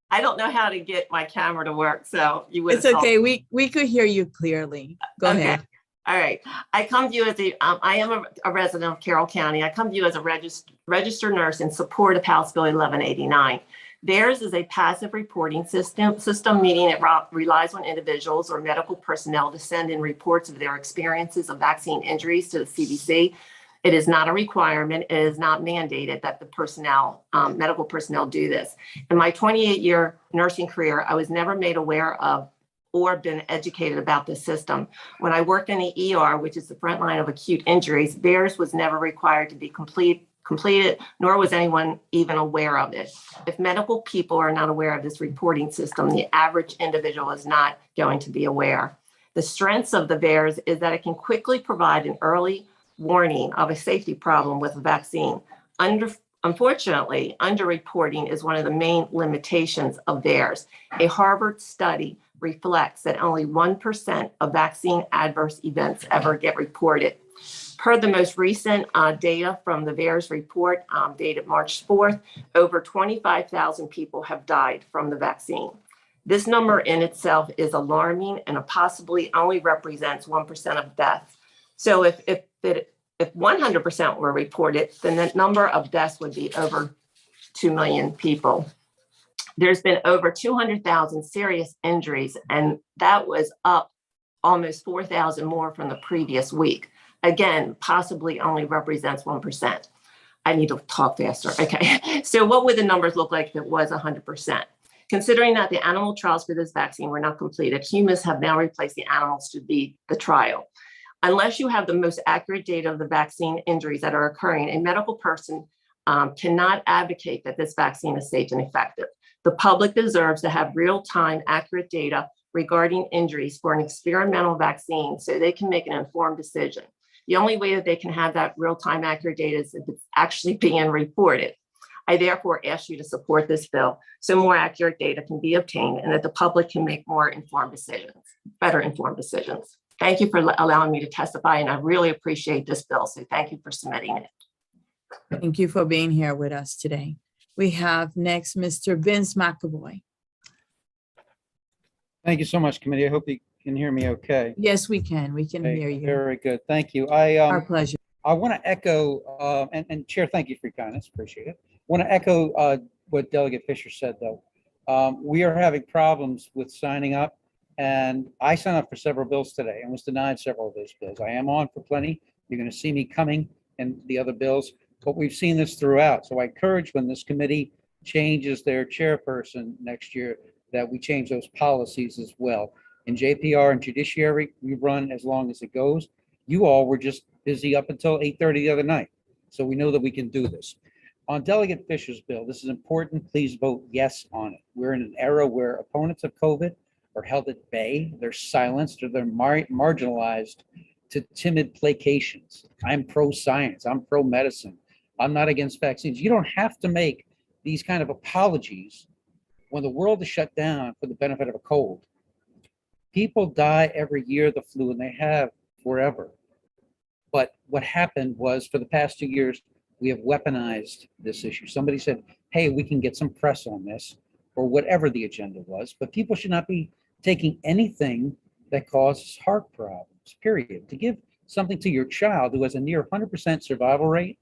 I don't know how to get my camera to work, so you would. It's okay. We could hear you clearly. Go ahead. All right. I come to you as I am a resident of Carroll County. I come to you as a registered nurse in support of House Bill 1189. Theirs is a passive reporting system, meaning it relies on individuals or medical personnel to send in reports of their experiences of vaccine injuries to the CDC. It is not a requirement. It is not mandated that the personnel, medical personnel do this. In my 28-year nursing career, I was never made aware of or been educated about this system. When I worked in the ER, which is the front line of acute injuries, theirs was never required to be completed, nor was anyone even aware of it. If medical people are not aware of this reporting system, the average individual is not going to be aware. The strengths of the VAERS is that it can quickly provide an early warning of a safety problem with a vaccine. Unfortunately, underreporting is one of the main limitations of VAERS. A Harvard study reflects that only 1% of vaccine adverse events ever get reported. Per the most recent data from the VAERS report dated March 4th, over 25,000 people have died from the vaccine. This number in itself is alarming and it possibly only represents 1% of deaths. So if 100% were reported, then the number of deaths would be over 2 million people. There's been over 200,000 serious injuries, and that was up almost 4,000 more from the previous week. Again, possibly only represents 1%. I need to talk faster. Okay, so what would the numbers look like if it was 100%? Considering that the animal trials for this vaccine were not completed, humans have now replaced the animals to be the trial. Unless you have the most accurate data of the vaccine injuries that are occurring, a medical person cannot advocate that this vaccine is safe and effective. The public deserves to have real-time accurate data regarding injuries for an experimental vaccine so they can make an informed decision. The only way that they can have that real-time accurate data is if it's actually being reported. I therefore ask you to support this bill so more accurate data can be obtained and that the public can make more informed decisions, better informed decisions. Thank you for allowing me to testify, and I really appreciate this bill, so thank you for submitting it. Thank you for being here with us today. We have next Mr. Vince McAvoy. Thank you so much, committee. I hope you can hear me okay. Yes, we can. We can Okay, hear you. Very good. Thank you. Our pleasure. I want to echo, and Chair, thank you for your kindness. Appreciate it. I want to echo what Delegate Fisher said, though. We are having problems with signing up, and I signed up for several bills today and was denied several of those bills. I am on for plenty. You're going to see me coming in the other bills, but we've seen this throughout. So I encourage when this committee changes their chairperson next year that we change those policies as well. In JPR and Judiciary, we run as long as it goes. You all were just busy up until 8:30 the other night. So we know that we can do this. On Delegate Fisher's bill, this is important. Please vote yes on it. We're in an era where opponents of COVID are held at bay. They're silenced or they're marginalized to timid placations. I'm pro-science. I'm pro-medicine. I'm not against vaccines. You don't have to make these kind of apologies when the world is shut down for the benefit of a cold. People die every year of the flu, and they have forever. But what happened was, for the past 2 years, we have weaponized this issue. Somebody said, hey, we can get some press on this, or whatever the agenda was, but people should not be taking anything that causes heart problems, period. To give something to your child who has a near 100% survival rate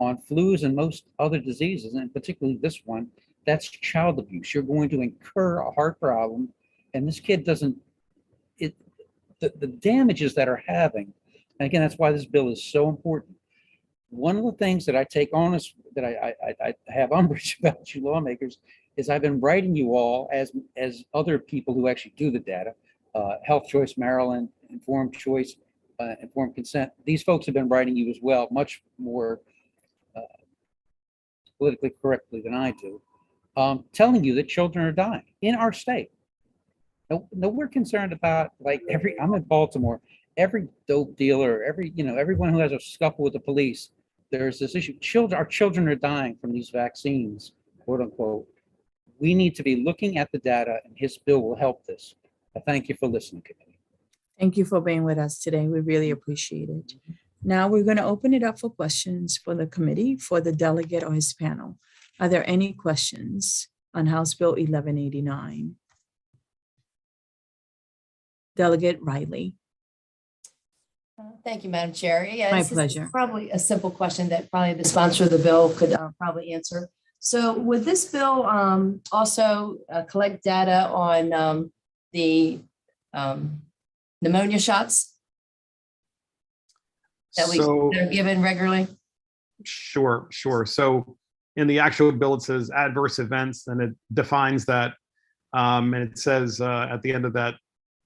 on flus and most other diseases, and particularly this one, that's child abuse. You're going to incur a heart problem, and this kid doesn't, the damages that are having, and again, that's why this bill is so important. One of the things that I take on is that I have umbrage about you lawmakers is I've been writing you all as other people who actually do the data, Health Choice Maryland, Informed Choice, Informed Consent. These folks have been writing you as well, much more politically correctly than I do, telling you that children are dying in our state. No, we're concerned about, like, I'm in Baltimore, every dope dealer, everyone who has a scuffle with the police, there's this issue. Our children are dying from these vaccines, quote unquote. We need to be looking at the data, and his bill will help this. I thank you for listening, committee. Thank you for being with us today. We really appreciate it. Now we're going to open it up for questions for the committee, for the delegate or his panel. Are there any questions on House Bill 1189? Delegate Riley. Thank you, Madam Chair. Yeah, My this pleasure. is probably a simple question that probably the sponsor of the bill could probably answer. So would this bill also collect data on the pneumonia shots that are given regularly? Sure. So in the actual bill, it says adverse events, and it defines that. And it says at the end of that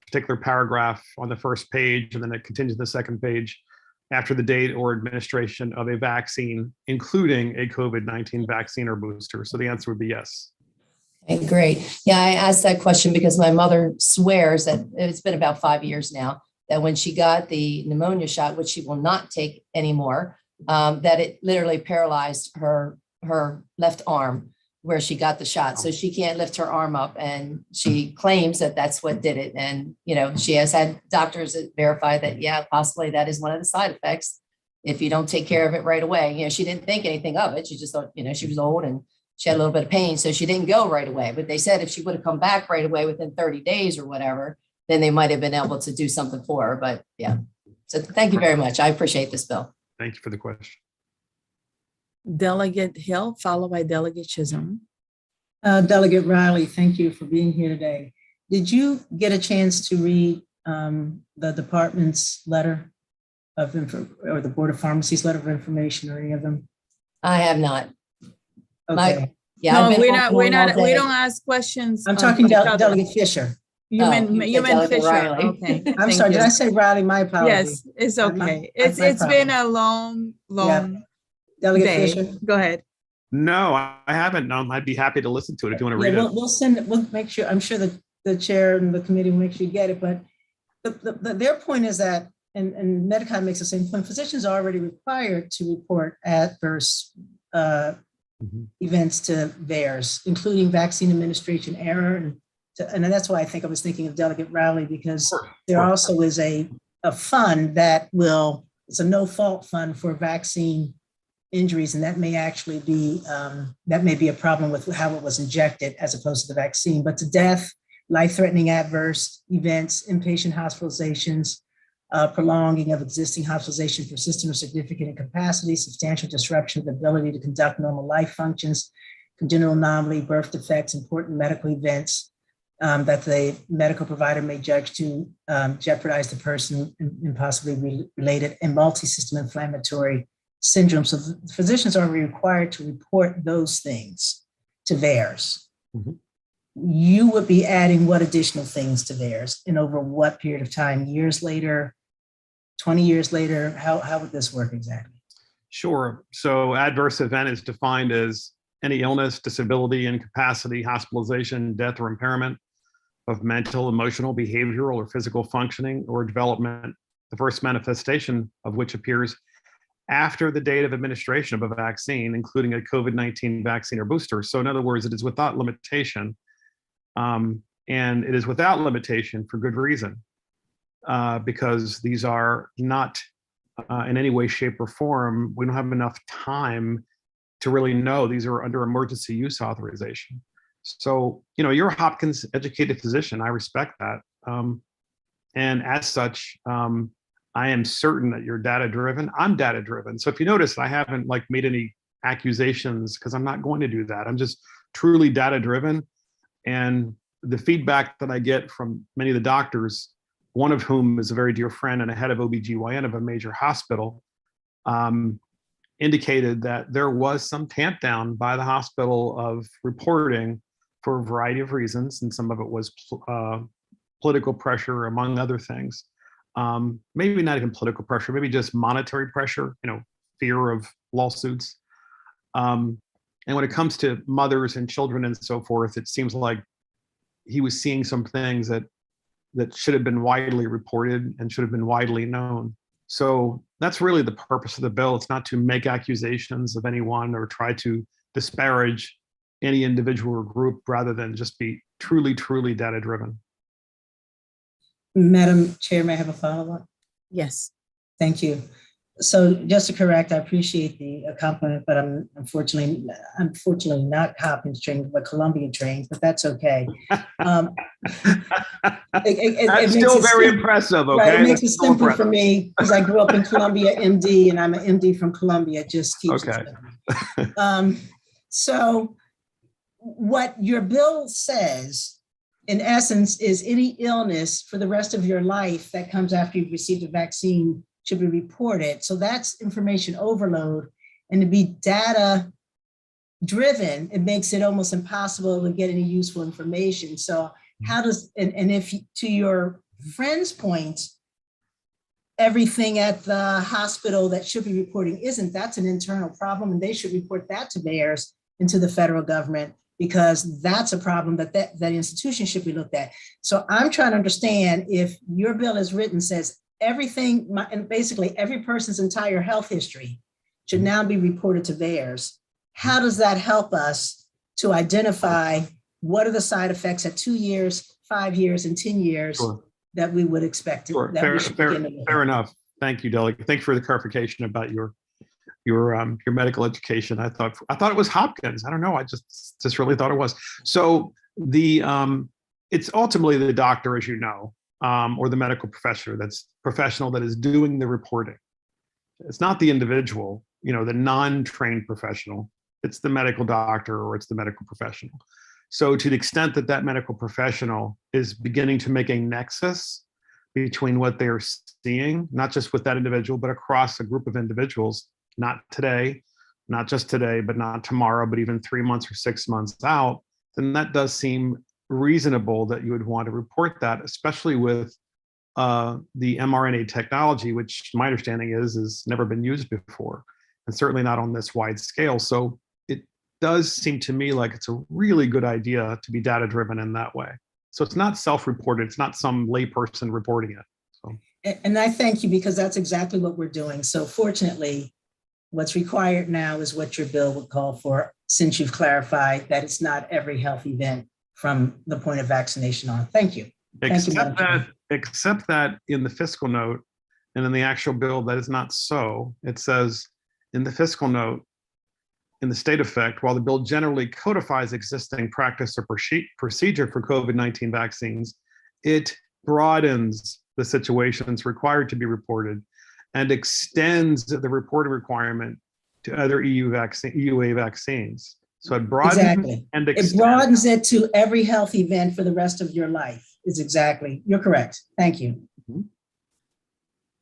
particular paragraph on the first page, and then it continues the second page, after the date or administration of a vaccine, including a COVID-19 vaccine or booster. So the answer would be yes. Okay, great. Yeah, I asked that question because my mother swears that it's been about 5 years now, that when she got the pneumonia shot, which she will not take anymore, that it literally paralyzed her left arm where she got the shot. So she can't lift her arm up, and she claims that that's what did it. And, she has had doctors that verify that, yeah, possibly that is one of the side effects if you don't take care of it right away. She didn't think anything of it. She just thought, she was old and she had a little bit of pain. So she didn't go right away. But they said if she would have come back right away within 30 days or whatever, then they might have been able to do something for her. But yeah, so thank you very much. I appreciate this bill. Thank you for the question. Delegate Hill, followed by Delegate Chisholm. Delegate Riley, thank you for being here today. Did you get a chance to read the department's letter of or the Board of Pharmacy's letter of information, or any of them? I have not. Okay. No, we don't ask questions. I'm talking Delegate Fisher. You meant Fisher. Riley. Okay. I'm sorry. Did I say Riley? My apologies. Yes, it's okay. It's been a long Delegate day. Fisher. Go ahead. No, I haven't. No, I'd be happy to listen to it if you want to read it. We'll send it. We'll make sure. I'm sure that the chair and the committee will make sure you get it. But their point is that, and Medicare makes the same point, physicians are already required to report adverse events to VAERS, including vaccine administration error. And that's why I was thinking of Delegate Rowley, because there also is a fund that it's a no-fault fund for vaccine injuries, and that may actually be, that may be a problem with how it was injected as opposed to the vaccine. But to death, life-threatening adverse events, inpatient hospitalizations, prolonging of existing hospitalization, persistent or significant incapacity, substantial disruption of the ability to conduct normal life functions, congenital anomaly, birth defects, important medical events that the medical provider may judge to jeopardize the person and possibly related, and multi-system inflammatory syndrome. So physicians are required to report those things to VAERS. You would be adding what additional things to VAERS, and over what period of time? Years later, 20 years later? How would this work exactly? Sure. So adverse event is defined as any illness, disability, incapacity, hospitalization, death, or impairment of mental, emotional, behavioral, or physical functioning or development, the first manifestation of which appears after the date of administration of a vaccine, including a COVID-19 vaccine or booster. So in other words, it is without limitation. And it is without limitation for good reason, because these are not in any way, shape, or form, we don't have enough time to really know. These are under emergency use authorization. So, you're a Hopkins educated physician. I respect that. And as such, I am certain that you're data driven. I'm data driven. So if you notice, I haven't made any accusations, because I'm not going to do that. I'm just truly data driven. And the feedback that I get from many of the doctors, one of whom is a very dear friend and a head of OBGYN of a major hospital, indicated that there was some tamp down by the hospital of reporting for a variety of reasons. And some of it was political pressure, among other things. Maybe not even political pressure, maybe just monetary pressure, fear of lawsuits. And when it comes to mothers and children and so forth, it seems like he was seeing some things that should have been widely reported and should have been widely known. So that's really the purpose of the bill. It's not to make accusations of anyone or try to disparage any individual or group, rather than just be truly, truly data driven. Madam Chair, may I have a follow-up? Yes. Thank you. So just to correct, I appreciate the compliment, but I'm unfortunately not Hopkins trained, but Columbia trained, but that's okay. That's still very impressive, okay? Right, it makes it simple for me, because I grew up in Columbia, MD, and I'm an MD from Columbia, just keeps it simple. So what your bill says, in essence, is any illness for the rest of your life that comes after you've received a vaccine should be reported. So that's information overload. And to be data driven, it makes it almost impossible to get any useful information. So how does, and if to your friend's point, everything at the hospital that should be reporting isn't, that's an internal problem, and they should report that to VAERS and to the federal government, because that's a problem that institution should be looked at. So I'm trying to understand, if your bill is written, says everything, and basically every person's entire health history should now be reported to VAERS, how does that help us to identify what are the side effects at 2 years, 5 years, and 10 years that we would expect? Sure. Fair enough. Thank you, Delegate. Thank you for the clarification about your medical education. I thought it was Hopkins. I don't know. I just really thought it was. So it's ultimately the doctor, as you know, or the medical professional that is doing the reporting. It's not the individual, the non-trained professional. It's the medical doctor, or it's the medical professional. So to the extent that medical professional is beginning to make a nexus between what they're seeing, not just with that individual, but across a group of individuals, not today, not just today, but not tomorrow, but even 3 months or 6 months out, then that does seem reasonable that you would want to report that, especially with the mRNA technology, which my understanding is never been used before, and certainly not on this wide scale. So it does seem to me like it's a really good idea to be data driven in that way. So it's not self-reported. It's not some layperson reporting it. So. And I thank you, because that's exactly what we're doing. So fortunately, What's required now is what your bill would call for, since you've clarified that it's not every health event from the point of vaccination on. Thank you. Thank you, Madam Chair. Except that in the fiscal note and in the actual bill, that is not so. It says in the fiscal note, in the state effect, while the bill generally codifies existing practice or procedure for COVID-19 vaccines, it broadens the situations required to be reported and extends the reporting requirement to other EUA vaccines. So it broadens Exactly. and It extends. broadens it to every health event for the rest of your life. Is exactly. You're correct. Thank you.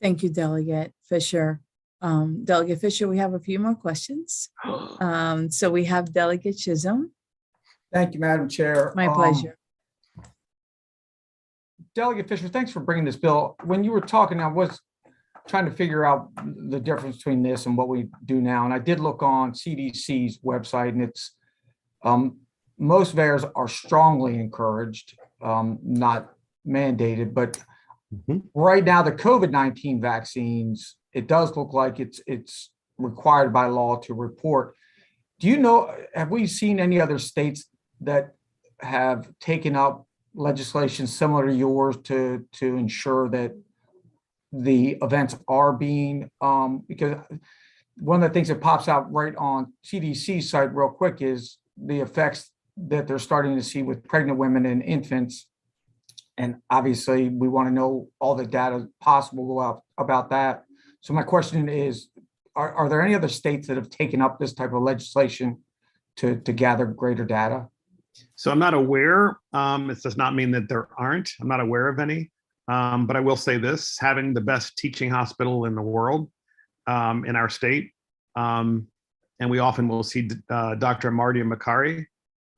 Thank you, Delegate Fisher. Delegate Fisher, we have a few more questions. So we have Delegate Chisholm. Thank you, Madam Chair. My pleasure. Delegate Fisher, thanks for bringing this bill. When you were talking, I was trying to figure out the difference between this and what we do now. And I did look on CDC's website, and it's most VAERS are strongly encouraged, not mandated, but right now the COVID-19 vaccines, it does look like it's required by law to report. Do you know, have we seen any other states that have taken up legislation similar to yours to ensure that the events are being, because one of the things that pops out right on CDC site real quick is the effects that they're starting to see with pregnant women and infants. And obviously we want to know all the data possible about that. So my question is, are there any other states that have taken up this type of legislation to gather greater data? So I'm not aware. It does not mean that there aren't. I'm not aware of any. But I will say this, having the best teaching hospital in the world in our state, and we often will see Dr. Marty Makari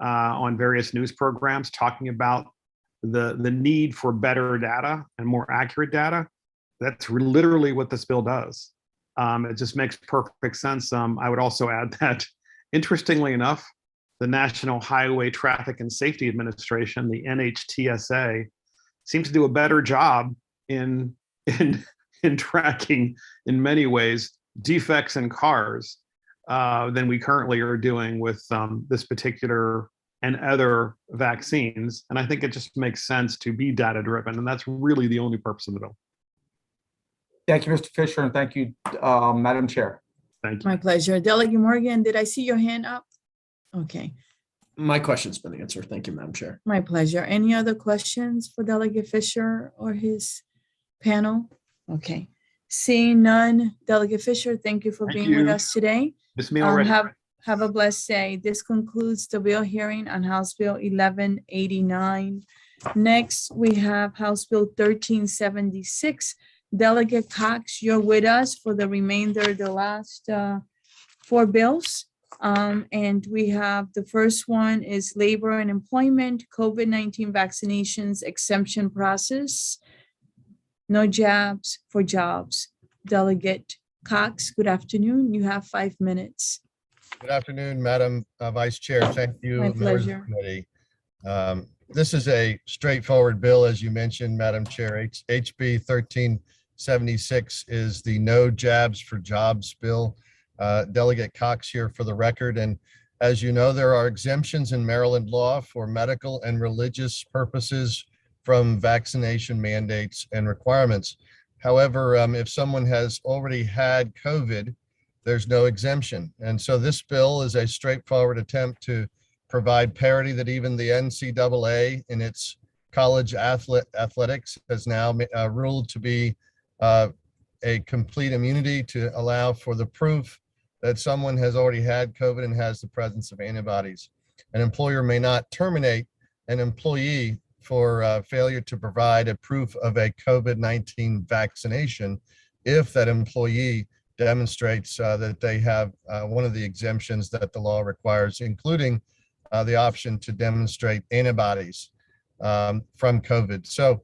on various news programs talking about the need for better data and more accurate data. That's literally what this bill does. It just makes perfect sense. I would also add that, interestingly enough, the National Highway Traffic and Safety Administration, the NHTSA, seems to do a better job in tracking, in many ways, defects in cars than we currently are doing with this particular and other vaccines. And I think it just makes sense to be data-driven, and that's really the only purpose of the bill. Thank you, Mr. Fisher, and thank you, Madam Chair. Thank you. My pleasure. Delegate Morgan, did I see your hand up? Okay, My question's been answered. Thank you, Madam Chair. my pleasure. Any other questions for Delegate Fisher or his panel? Okay, seeing none, Delegate Fisher, thank you for Thank being with you. us today. Miss me already. Have a blessed day. This concludes the bill hearing on House Bill 1189. Next, we have House Bill 1376. Delegate Cox, you're with us for the remainder of the last four bills. And we have, the first one is Labor and Employment, COVID-19 vaccinations exemption process. No jabs for jobs. Delegate Cox, good afternoon. You have 5 minutes. Good afternoon, Madam Vice Chair. Thank you. My members of the pleasure. committee. This is a straightforward bill, as you mentioned, Madam Chair. HB 1376 is the No Jabs for Jobs bill. Delegate Cox here for the record. And as you know, there are exemptions in Maryland law for medical and religious purposes from vaccination mandates and requirements. However, if someone has already had COVID, there's no exemption. And so this bill is a straightforward attempt to provide parity that even the NCAA in its college athletics has now ruled to be a complete immunity to allow for the proof that someone has already had COVID and has the presence of antibodies. An employer may not terminate an employee for failure to provide a proof of a COVID-19 vaccination if that employee demonstrates that they have one of the exemptions that the law requires, including the option to demonstrate antibodies from COVID. So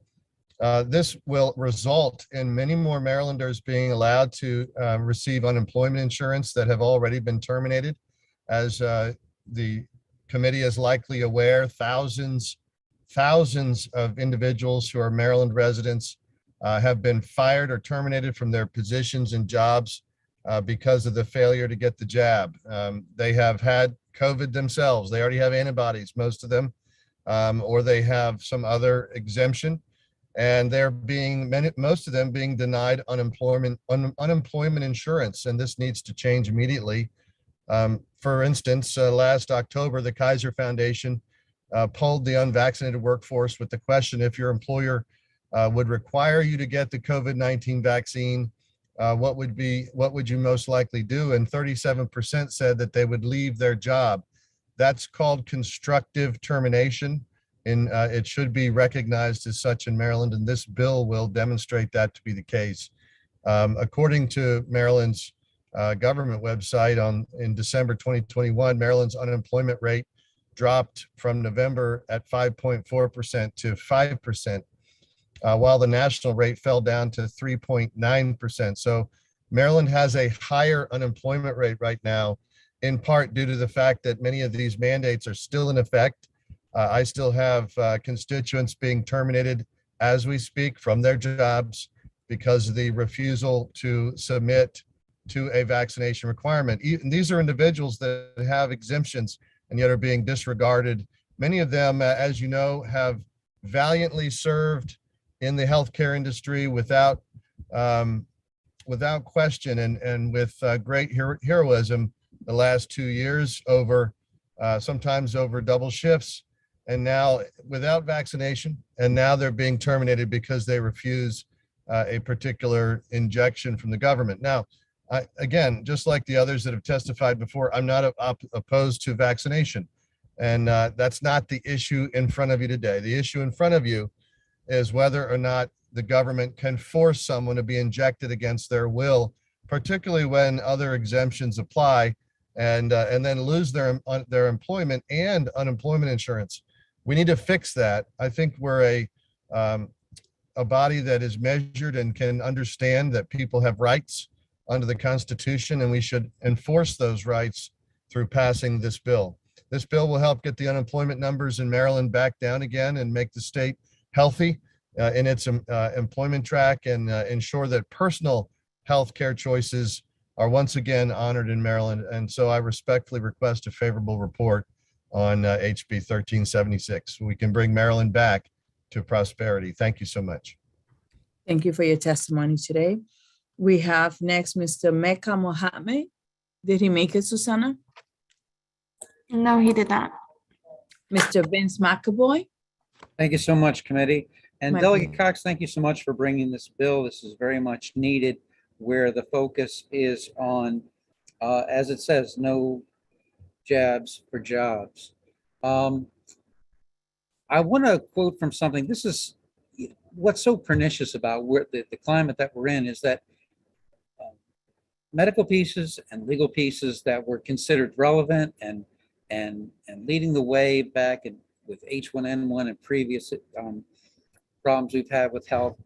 this will result in many more Marylanders being allowed to receive unemployment insurance that have already been terminated. As the committee is likely aware, thousands of individuals who are Maryland residents have been fired or terminated from their positions and jobs because of the failure to get the jab. They have had COVID themselves. They already have antibodies, most of them, or they have some other exemption, and most of them being denied unemployment insurance, and this needs to change immediately. For instance, last October, the Kaiser Foundation polled the unvaccinated workforce with the question: if your employer would require you to get the COVID-19 vaccine, what would you most likely do? And 37% said that they would leave their job. That's called constructive termination, and it should be recognized as such in Maryland, and this bill will demonstrate that to be the case. According to Maryland's government website, in December 2021, Maryland's unemployment rate dropped from November at 5.4% to 5%. While the national rate fell down to 3.9%. So Maryland has a higher unemployment rate right now, in part due to the fact that many of these mandates are still in effect. I still have constituents being terminated as we speak from their jobs because of the refusal to submit to a vaccination requirement. These are individuals that have exemptions and yet are being disregarded. Many of them, as you know, have valiantly served in the healthcare industry without question and with great heroism the last 2 years, sometimes over double shifts, and now without vaccination, and now they're being terminated because they refuse a particular injection from the government. Now, again, just like the others that have testified before, I'm not opposed to vaccination, and that's not the issue in front of you today. The issue in front of you is whether or not the government can force someone to be injected against their will, particularly when other exemptions apply, and then lose their employment and unemployment insurance. We need to fix that. I think we're a body that is measured and can understand that people have rights under the Constitution, and we should enforce those rights through passing this bill. This bill will help get the unemployment numbers in Maryland back down again and make the state healthy in its employment track, and ensure that personal health care choices are once again honored in Maryland. And so I respectfully request a favorable report on HB 1376. We can bring Maryland back to prosperity. Thank you so much. Thank you for your testimony today. We have next Mr. Mecca Mohammed. Did he make it, Susanna? No, he did not. Mr. Vince McAvoy. Thank you so much, committee. And Delegate Cox, thank you so much for bringing this bill. This is very much needed, where the focus is on, as it says, no jabs for jobs. I want to quote from something. This is what's so pernicious about the climate that we're in, is that medical pieces and legal pieces that were considered relevant and leading the way back with H1N1 and previous problems we've had with health,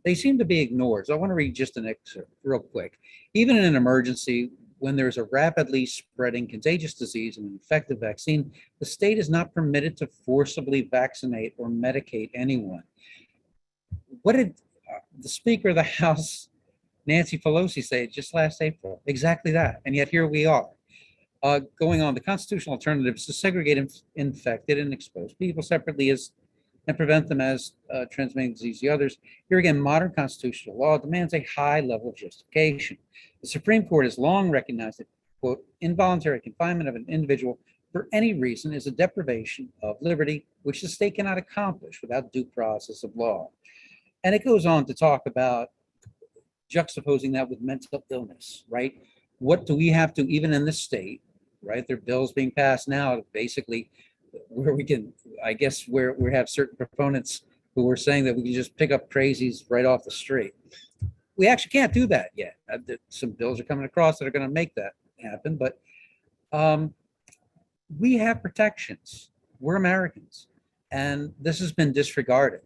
they seem to be ignored. So I want to read just an excerpt real quick. Even in an emergency, when there's a rapidly spreading contagious disease and an effective vaccine, the state is not permitted to forcibly vaccinate or medicate anyone. What did the Speaker of the House, Nancy Pelosi, say just last April? Exactly that. And yet here we are. Going on, the constitutional alternative is to segregate infected and exposed people separately and prevent them as transmitting disease to others. Here again, modern constitutional law demands a high level of justification. The Supreme Court has long recognized that, quote, involuntary confinement of an individual for any reason is a deprivation of liberty, which the state cannot accomplish without due process of law. And it goes on to talk about juxtaposing that with mental illness, right? What do we have to, even in this state, right? There are bills being passed now, basically, where we can, I guess, where we have certain proponents who are saying that we can just pick up crazies right off the street. We actually can't do that yet. Some bills are coming across that are going to make that happen, but we have protections. We're Americans, and this has been disregarded.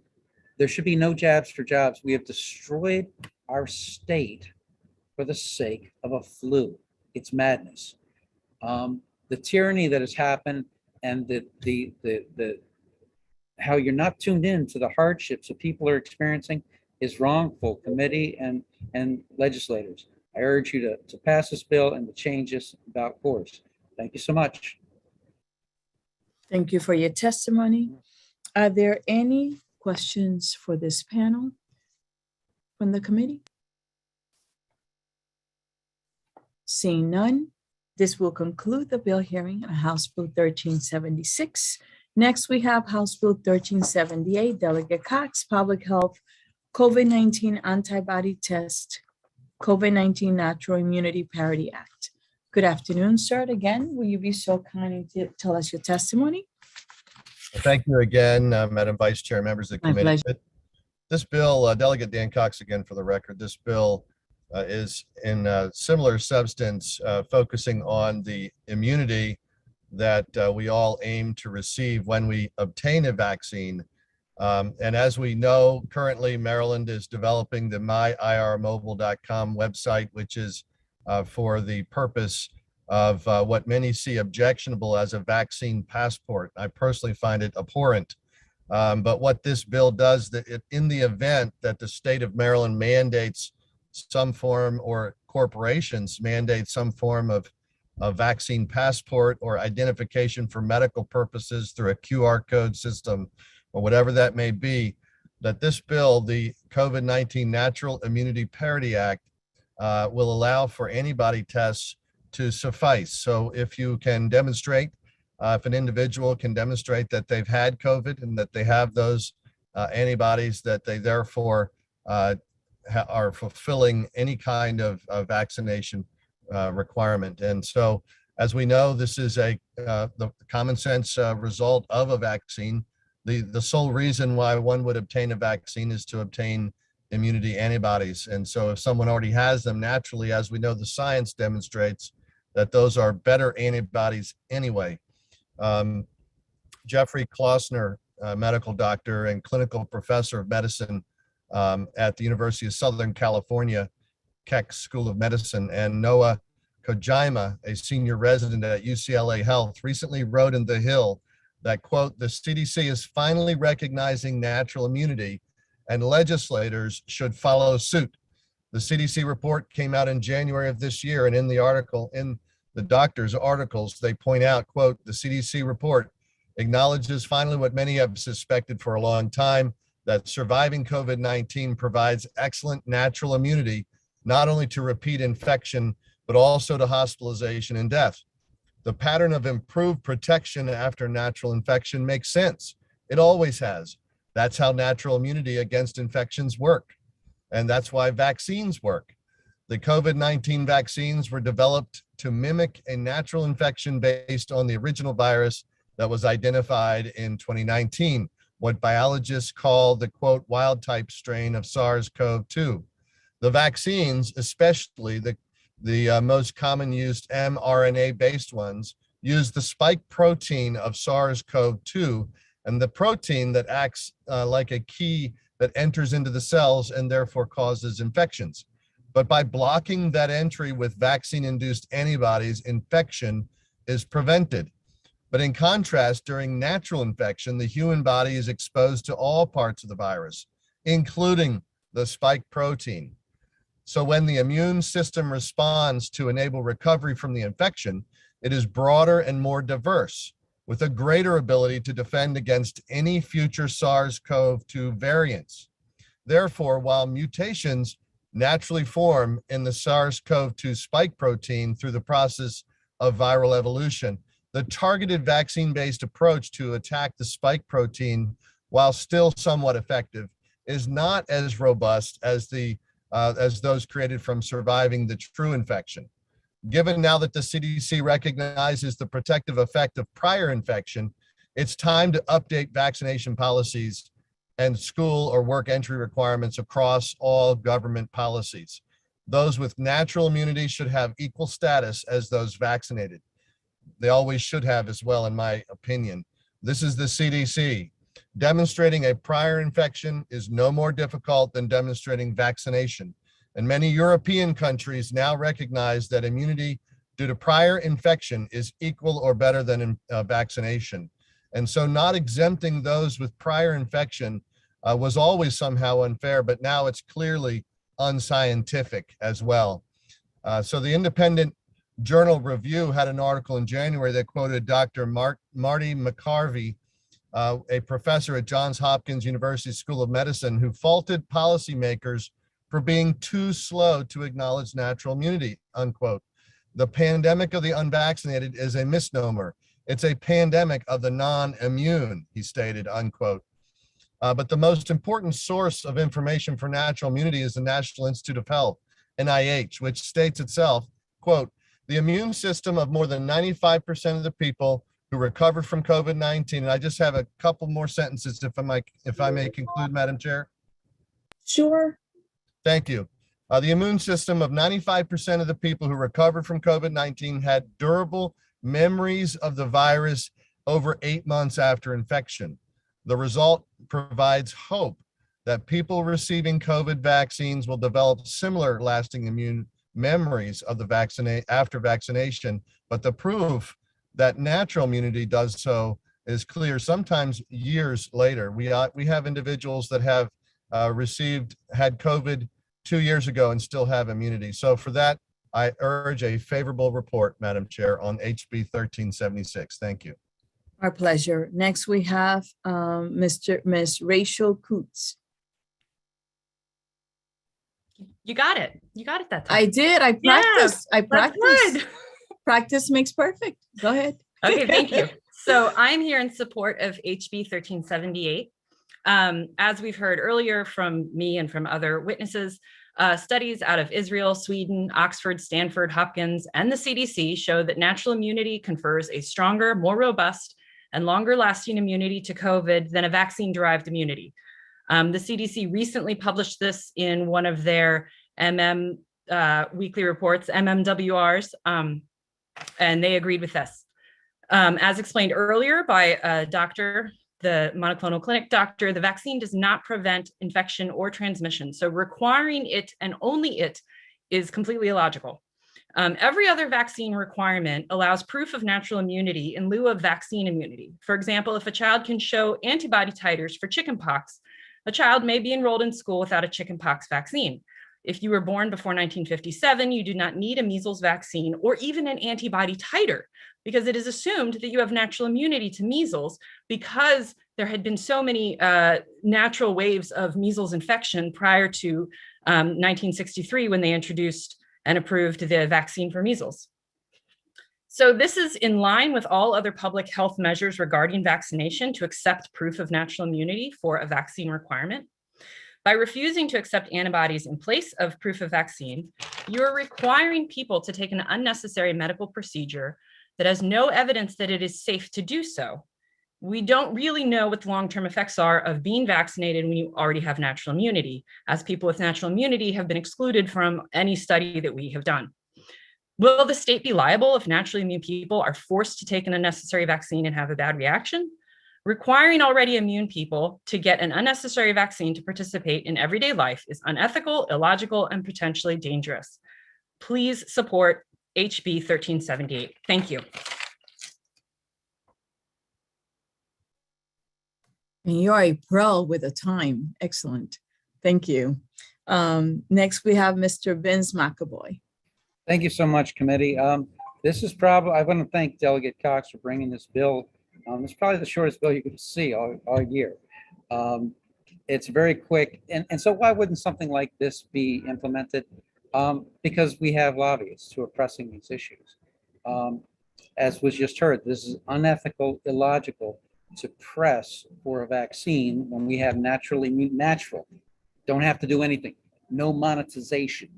There should be no jabs for jobs. We have destroyed our state for the sake of a flu. It's madness. The tyranny that has happened, and the how you're not tuned in to the hardships that people are experiencing is wrongful, committee and legislators. I urge you to pass this bill and to change this about course. Thank you so much. Thank you for your testimony. Are there any questions for this panel from the committee? Seeing none, this will conclude the bill hearing on House Bill 1376. Next, we have House Bill 1378, Delegate Cox, Public Health, COVID-19 Antibody Test, COVID-19 Natural Immunity Parity Act. Good afternoon, sir. Again, will you be so kind to tell us your testimony? Thank you again, Madam Vice Chair, members of the My committee. pleasure. This bill, Delegate Dan Cox again for the record, this bill is in similar substance, focusing on the immunity that we all aim to receive when we obtain a vaccine. And as we know, currently Maryland is developing the myirmobile.com website, which is for the purpose of what many see objectionable as a vaccine passport. I personally find it abhorrent. But what this bill does, that in the event that the state of Maryland mandates some form, or corporations mandate some form of a vaccine passport or identification for medical purposes through a QR code system or whatever that may be, that this bill, the COVID-19 Natural Immunity Parity Act, will allow for antibody tests to suffice. So if you can demonstrate, if an individual can demonstrate that they've had COVID and that they have those antibodies, that they therefore are fulfilling any kind of vaccination requirement. And so, as we know, this is the common sense result of a vaccine. The sole reason why one would obtain a vaccine is to obtain immunity antibodies. And so if someone already has them, naturally, as we know, the science demonstrates that those are better antibodies anyway. Jeffrey Klausner, medical doctor and clinical professor of medicine at the University of Southern California, Keck School of Medicine, and Noah Kojima, a senior resident at UCLA Health, recently wrote in The Hill that, quote, the CDC is finally recognizing natural immunity and legislators should follow suit. The CDC report came out in January of this year, and in the article, in the doctors' articles, they point out, quote, the CDC report acknowledges finally what many have suspected for a long time, that surviving COVID-19 provides excellent natural immunity, not only to repeat infection, but also to hospitalization and death. The pattern of improved protection after natural infection makes sense. It always has. That's how natural immunity against infections work. And that's why vaccines work. The COVID-19 vaccines were developed to mimic a natural infection based on the original virus that was identified in 2019, what biologists call the, quote, wild type strain of SARS-CoV-2. The vaccines, especially the most common used mRNA-based ones, use the spike protein of SARS-CoV-2 and the protein that acts like a key that enters into the cells and therefore causes infections. But by blocking that entry with vaccine-induced antibodies, infection is prevented. But in contrast, during natural infection, the human body is exposed to all parts of the virus, including the spike protein. So when the immune system responds to enable recovery from the infection, it is broader and more diverse, with a greater ability to defend against any future SARS-CoV-2 variants. Therefore, while mutations naturally form in the SARS-CoV-2 spike protein through the process of viral evolution, the targeted vaccine-based approach to attack the spike protein, while still somewhat effective, is not as robust as those created from surviving the true infection. Given now that the CDC recognizes the protective effect of prior infection, it's time to update vaccination policies and school or work entry requirements across all government policies. Those with natural immunity should have equal status as those vaccinated. They always should have as well, in my opinion. This is the CDC. Demonstrating a prior infection is no more difficult than demonstrating vaccination. And many European countries now recognize that immunity due to prior infection is equal or better than vaccination. And so not exempting those with prior infection was always somehow unfair, but now it's clearly unscientific as well. So the independent journal Review had an article in January that quoted Dr. Marty McCarvey, a professor at Johns Hopkins University School of Medicine, who faulted policymakers for being too slow to acknowledge natural immunity, unquote. The pandemic of the unvaccinated is a misnomer. It's a pandemic of the non-immune, he stated, unquote. But the most important source of information for natural immunity is the National Institute of Health, NIH, which states itself, quote, the immune system of more than 95% of the people who recovered from COVID-19. And I just have a couple more sentences if I may conclude, Madam Chair. Sure. Thank you. The immune system of 95% of the people who recovered from COVID-19 had durable memories of the virus over 8 months after infection. The result provides hope that people receiving COVID vaccines will develop similar lasting immune memories of the after vaccination, but the proof that natural immunity does so is clear sometimes years later. We have individuals that have had COVID 2 years ago and still have immunity. So for that, I urge a favorable report, Madam Chair, on HB 1376. Thank you. Our pleasure. Next, we have Ms. Rachel Coots. You got it. You got it that time. I did. I practiced. Yeah, I practiced. Practice makes perfect. Go ahead. Okay, thank you. So I'm here in support of HB 1378. As we've heard earlier from me and from other witnesses, studies out of Israel, Sweden, Oxford, Stanford, Hopkins, and the CDC show that natural immunity confers a stronger, more robust, and longer lasting immunity to COVID than a vaccine-derived immunity. The CDC recently published this in one of their weekly reports, MMWRs, and they agreed with this. As explained earlier by a doctor, the monoclonal clinic doctor, the vaccine does not prevent infection or transmission. So requiring it and only it is completely illogical. Every other vaccine requirement allows proof of natural immunity in lieu of vaccine immunity. For example, if a child can show antibody titers for chickenpox, a child may be enrolled in school without a chickenpox vaccine. If you were born before 1957, you do not need a measles vaccine or even an antibody titer, because it is assumed that you have natural immunity to measles because there had been so many natural waves of measles infection prior to 1963 when they introduced and approved the vaccine for measles. So this is in line with all other public health measures regarding vaccination to accept proof of natural immunity for a vaccine requirement. By refusing to accept antibodies in place of proof of vaccine, you're requiring people to take an unnecessary medical procedure that has no evidence that it is safe to do so. We don't really know what the long-term effects are of being vaccinated when you already have natural immunity, as people with natural immunity have been excluded from any study that we have done. Will the state be liable if naturally immune people are forced to take an unnecessary vaccine and have a bad reaction? Requiring already immune people to get an unnecessary vaccine to participate in everyday life is unethical, illogical, and potentially dangerous. Please support HB 1378. Thank you. And you're a pro with a time. Excellent. Thank you. Next, we have Mr. Vince McAvoy. Thank you so much, committee. This is probably, I want to thank Delegate Cox for bringing this bill. It's probably the shortest bill you could see all year. It's very quick. And so why wouldn't something like this be implemented? Because we have lobbyists who are pressing these issues. As was just heard, this is unethical, illogical to press for a vaccine when we have natural, don't have to do anything, no monetization.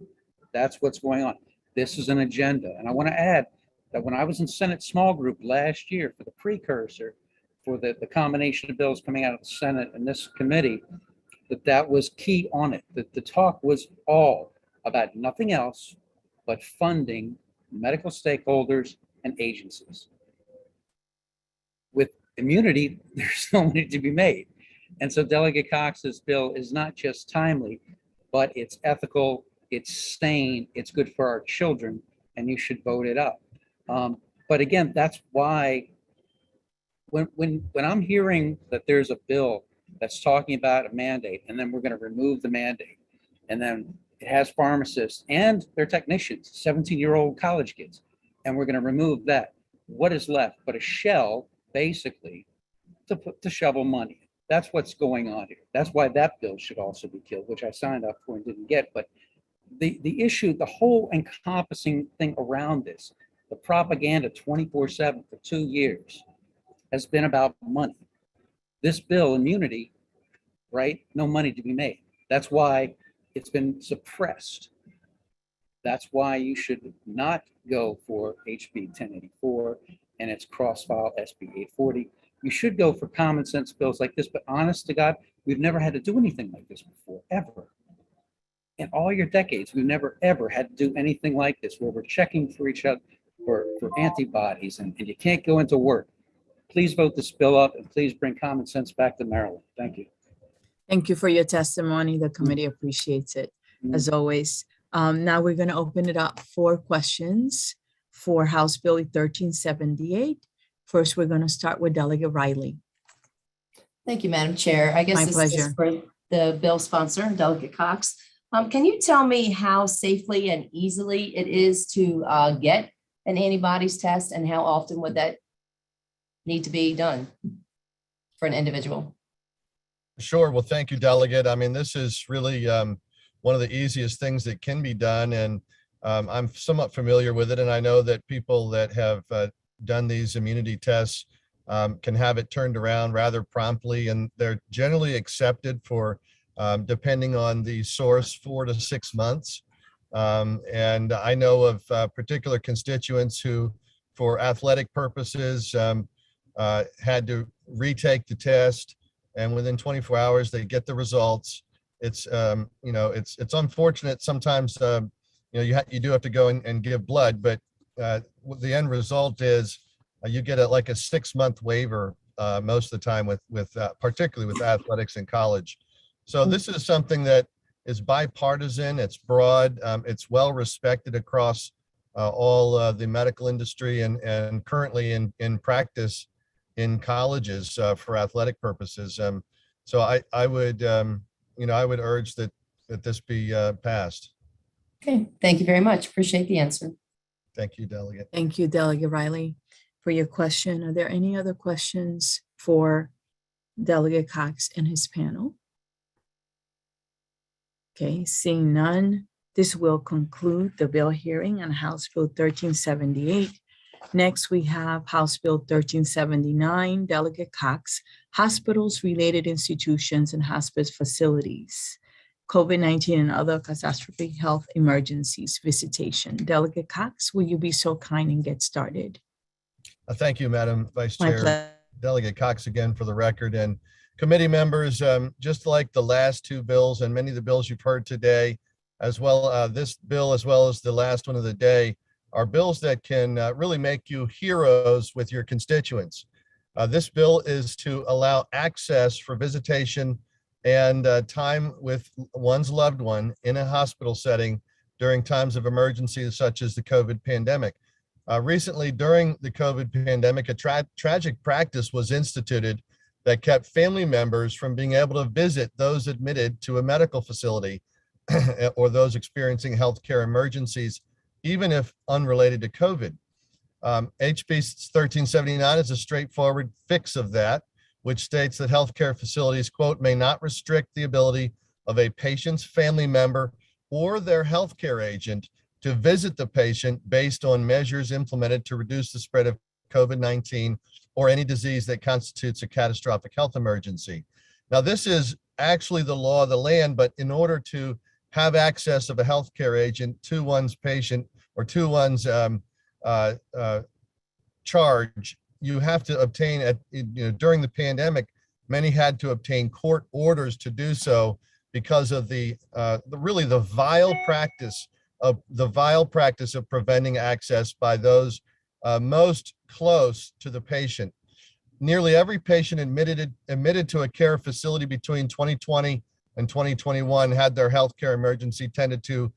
That's what's going on. This is an agenda. And I want to add that when I was in Senate small group last year for the precursor for the combination of bills coming out of the Senate and this committee, that was key on it. That the talk was all about nothing else but funding medical stakeholders and agencies. With immunity, there's so many to be made. And so Delegate Cox's bill is not just timely, but it's ethical, it's sane, it's good for our children, and you should vote it up. But again, that's why when I'm hearing that there's a bill that's talking about a mandate, and then we're going to remove the mandate, and then It has pharmacists and their technicians, 17-year-old college kids. And we're going to remove that. What is left but a shell, basically, to shovel money? That's what's going on here. That's why that bill should also be killed, which I signed up for and didn't get. But the issue, the whole encompassing thing around this, the propaganda 24/7 for 2 years has been about money. This bill, immunity, right? No money to be made. That's why it's been suppressed. That's why you should not go for HB 1084 and its cross-file SB 840. You should go for common sense bills like this, but honest to God, we've never had to do anything like this before, ever. In all your decades, we've never, ever had to do anything like this, where we're checking for each other for antibodies and you can't go into work. Please vote this bill up and please bring common sense back to Maryland. Thank you. Thank you for your testimony. The committee appreciates it, as always. Now we're going to open it up for questions for House Bill 1378. First, we're going to start with Delegate Riley. Thank you, Madam Chair. I guess My this pleasure. is for the bill sponsor, Delegate Cox. Can you tell me how safely and easily it is to get an antibodies test, and how often would that need to be done for an individual? Sure. Well, thank you, Delegate. I mean, this is really one of the easiest things that can be done, and I'm somewhat familiar with it. And I know that people that have done these immunity tests can have it turned around rather promptly, and they're generally accepted for, depending on the source, 4 to 6 months. And I know of particular constituents who, for athletic purposes, had to retake the test, and within 24 hours they get the results. It's it's unfortunate sometimes. You do have to go and give blood, but the end result is you get like a 6-month waiver most of the time with particularly with athletics in college. So this is something that is bipartisan. It's broad. It's well respected across all the medical industry and currently in practice in colleges for athletic purposes. So I would I would urge that this be passed. Okay, thank you very much. Appreciate the answer. Thank you, Delegate. Thank you, Delegate Riley, for your question. Are there any other questions for Delegate Cox and his panel? Okay, seeing none, this will conclude the bill hearing on House Bill 1378. Next, we have House Bill 1379, Delegate Cox, Hospitals, Related Institutions, and Hospice Facilities, COVID-19 and Other Catastrophic Health Emergencies Visitation. Delegate Cox, will you be so kind and get started? Thank you, Madam Vice My Chair. pleasure. Delegate Cox again for the record, and committee members, just like the last two bills and many of the bills you've heard today, as well this bill as well as the last one of the day, are bills that can really make you heroes with your constituents. This bill is to allow access for visitation and time with one's loved one in a hospital setting during times of emergency such as the COVID pandemic. Recently, during the COVID pandemic, a tragic practice was instituted that kept family members from being able to visit those admitted to a medical facility or those experiencing healthcare emergencies, even if unrelated to COVID. HB 1379 is a straightforward fix of that, which states that healthcare facilities, quote, may not restrict the ability of a patient's family member or their healthcare agent to visit the patient based on measures implemented to reduce the spread of COVID-19 or any disease that constitutes a catastrophic health emergency. Now, this is actually the law of the land, but in order to have access of a healthcare agent to one's patient or to one's charge, you have to obtain, during the pandemic, many had to obtain court orders to do so because of the vile practice of preventing access by those most close to the patient. Nearly every patient admitted to a care facility between 2020 and 2021 had their healthcare emergency tended to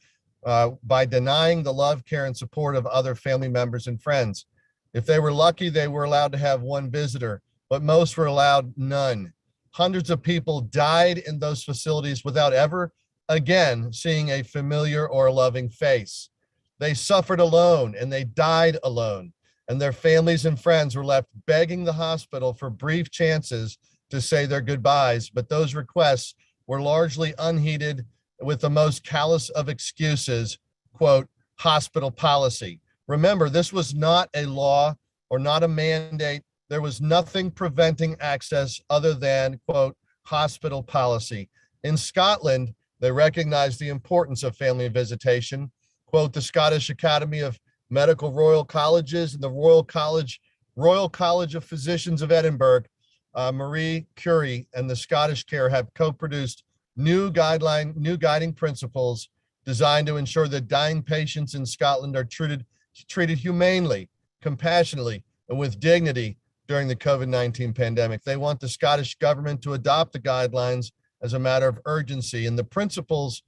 by denying the love, care, and support of other family members and friends. If they were lucky, they were allowed to have one visitor, but most were allowed none. Hundreds of people died in those facilities without ever again seeing a familiar or loving face. They suffered alone and they died alone, and their families and friends were left begging the hospital for brief chances to say their goodbyes, but those requests were largely unheeded with the most callous of excuses, quote, hospital policy. Remember, this was not a law or not a mandate. There was nothing preventing access other than, quote, hospital policy. In Scotland, they recognized the importance of family visitation. Quote, the Scottish Academy of Medical Royal Colleges and the Royal College of Physicians of Edinburgh, Marie Curie and the Scottish Care have co-produced new guiding principles designed to ensure that dying patients in Scotland are treated humanely, compassionately, and with dignity during the COVID-19 pandemic. They want the Scottish government to adopt the guidelines as a matter of urgency. And the principles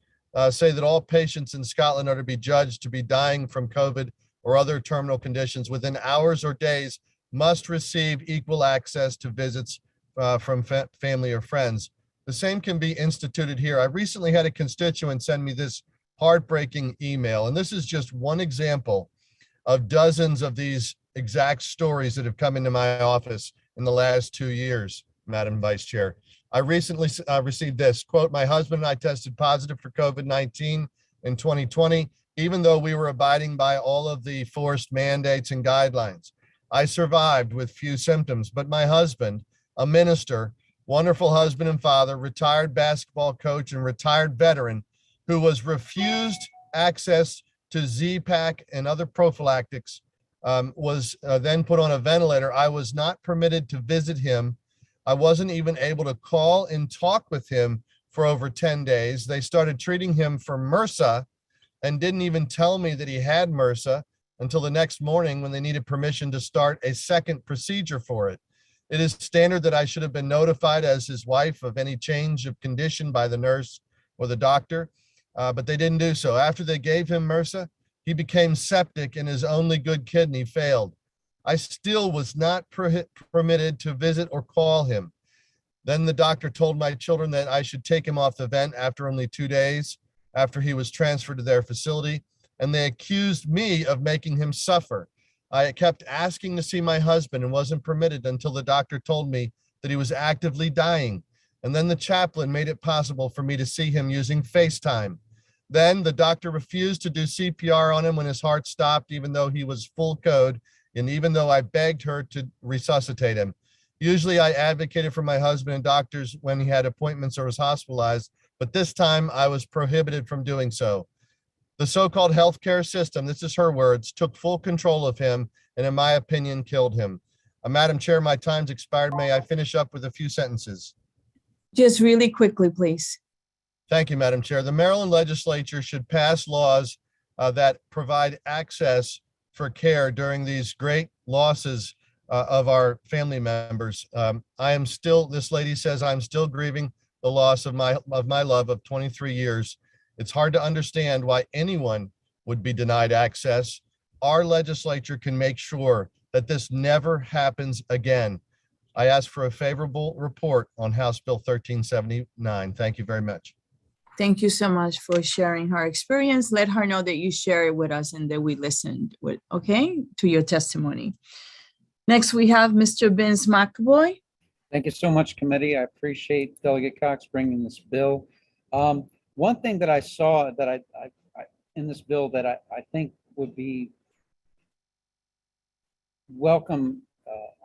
say that all patients in Scotland are to be judged to be dying from COVID or other terminal conditions within hours or days, must receive equal access to visits from family or friends. The same can be instituted here. I recently had a constituent send me this heartbreaking email, and this is just one example of dozens of these exact stories that have come into my office in the last 2 years, Madam Vice Chair. I recently received this, quote, my husband and I tested positive for COVID-19 in 2020, even though we were abiding by all of the forced mandates and guidelines. I survived with few symptoms, but my husband, a minister, wonderful husband and father, retired basketball coach and retired veteran who was refused access to Z-Pack and other prophylactics, was then put on a ventilator. I was not permitted to visit him. I wasn't even able to call and talk with him for over 10 days. They started treating him for MRSA and didn't even tell me that he had MRSA until the next morning when they needed permission to start a second procedure for it. It is standard that I should have been notified as his wife of any change of condition by the nurse or the doctor, but they didn't do so. After they gave him MRSA, he became septic and his only good kidney failed. I still was not permitted to visit or call him. Then the doctor told my children that I should take him off the vent after only 2 days after he was transferred to their facility, and they accused me of making him suffer. I kept asking to see my husband and wasn't permitted until the doctor told me that he was actively dying. And then the chaplain made it possible for me to see him using FaceTime. Then the doctor refused to do CPR on him when his heart stopped, even though he was full code, and even though I begged her to resuscitate him. Usually I advocated for my husband and doctors when he had appointments or was hospitalized, but this time I was prohibited from doing so. The so-called healthcare system, this is her words, took full control of him and in my opinion, killed him. Madam Chair, my time's expired. May I finish up with a few sentences? Just really quickly, please. Thank you, Madam Chair. The Maryland legislature should pass laws that provide access for care during these great losses of our family members. This lady says, I'm still grieving the loss of my love of 23 years. It's hard to understand why anyone would be denied access. Our legislature can make sure that this never happens again. I ask for a favorable report on House Bill 1379. Thank you very much. Thank you so much for sharing her experience. Let her know that you share it with us and that we listened with, okay, to your testimony. Next, we have Mr. Vince McAvoy. Thank you so much, committee. I appreciate Delegate Cox bringing this bill. One thing that I saw that I in this bill that I think would be welcome,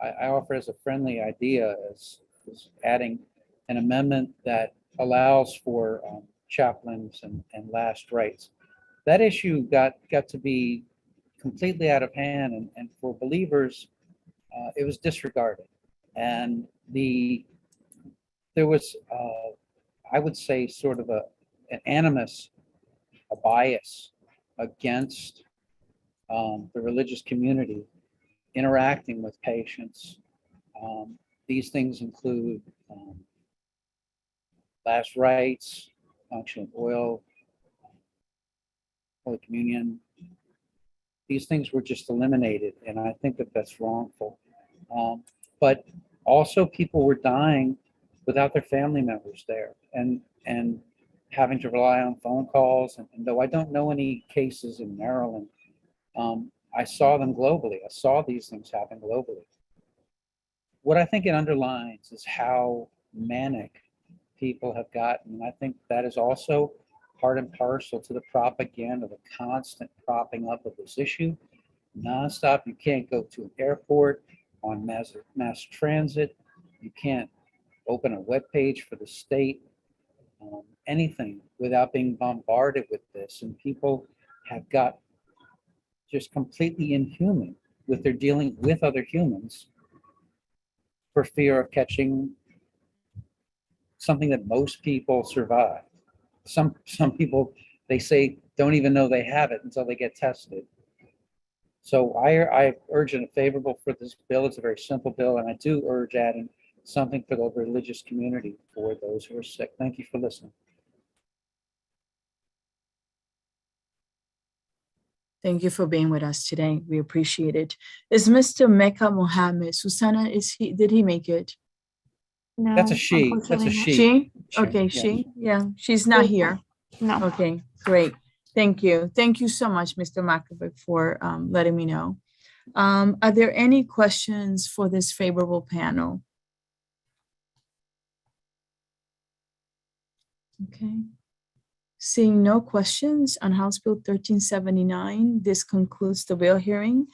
I offer as a friendly idea is adding an amendment that allows for chaplains and last rites. That issue got to be completely out of hand, and for believers, it was disregarded. And there was, I would say, sort of an animus, a bias against the religious community interacting with patients. These things include last rites, function of oil, Holy Communion. These things were just eliminated, and I think that that's wrongful. But also people were dying without their family members there. And having to rely on phone calls. And though I don't know any cases in Maryland, I saw them globally. I saw these things happen globally. What I think it underlines is how manic people have gotten. And I think that is also part and parcel to the propaganda, the constant propping up of this issue, nonstop. You can't go to an airport on mass transit. You can't open a web page for the state, anything without being bombarded with this. And people have got just completely inhuman with their dealing with other humans for fear of catching something that most people survive. Some people, they say, don't even know they have it until they get tested. So I urge and favorable for this bill. It's a very simple bill, and I do urge adding something for the religious community for those who are sick. Thank you for listening. Thank you for being with us today. We appreciate it. Is Mr. Mecca Mohammed, Susanna, did he make it? No, That's a she. That's a unfortunately she. She? She, Okay, yeah. she? Yeah, she's not here. No. Okay, great. Thank you. Thank you so much, Mr. Makovic, for letting me know. Are there any questions for this favorable panel? Okay. Seeing no questions on House Bill 1379, this concludes the bill hearing.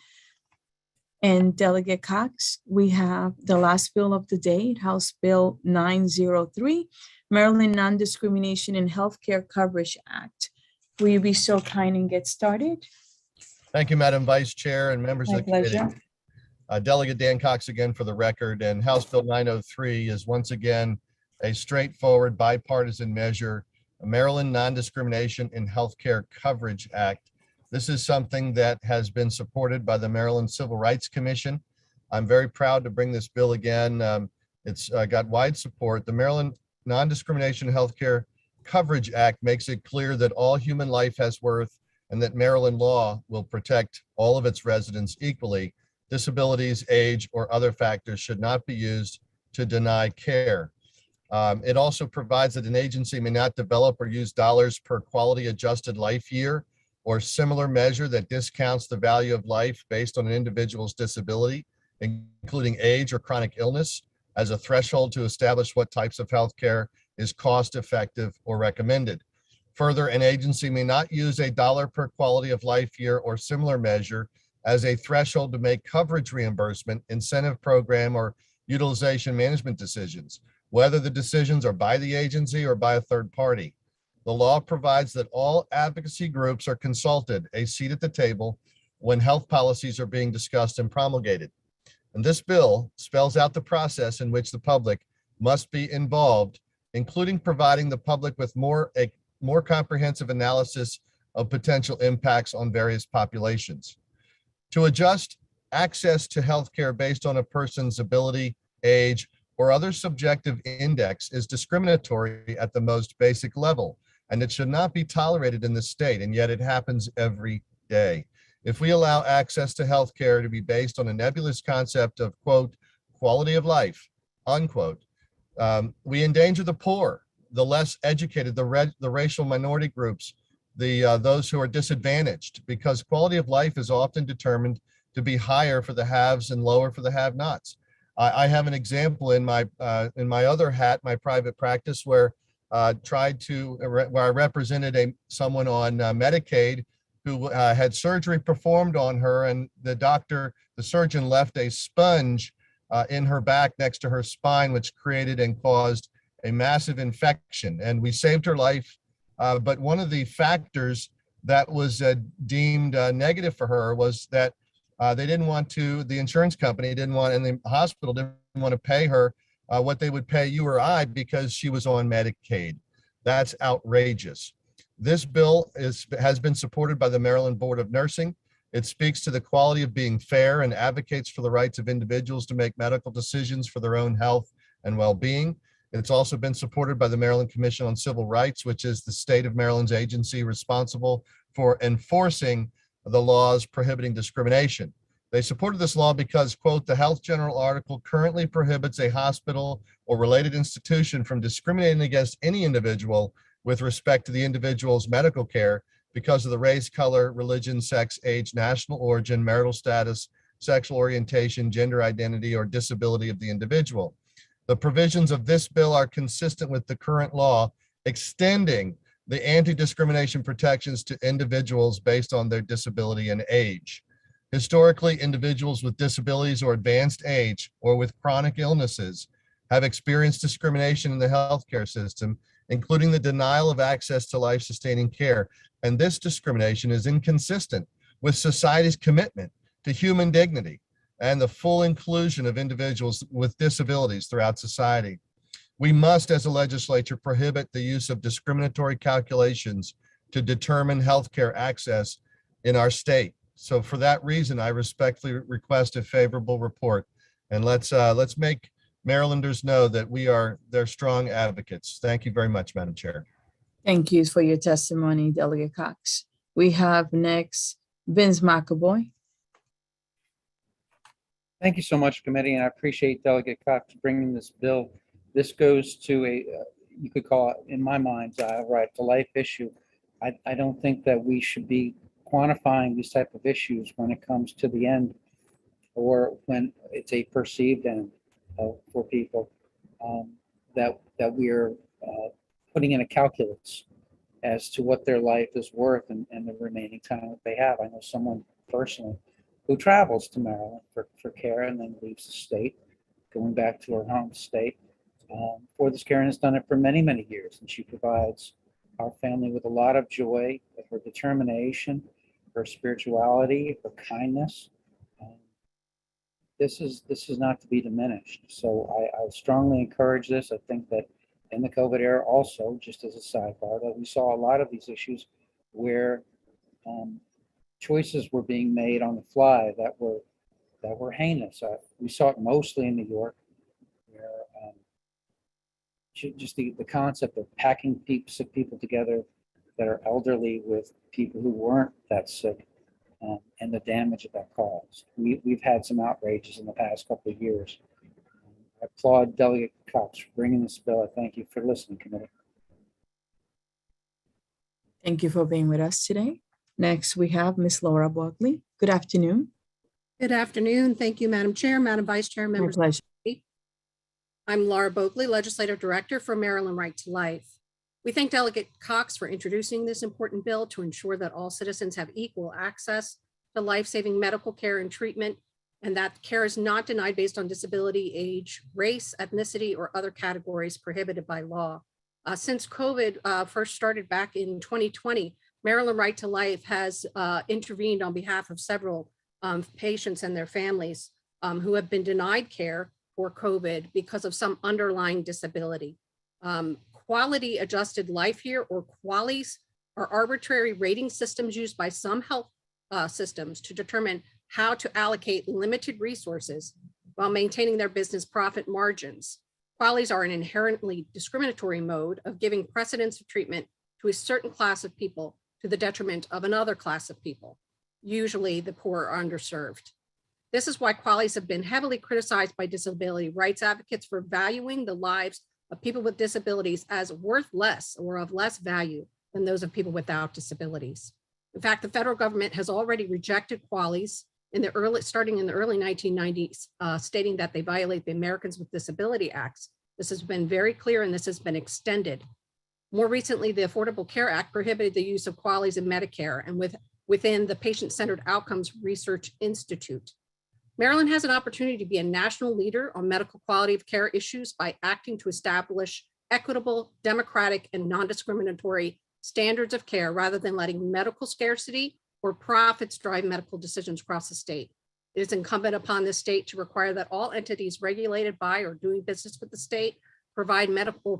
And Delegate Cox, we have the last bill of the day, House Bill 903, Maryland Non-Discrimination in Healthcare Coverage Act. Will you be so kind and get started? Thank you, Madam Vice Chair and members My of the committee. pleasure. Delegate Dan Cox again for the record, and House Bill 903 is once again a straightforward bipartisan measure, a Maryland Non-Discrimination in Healthcare Coverage Act. This is something that has been supported by the Maryland Civil Rights Commission. I'm very proud to bring this bill again. It's got wide support. The Maryland Non-Discrimination in Healthcare Coverage Act makes it clear that all human life has worth and that Maryland law will protect all of its residents equally. Disabilities, age, or other factors should not be used to deny care. It also provides that an agency may not develop or use dollars per quality adjusted life year or similar measure that discounts the value of life based on an individual's disability, including age or chronic illness, as a threshold to establish what types of health care is cost effective or recommended. Further, an agency may not use a dollar per quality of life year or similar measure as a threshold to make coverage reimbursement, incentive program, or utilization management decisions, whether the decisions are by the agency or by a third party. The law provides that all advocacy groups are consulted, a seat at the table, when health policies are being discussed and promulgated. And this bill spells out the process in which the public must be involved, including providing the public with a more comprehensive analysis of potential impacts on various populations. To adjust access to healthcare based on a person's ability, age, or other subjective index is discriminatory at the most basic level, and it should not be tolerated in the state, and yet it happens every day. If we allow access to healthcare to be based on a nebulous concept of, quote, quality of life, unquote, we endanger the poor, the less educated, the racial minority groups, those who are disadvantaged, because quality of life is often determined to be higher for the haves and lower for the have-nots. I have an example in my other hat, my private practice, where I represented someone on Medicaid who had surgery performed on her, and the surgeon left a sponge in her back next to her spine, which created and caused a massive infection, and we saved her life. But one of the factors that was deemed negative for her was that the insurance company didn't want, and the hospital didn't want to pay her what they would pay you or I because she was on Medicaid. That's outrageous. This bill has been supported by the Maryland Board of Nursing. It speaks to the quality of being fair and advocates for the rights of individuals to make medical decisions for their own health and well-being. It's also been supported by the Maryland Commission on Civil Rights, which is the state of Maryland's agency responsible for enforcing the laws prohibiting discrimination. They supported this law because, quote, the Health General article currently prohibits a hospital or related institution from discriminating against any individual with respect to the individual's medical care because of the race, color, religion, sex, age, national origin, marital status, sexual orientation, gender identity, or disability of the individual. The provisions of this bill are consistent with the current law, extending the anti-discrimination protections to individuals based on their disability and age. Historically, individuals with disabilities or advanced age or with chronic illnesses have experienced discrimination in the healthcare system, including the denial of access to life-sustaining care. And this discrimination is inconsistent with society's commitment to human dignity and the full inclusion of individuals with disabilities throughout society. We must, as a legislature, prohibit the use of discriminatory calculations to determine healthcare access in our state. So for that reason, I respectfully request a favorable report. And let's make Marylanders know that we are their strong advocates. Thank you very much, Madam Chair. Thank you for your testimony, Delegate Cox. We have next Vince McAvoy. Thank you so much, committee, and I appreciate Delegate Cox bringing this bill. This goes to a, you could call it, in my mind, right to life issue. I don't think that we should be quantifying these type of issues when it comes to the end or when it's a perceived end for people, that we're putting in a calculus as to what their life is worth and the remaining time that they have. I know someone personally who travels to Maryland for care and then leaves the state, going back to her home state for this care, and has done it for many, many years. And she provides our family with a lot of joy, her determination, her spirituality, her kindness. This is not to be diminished. So I strongly encourage this. I think that in the COVID era also, just as a sidebar, that we saw a lot of these issues where choices were being made on the fly that were heinous. We saw it mostly in New York, where just the concept of packing sick people together that are elderly with people who weren't that sick, and the damage that caused. We've had some outrages in the past couple of years. I applaud Delegate Cox for bringing this bill. I thank you for listening, committee. Thank you for being with us today. Next, we have Ms. Laura Buckley. Good afternoon. Good afternoon. Thank you, Madam Chair, Madam Vice Chair, members. My pleasure. I'm Laura Buckley, Legislative Director for Maryland Right to Life. We thank Delegate Cox for introducing this important bill to ensure that all citizens have equal access to life-saving medical care and treatment, and that care is not denied based on disability, age, race, ethnicity, or other categories prohibited by law. Since COVID first started back in 2020, Maryland Right to Life has intervened on behalf of several patients and their families who have been denied care for COVID because of some underlying disability. Quality adjusted life year, or QALYs, are arbitrary rating systems used by some health systems to determine how to allocate limited resources while maintaining their business profit margins. QALYs are an inherently discriminatory mode of giving precedence of treatment to a certain class of people to the detriment of another class of people, usually the poor or underserved. This is why QALYs have been heavily criticized by disability rights advocates for valuing the lives of people with disabilities as worth less or of less value than those of people without disabilities. In fact, the federal government has already rejected QALYs starting in the early 1990s, stating that they violate the Americans with Disability Acts. This has been very clear, and this has been extended. More recently, the Affordable Care Act prohibited the use of QALYs in Medicare and within the Patient-Centered Outcomes Research Institute. Maryland has an opportunity to be a national leader on medical quality of care issues by acting to establish equitable, democratic, and non-discriminatory standards of care rather than letting medical scarcity or profits drive medical decisions across the state. It is incumbent upon the state to require that all entities regulated by or doing business with the state provide medical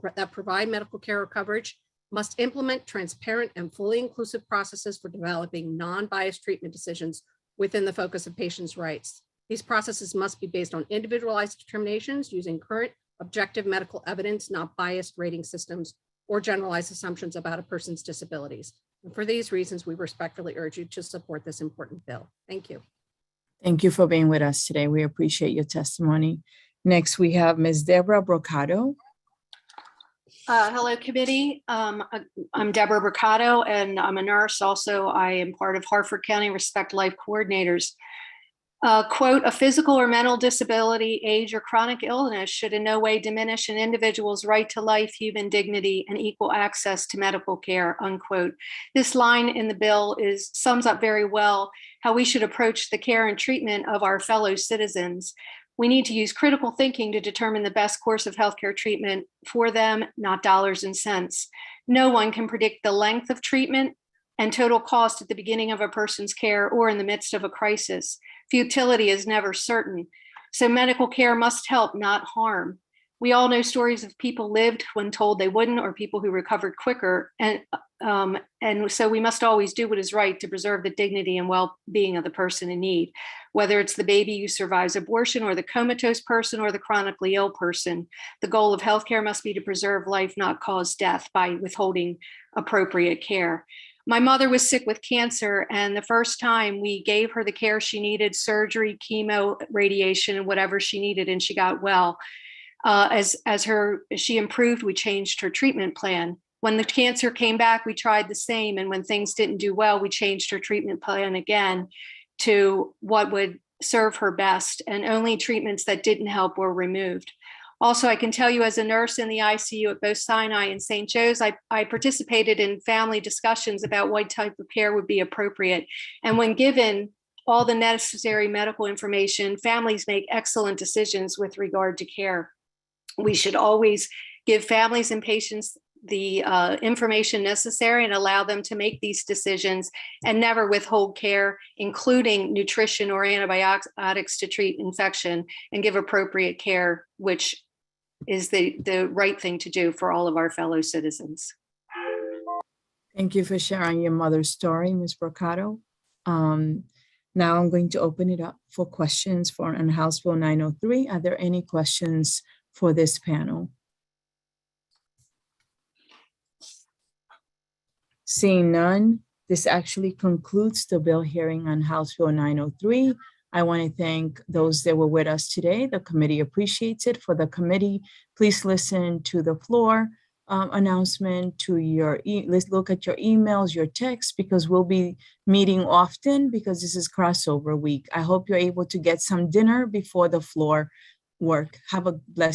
care or coverage must implement transparent and fully inclusive processes for developing non-biased treatment decisions within the focus of patients' rights. These processes must be based on individualized determinations using current objective medical evidence, not biased rating systems or generalized assumptions about a person's disabilities. And for these reasons, we respectfully urge you to support this important bill. Thank you. Thank you for being with us today. We appreciate your testimony. Next, we have Ms. Deborah Brocado. Hello, committee. I'm Deborah Mercado, and I'm a nurse. Also, I am part of Hartford County Respect Life Coordinators. Quote, a physical or mental disability, age, or chronic illness should in no way diminish an individual's right to life, human dignity, and equal access to medical care, unquote. This line in the bill sums up very well how we should approach the care and treatment of our fellow citizens. We need to use critical thinking to determine the best course of healthcare treatment for them, not dollars and cents. No one can predict the length of treatment and total cost at the beginning of a person's care or in the midst of a crisis. Futility is never certain. So medical care must help, not harm. We all know stories of people lived when told they wouldn't, or people who recovered quicker. And so we must always do what is right to preserve the dignity and well-being of the person in need, whether it's the baby who survives abortion or the comatose person or the chronically ill person. The goal of healthcare must be to preserve life, not cause death by withholding appropriate care. My mother was sick with cancer, and the first time we gave her the care she needed, surgery, chemo, radiation, and whatever she needed, and she got well. As she improved, we changed her treatment plan. When the cancer came back, we tried the same, and when things didn't do well, we changed her treatment plan again to what would serve her best, and only treatments that didn't help were removed. Also, I can tell you as a nurse in the ICU at both Sinai and St. Joe's, I participated in family discussions about what type of care would be appropriate. And when given all the necessary medical information, families make excellent decisions with regard to care. We should always give families and patients the information necessary and allow them to make these decisions, and never withhold care, including nutrition or antibiotics to treat infection, and give appropriate care, which is the right thing to do for all of our fellow citizens. Thank you for sharing your mother's story, Ms. Mercado. Now I'm going to open it up for questions on House Bill 903. Are there any questions for this panel? Seeing none, this actually concludes the bill hearing on House Bill 903. I want to thank those that were with us today. The committee appreciates it. For the committee, please listen to the floor announcement, to let's look at your emails, your texts, because we'll be meeting often because this is crossover week. I hope you're able to get some dinner before the floor work. Have a blessed